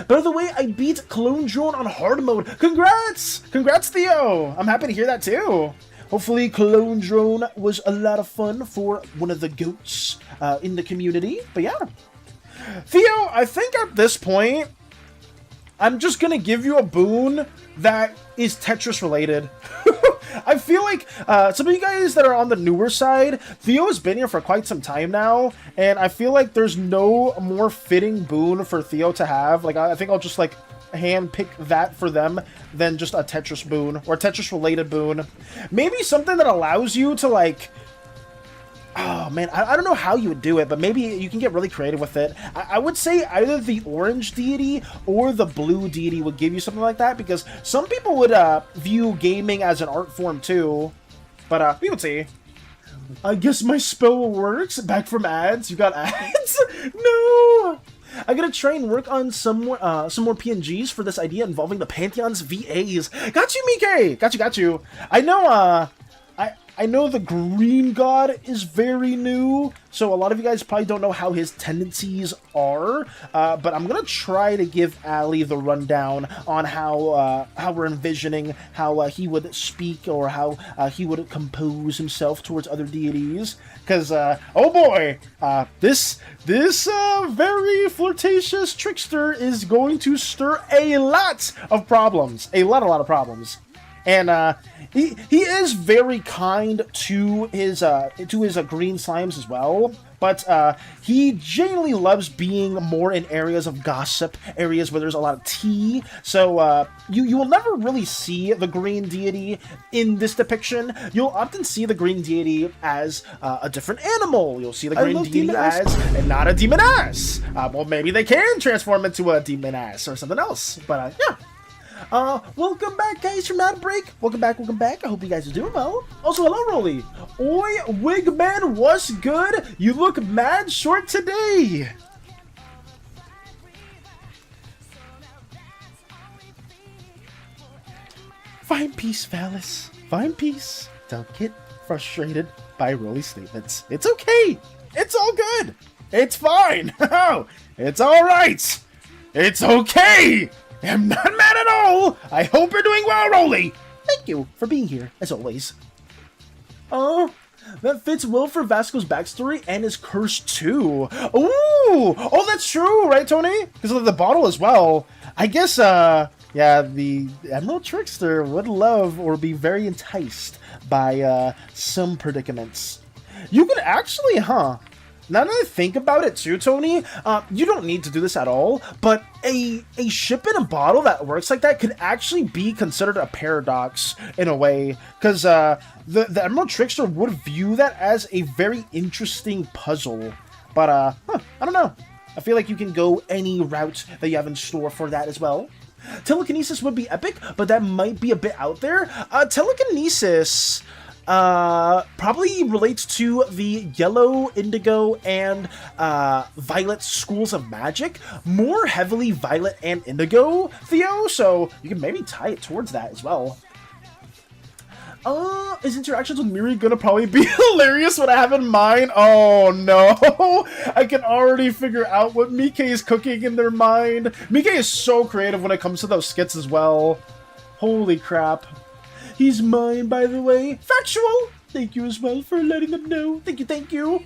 By the way, I beat Clone Drone on hard mode. Congrats, Theo. I'm happy to hear that too. Hopefully, Clone Drone was a lot of fun for one of the goats in the community. But yeah, Theo, I think at this point, I'm just gonna give you a boon that is Tetris related. I feel like some of you guys that are on the newer side, Theo has been here for quite some time now, and I feel like there's no more fitting boon for Theo to have. Like, I think I'll just like hand pick that for them than just a Tetris boon or Tetris related boon. Maybe something that allows you to like, oh man, I don't know how you would do it, but maybe you can get really creative with it. I would say either the orange deity or the blue deity would give you something like that, because some people would view gaming as an art form too, but we would see. I guess my spell works. Back from ads. You got ads? No! I gotta try and work on some more PNGs for this idea involving the Pantheon's VAs. Got you, Mike! Got you. I know the Green God is very new, so a lot of you guys probably don't know how his tendencies are, but I'm gonna try to give Ali the rundown on how we're envisioning how he would speak or how he would compose himself towards other deities. Because, oh boy, this very flirtatious trickster is going to stir a lot of problems. A lot of problems. And he is very kind to his green slimes as well, but he genuinely loves being more in areas of gossip, areas where there's a lot of tea. So you will never really see the green deity in this depiction. You'll often see the green deity as a different animal. You'll see the green deity as and not a demon ass. Well, maybe they can transform into a demon ass or something else. But yeah. Welcome back, guys, from that break. Welcome back. I hope you guys are doing well. Also, hello, Rolly. Oi, Wigman, what's good? You look mad short today. Find peace, Phallus. Find peace. Don't get frustrated by Rolly's statements. It's okay. It's all good. It's fine. It's all right. It's okay. I'm not mad at all! I hope you're doing well, Rolly! Thank you for being here, as always. That fits well for Vasco's backstory and his curse, too. Ooh! Oh, that's true, right, Tony? Because of the bottle as well. I guess, yeah, the Emerald Trickster would love or be very enticed by, some predicaments. You could actually, now that I think about it too, Tony, you don't need to do this at all, but a ship in a bottle that works like that could actually be considered a paradox in a way, because the Emerald Trickster would view that as a very interesting puzzle. But, I don't know. I feel like you can go any route that you have in store for that as well. Telekinesis would be epic, but that might be a bit out there. Telekinesis probably relates to the yellow, indigo, and violet schools of magic. More heavily violet and indigo, Theo, so you can maybe tie it towards that as well. His interactions with Miri gonna probably be hilarious what I have in mind? Oh no! I can already figure out what Mike is cooking in their mind. Mike is so creative when it comes to those skits as well. Holy crap. He's mine, by the way. Factual! Thank you as well for letting them know. Thank you.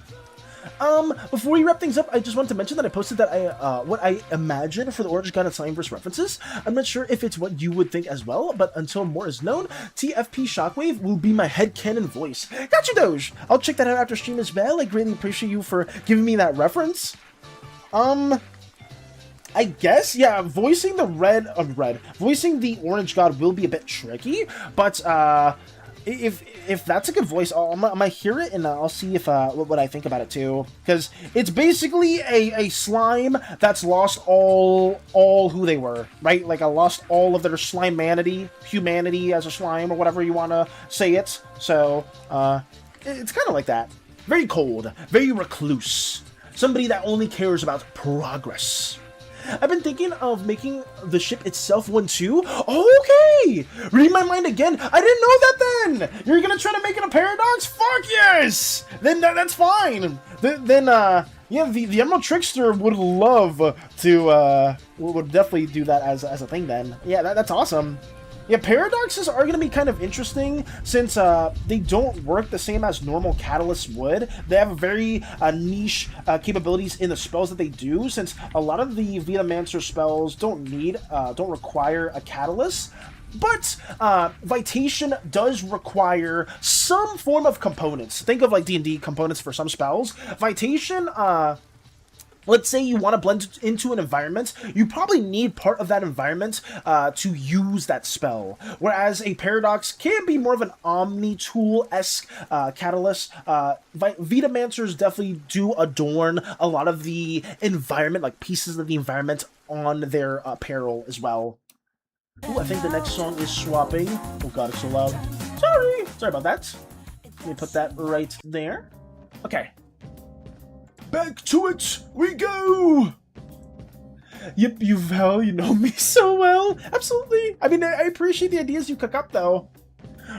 Before we wrap things up, I just wanted to mention that I posted that what I imagine for the Orange God and Slimeverse references. I'm not sure if it's what you would think as well, but until more is known, TFP Shockwave will be my headcanon voice. Got you, Doge! I'll check that out after stream as well. I greatly appreciate you for giving me that reference. I guess, yeah, voicing the voicing the Orange God will be a bit tricky, but if that's a good voice, I might hear it and I'll see if what I think about it too, because it's basically a slime that's lost all who they were, right? Like, I lost all of their humanity as a slime, or whatever you want to say it. So it's kind of like that, very cold, very recluse, somebody that only cares about progress. I've been thinking of making the ship itself one too. Okay! Read my mind again. I didn't know that then! You're gonna try to make it a paradox? Fuck yes! Then that's fine. Then yeah, the Emerald Trickster would love to, would definitely do that as a thing then. Yeah, that's awesome. Yeah, paradoxes are going to be kind of interesting since they don't work the same as normal catalysts would. They have very niche capabilities in the spells that they do, since a lot of the Vitamancer spells don't require a catalyst. But Vitation does require some form of components. Think of like D&D components for some spells. Vitation, let's say you want to blend into an environment, you probably need part of that environment to use that spell. Whereas a paradox can be more of an omni-tool-esque catalyst. Vitamancers definitely do adorn a lot of the environment, like pieces of the environment on their apparel as well. Ooh, I think the next song is Swapping. Oh god, it's so loud. Sorry about that. Let me put that right there. Okay. Back to it we go! Yep, Val, you know me so well. Absolutely. I mean, I appreciate the ideas you cook up, though.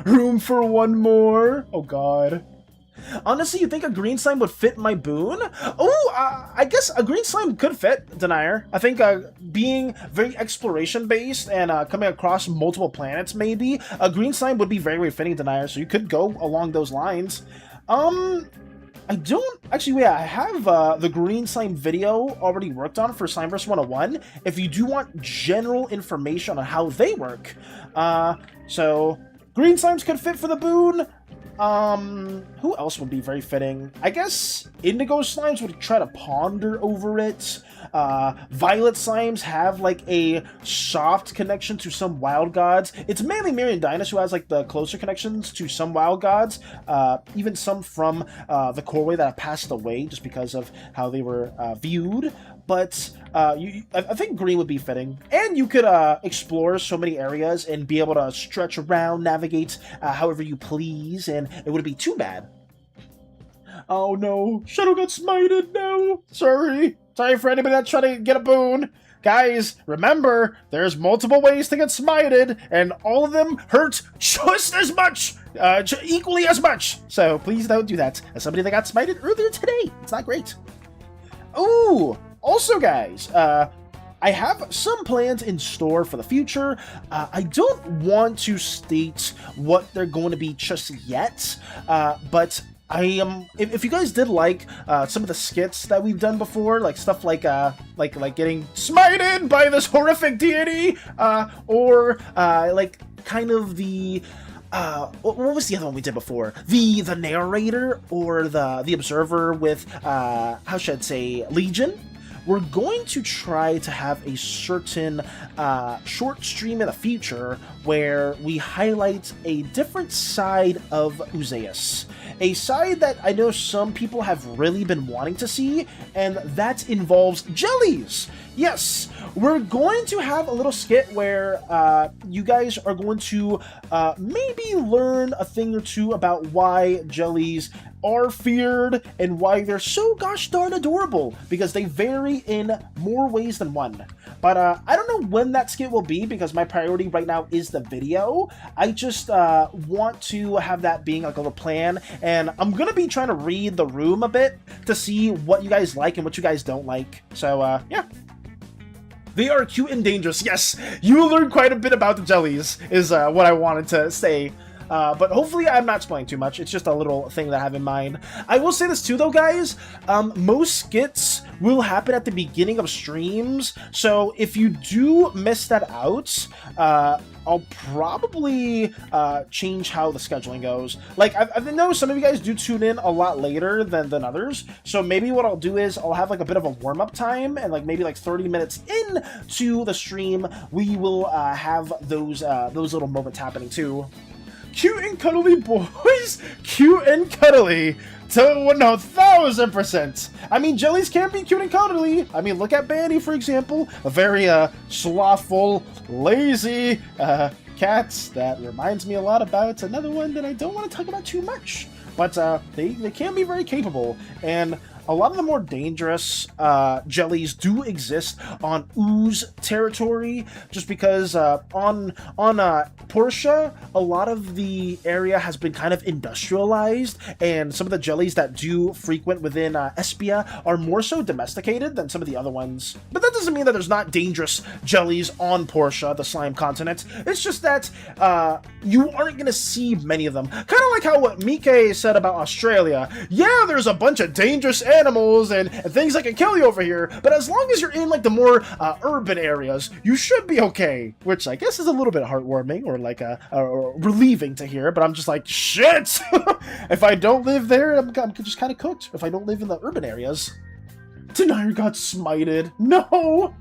Room for one more? Oh, God. Honestly, you think a green slime would fit my boon? Oh, I guess a green slime could fit, Denier. I think being very exploration-based and coming across multiple planets, maybe, a green slime would be very, very fitting, Denier, so you could go along those lines. I don't... Actually, yeah, I have the green slime video already worked on for Slimeverse 101, if you do want general information on how they work. So, green slimes could fit for the boon. Who else would be very fitting? I guess indigo slimes would try to ponder over it. Violet slimes have, like, a soft connection to some wild gods. It's mainly Miriam Dynus who has, like, the closer connections to some wild gods. Even some from, the Corway that have passed away just because of how they were, viewed. But, I think green would be fitting. And you could, explore so many areas and be able to stretch around, navigate, however you please, and it wouldn't be too bad. Oh no, Shadow got smited, no! Sorry for anybody that's trying to get a boon. Guys, remember, there's multiple ways to get smited, and all of them hurt just as much! Equally as much! So please don't do that. As somebody that got smited earlier today, it's not great. Ooh! Also, guys, I have some plans in store for the future. I don't want to state what they're going to be just yet, but I am. If you guys did like some of the skits that we've done before, like stuff like getting smited by this horrific deity, or like kind of the. What was the other one we did before? The narrator or the observer with how should I say, Legion? We're going to try to have a certain short stream in the future where we highlight a different side of Uzeus. A side that I know some people have really been wanting to see, and that involves jellies! Yes, we're going to have a little skit where you guys are going to maybe learn a thing or two about why jellies are feared and why they're so gosh darn adorable, because they vary in more ways than one. But I don't know when that skit will be, because my priority right now is the video. I just want to have that being like a little plan, and I'm gonna be trying to read the room a bit to see what you guys like and what you guys don't like. So yeah. They are cute and dangerous. Yes, you will learn quite a bit about the jellies, is what I wanted to say. But hopefully I'm not spoiling too much. It's just a little thing that I have in mind. I will say this too, though, guys. Most skits will happen at the beginning of streams. So if you do miss that out, I'll probably change how the scheduling goes. Like, I know some of you guys do tune in a lot later than others. So maybe what I'll do is I'll have like a bit of a warm-up time, and like maybe like 30 minutes into the stream, we will have those little moments happening too. Cute and cuddly, boys! Cute and cuddly! To 1000%! I mean, jellies can be cute and cuddly! I mean, look at Banny, for example. A very, slothful, lazy, cat that reminds me a lot about another one that I don't want to talk about too much. But, they can be very capable, and a lot of the more dangerous jellies do exist on ooze territory, just because on Portia, a lot of the area has been kind of industrialized, and some of the jellies that do frequent within Espia are more so domesticated than some of the other ones. But that doesn't mean that there's not dangerous jellies on Portia, the slime continent. It's just that you aren't going to see many of them. Kind of like how what Mike said about Australia. Yeah, there's a bunch of dangerous animals and things that can kill you over here, but as long as you're in like the more urban areas, you should be okay. Which I guess is a little bit heartwarming or like relieving to hear, but I'm just like, shit! If I don't live there, I'm just kind of cooked. If I don't live in the urban areas. Denier got smited. No!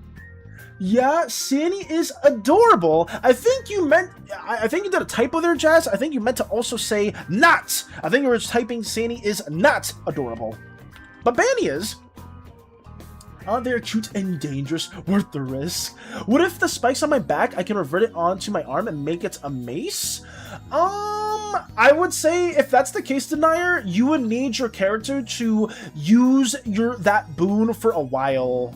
Yeah, SANI is adorable. I think you did a typo there, Jazz. I think you meant to also say not. I think you were typing SANI is not adorable. But Banny is. Aren't they cute and dangerous? Worth the risk. What if the spikes on my back, I can revert it onto my arm and make it a mace? I would say if that's the case, Denier, you would need your character to use that boon for a while,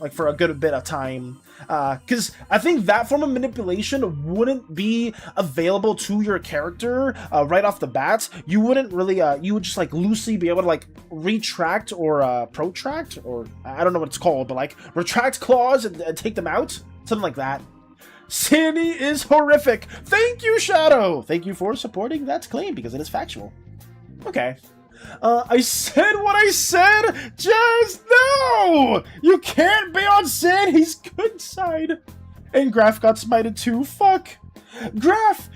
like for a good bit of time. Because I think that form of manipulation wouldn't be available to your character right off the bat. You wouldn't really, you would just like loosely be able to like retract or protract, or I don't know what it's called, but like retract claws and take them out, something like that. SANI is horrific. Thank you, Shadow. Thank you for supporting that claim because it is factual. Okay. I said what I said just now! You can't be on SANI's good side! And Graph got smited too, fuck! Graph,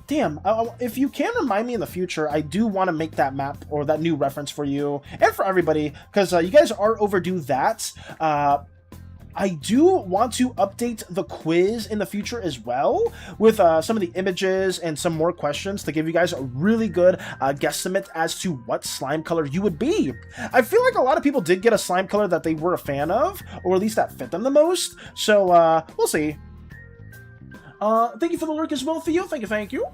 damn, if you can remind me in the future, I do want to make that map or that new reference for you and for everybody, because you guys are overdue that. I do want to update the quiz in the future as well with some of the images and some more questions to give you guys a really good guesstimate as to what slime color you would be. I feel like a lot of people did get a slime color that they were a fan of, or at least that fit them the most, so we'll see. Thank you for the lurk as well, Theo. Thank you.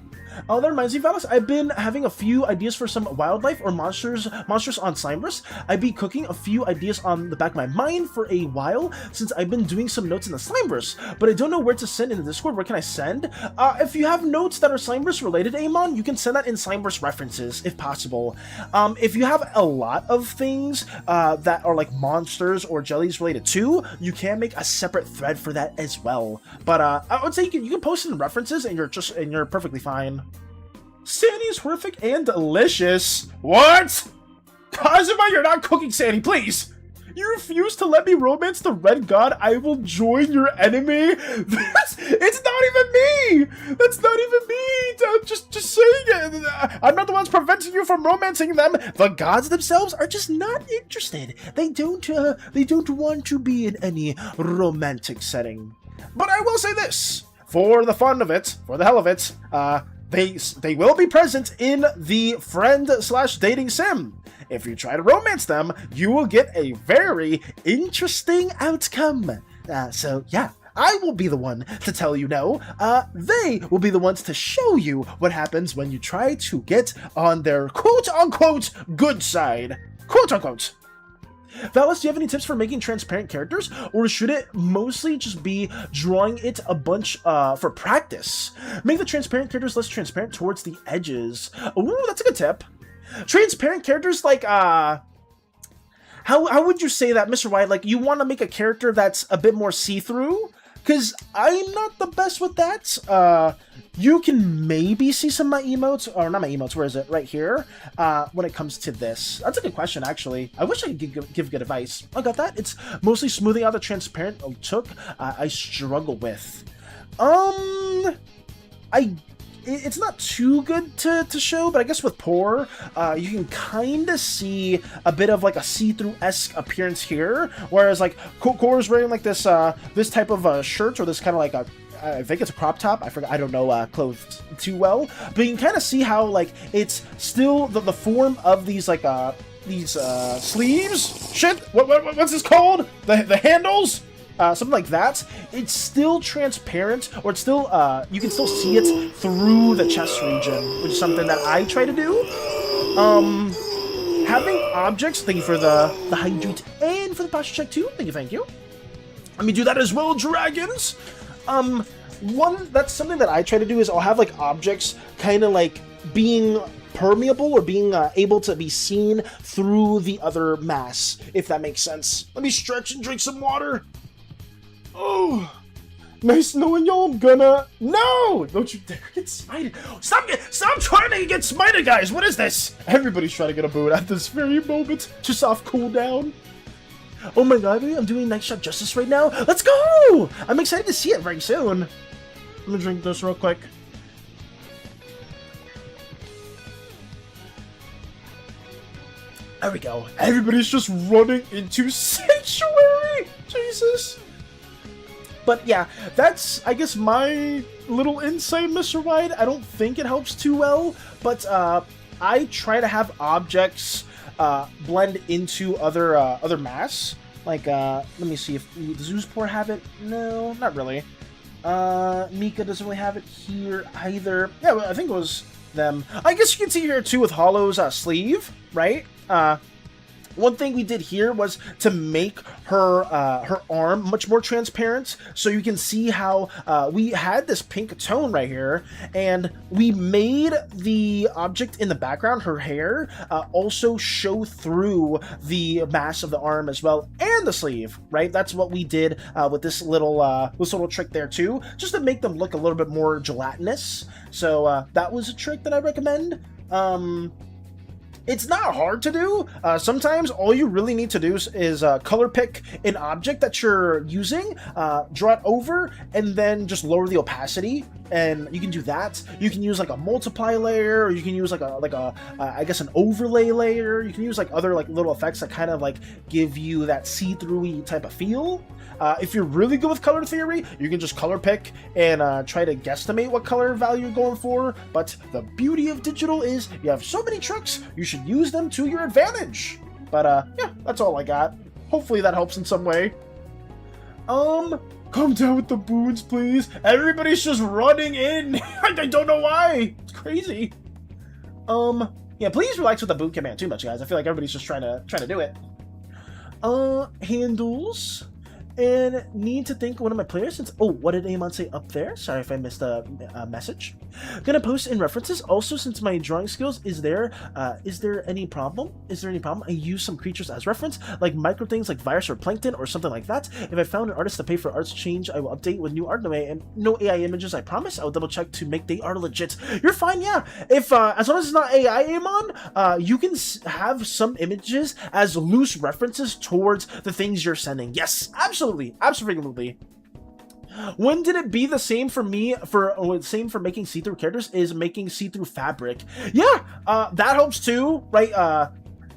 That reminds me, Valis, I've been having a few ideas for some wildlife or monsters on Slimeverse. I've been cooking a few ideas on the back of my mind for a while since I've been doing some notes in the Slimeverse, but I don't know where to send in the Discord. Where can I send? If you have notes that are Slimeverse related, Amon, you can send that in Slimeverse references if possible. If you have a lot of things that are like monsters or jellies related too, you can make a separate thread for that as well. But I would say you can post it in references and you're perfectly fine. SANI's horrific and delicious. What? Kazuma, you're not cooking, SANI, please. You refuse to let me romance the red god. I will join your enemy. It's not even me. That's not even me. Just saying it. I'm not the ones preventing you from romancing them. The gods themselves are just not interested. They don't want to be in any romantic setting. But I will say this, for the fun of it, for the hell of it, they will be present in the friend/dating sim. If you try to romance them, you will get a very interesting outcome. So yeah, I will be the one to tell you no. They will be the ones to show you what happens when you try to get on their quote-unquote good side. Quote-unquote. Valis, do you have any tips for making transparent characters, or should it mostly just be drawing it a bunch for practice? Make the transparent characters less transparent towards the edges. Ooh, that's a good tip. Transparent characters, like, how would you say that, Mr. White? Like, you want to make a character that's a bit more see-through? Because I'm not the best with that. You can maybe see some of my emotes, or not my emotes, where is it? Right here, when it comes to this. That's a good question, actually. I wish I could give good advice. I got that. It's mostly smoothing out the transparent took I struggle with. It's not too good to show, but I guess with Poor, you can kind of see a bit of like a see-through-esque appearance here, whereas like Core is wearing like this this type of shirt, or this kind of like I think it's a crop top. I forgot. I don't know clothes too well, but you can kind of see how like it's still the form of these like these sleeves. Shit, what's this called? The handles. Something like that. It's still transparent, or it's still, you can still see it through the chest region, which is something that I try to do. Having objects, thank you for the hydrate and for the posture check too. Thank you. Let me do that as well, dragons. That's something that I try to do is I'll have like objects kind of like being permeable or being able to be seen through the other mass, if that makes sense. Let me stretch and drink some water. Oh, nice knowing y'all. I'm gonna... No! Don't you dare get smited. Stop trying to get smited, guys. What is this? Everybody's trying to get a boot at this very moment. Just off cooldown. Oh my god, I'm doing Night Shot Justice right now. Let's go! I'm excited to see it very soon. I'm gonna drink this real quick. There we go. Everybody's just running into Sanctuary. Jesus. But yeah, that's, I guess, my little insight, Mr. White. I don't think it helps too well, but I try to have objects blend into other mass. Like, let me see if does Zeus Port have it? No, not really. Mika doesn't really have it here either. Yeah, well, I think it was them. I guess you can see here too with Hollow's sleeve, right? One thing we did here was to make her her arm much more transparent, so you can see how we had this pink tone right here, and we made the object in the background, her hair, also show through the mass of the arm as well, and the sleeve, right? That's what we did with this little trick there too, just to make them look a little bit more gelatinous. So that was a trick that I recommend. It's not hard to do. Sometimes all you really need to do is color pick an object that you're using, draw it over, and then just lower the opacity. And you can do that. You can use like a multiply layer, or you can use like a I guess an overlay layer. You can use like other like little effects that kind of like give you that see-through-y type of feel. If you're really good with color theory, you can just color pick and try to guesstimate what color value you're going for. But the beauty of digital is you have so many tricks, you should use them to your advantage. But yeah, that's all I got. Hopefully that helps in some way. Calm down with the boons, please. Everybody's just running in. I don't know why. It's crazy. Yeah, please relax with the boot command too much, guys. I feel like everybody's just trying to do it. Handles. And need to thank one of my players since... Oh, what did Amon say up there? Sorry if I missed a message. Gonna post in references. Also, since my drawing skills, is there any problem? Is there any problem? I use some creatures as reference, like micro things like virus or plankton or something like that. If I found an artist to pay for arts change, I will update with new art. No AI images, I promise. I will double check to make they are legit. You're fine, yeah. If as long as it's not AI, Amon, you can have some images as loose references towards the things you're sending. Yes, absolutely. Absolutely. When did it be the same for me same for making see-through characters is making see-through fabric? Yeah, that helps too, right?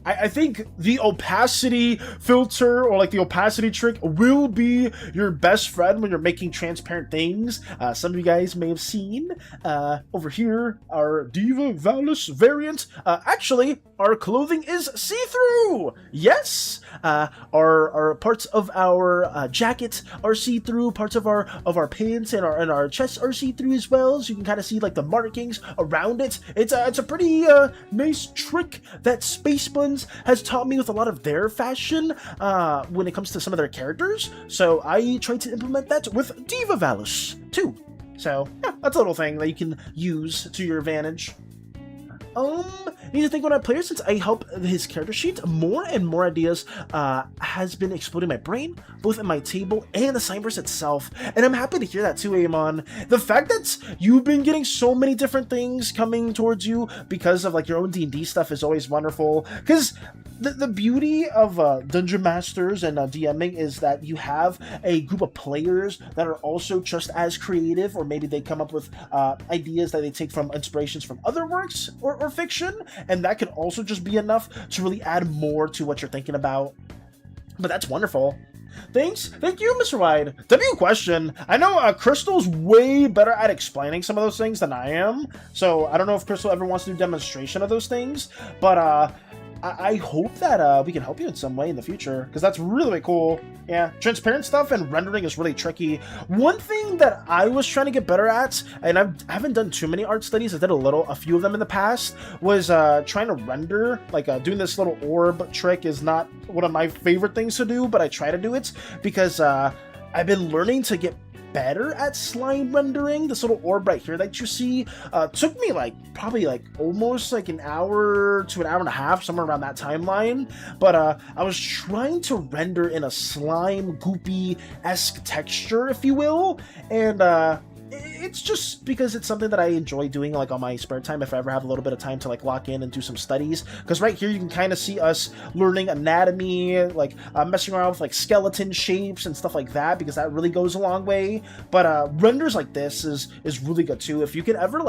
I think the opacity filter or like the opacity trick will be your best friend when you're making transparent things. Some of you guys may have seen over here our Diva Valus variant. Actually, our clothing is see-through. Yes, our parts of our jacket are see-through. Parts of our pants and our chests are see-through as well. So you can kind of see like the markings around it. It's a pretty nice trick that Space Buns has taught me with a lot of their fashion when it comes to some of their characters. So I tried to implement that with Diva Valus too. So yeah, that's a little thing that you can use to your advantage. Need to thank one of my players since I help his character sheet. More and more ideas has been exploding my brain, both in my table and the Slimeverse itself. And I'm happy to hear that too, Amon. The fact that you've been getting so many different things coming towards you because of like your own D&D stuff is always wonderful. Because the beauty of Dungeon Masters and DMing is that you have a group of players that are also just as creative, or maybe they come up with ideas that they take from inspirations from other works or fiction, and that can also just be enough to really add more to what you're thinking about. But that's wonderful. Thank you, Mr. Wide. W question. I know Crystal's way better at explaining some of those things than I am, so I don't know if Crystal ever wants to do a demonstration of those things, but I hope that we can help you in some way in the future, because that's really cool. Yeah, transparent stuff and rendering is really tricky. One thing that I was trying to get better at, and I haven't done too many art studies, I did a few of them in the past, was trying to render, like doing this little orb trick is not one of my favorite things to do, but I try to do it because I've been learning to get better at slime rendering. This little orb right here that you see took me probably almost an hour to an hour and a half, somewhere around that timeline. But I was trying to render in a slime goopy-esque texture, if you will, and it's just because it's something that I enjoy doing on my spare time if I ever have a little bit of time to lock in and do some studies. Because right here you can kind of see us learning anatomy, messing around with skeleton shapes and stuff like that, because that really goes a long way. But renders like this is really good too. If you can ever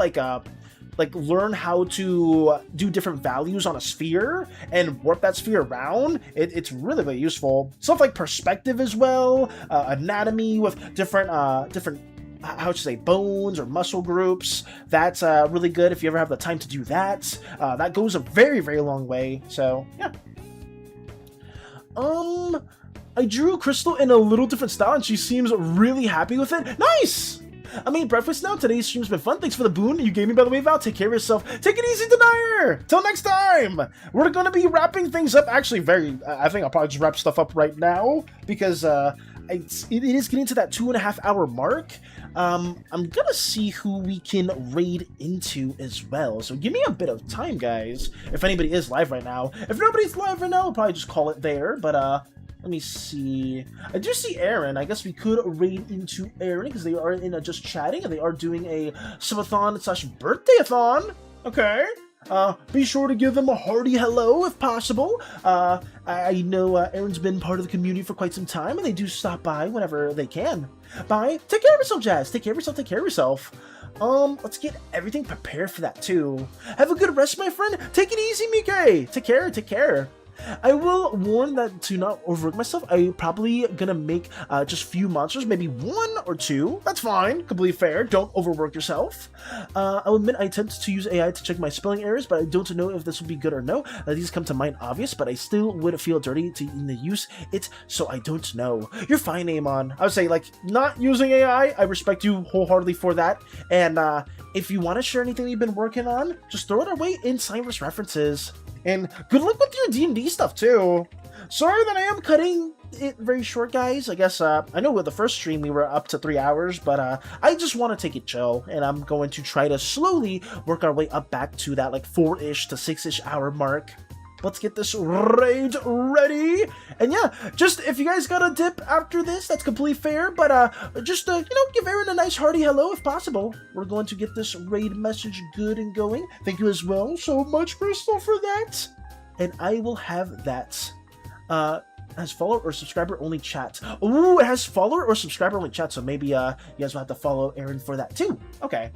learn how to do different values on a sphere and warp that sphere around, it's really, really useful. Stuff like perspective as well, anatomy with different how to say, bones or muscle groups. That's really good if you ever have the time to do that. That goes a very, very long way. So yeah. I drew Crystal in a little different style and she seems really happy with it. Nice! I mean, breakfast now. Today's stream's been fun. Thanks for the boon you gave me, by the way, Val. Take care of yourself. Take it easy, Denier. Till next time. We're going to be wrapping things up. Actually, I think I'll probably just wrap stuff up right now because it is getting to that 2.5 hour mark. I'm gonna see who we can raid into as well. So give me a bit of time, guys. If anybody is live right now. If nobody's live right now, I'll probably just call it there. But let me see. I do see Aaron. I guess we could raid into Aaron because they are in just chatting and they are doing a subathon/birthday-a-thon. Okay. Be sure to give them a hearty hello if possible. I know Aaron's been part of the community for quite some time, and they do stop by whenever they can. Bye. Take care of yourself, Jazz. Take care of yourself. Take care of yourself. Let's get everything prepared for that too. Have a good rest, my friend. Take it easy, Mike. Take care. Take care. I will warn that to not overwork myself. I'm probably gonna make just few monsters, maybe 1 or 2. That's fine, completely fair. Don't overwork yourself. I'll admit I attempt to use AI to check my spelling errors, but I don't know if this will be good or no. These come to mind obvious, but I still would feel dirty to use it, so I don't know. You're fine, Amon. I would say, like, not using AI, I respect you wholeheartedly for that. And if you want to share anything you've been working on, just throw it our way in Slimeverse references. And good luck with your D&D stuff, too. Sorry that I am cutting it very short, guys. I guess, I know with the first stream we were up to 3 hours, but I just want to take it chill, and I'm going to try to slowly work our way up back to that, like, 4-ish to 6-ish hour mark. Let's get this raid ready. And yeah, just if you guys got a dip after this, that's completely fair. But just you know, give Aaron a nice hearty hello if possible. We're going to get this raid message good and going. Thank you as well so much, Crystal, for that. And I will have that. Has follower or subscriber only chat. Ooh, it has follower or subscriber only chat. So maybe you guys will have to follow Aaron for that too. Okay.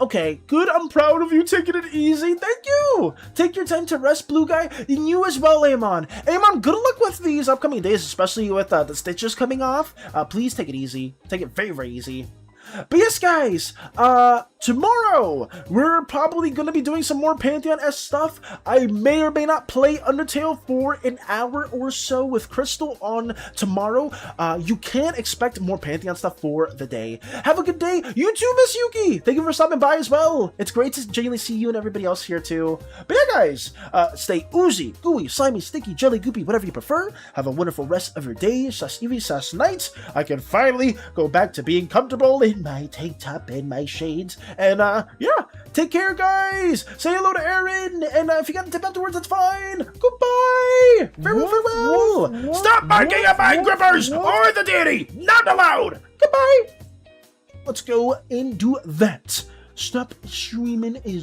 Okay, good. I'm proud of you taking it easy. Thank you. Take your time to rest, Blue Guy. And you as well, Amon. Amon, good luck with these upcoming days, especially with the stitches coming off. Please take it easy. Take it very, very easy. But yes, guys, tomorrow, we're probably going to be doing some more Pantheon-esque stuff. I may or may not play Undertale for an hour or so with Crystal on tomorrow. You can expect more Pantheon stuff for the day. Have a good day. You too, Miss Yuki. Thank you for stopping by as well. It's great to genuinely see you and everybody else here too. But yeah, guys, stay oozy, gooey, slimy, sticky, jelly, goopy, whatever you prefer. Have a wonderful rest of your day, / night. I can finally go back to being comfortable in my tank top and my shades. And yeah, take care, guys. Say hello to Aaron. And if you got to tip afterwards, that's fine. Goodbye. Farewell, farewell. Stop barking at my grippers or the deity. Not allowed. Goodbye. Let's go and do that. Stop streaming is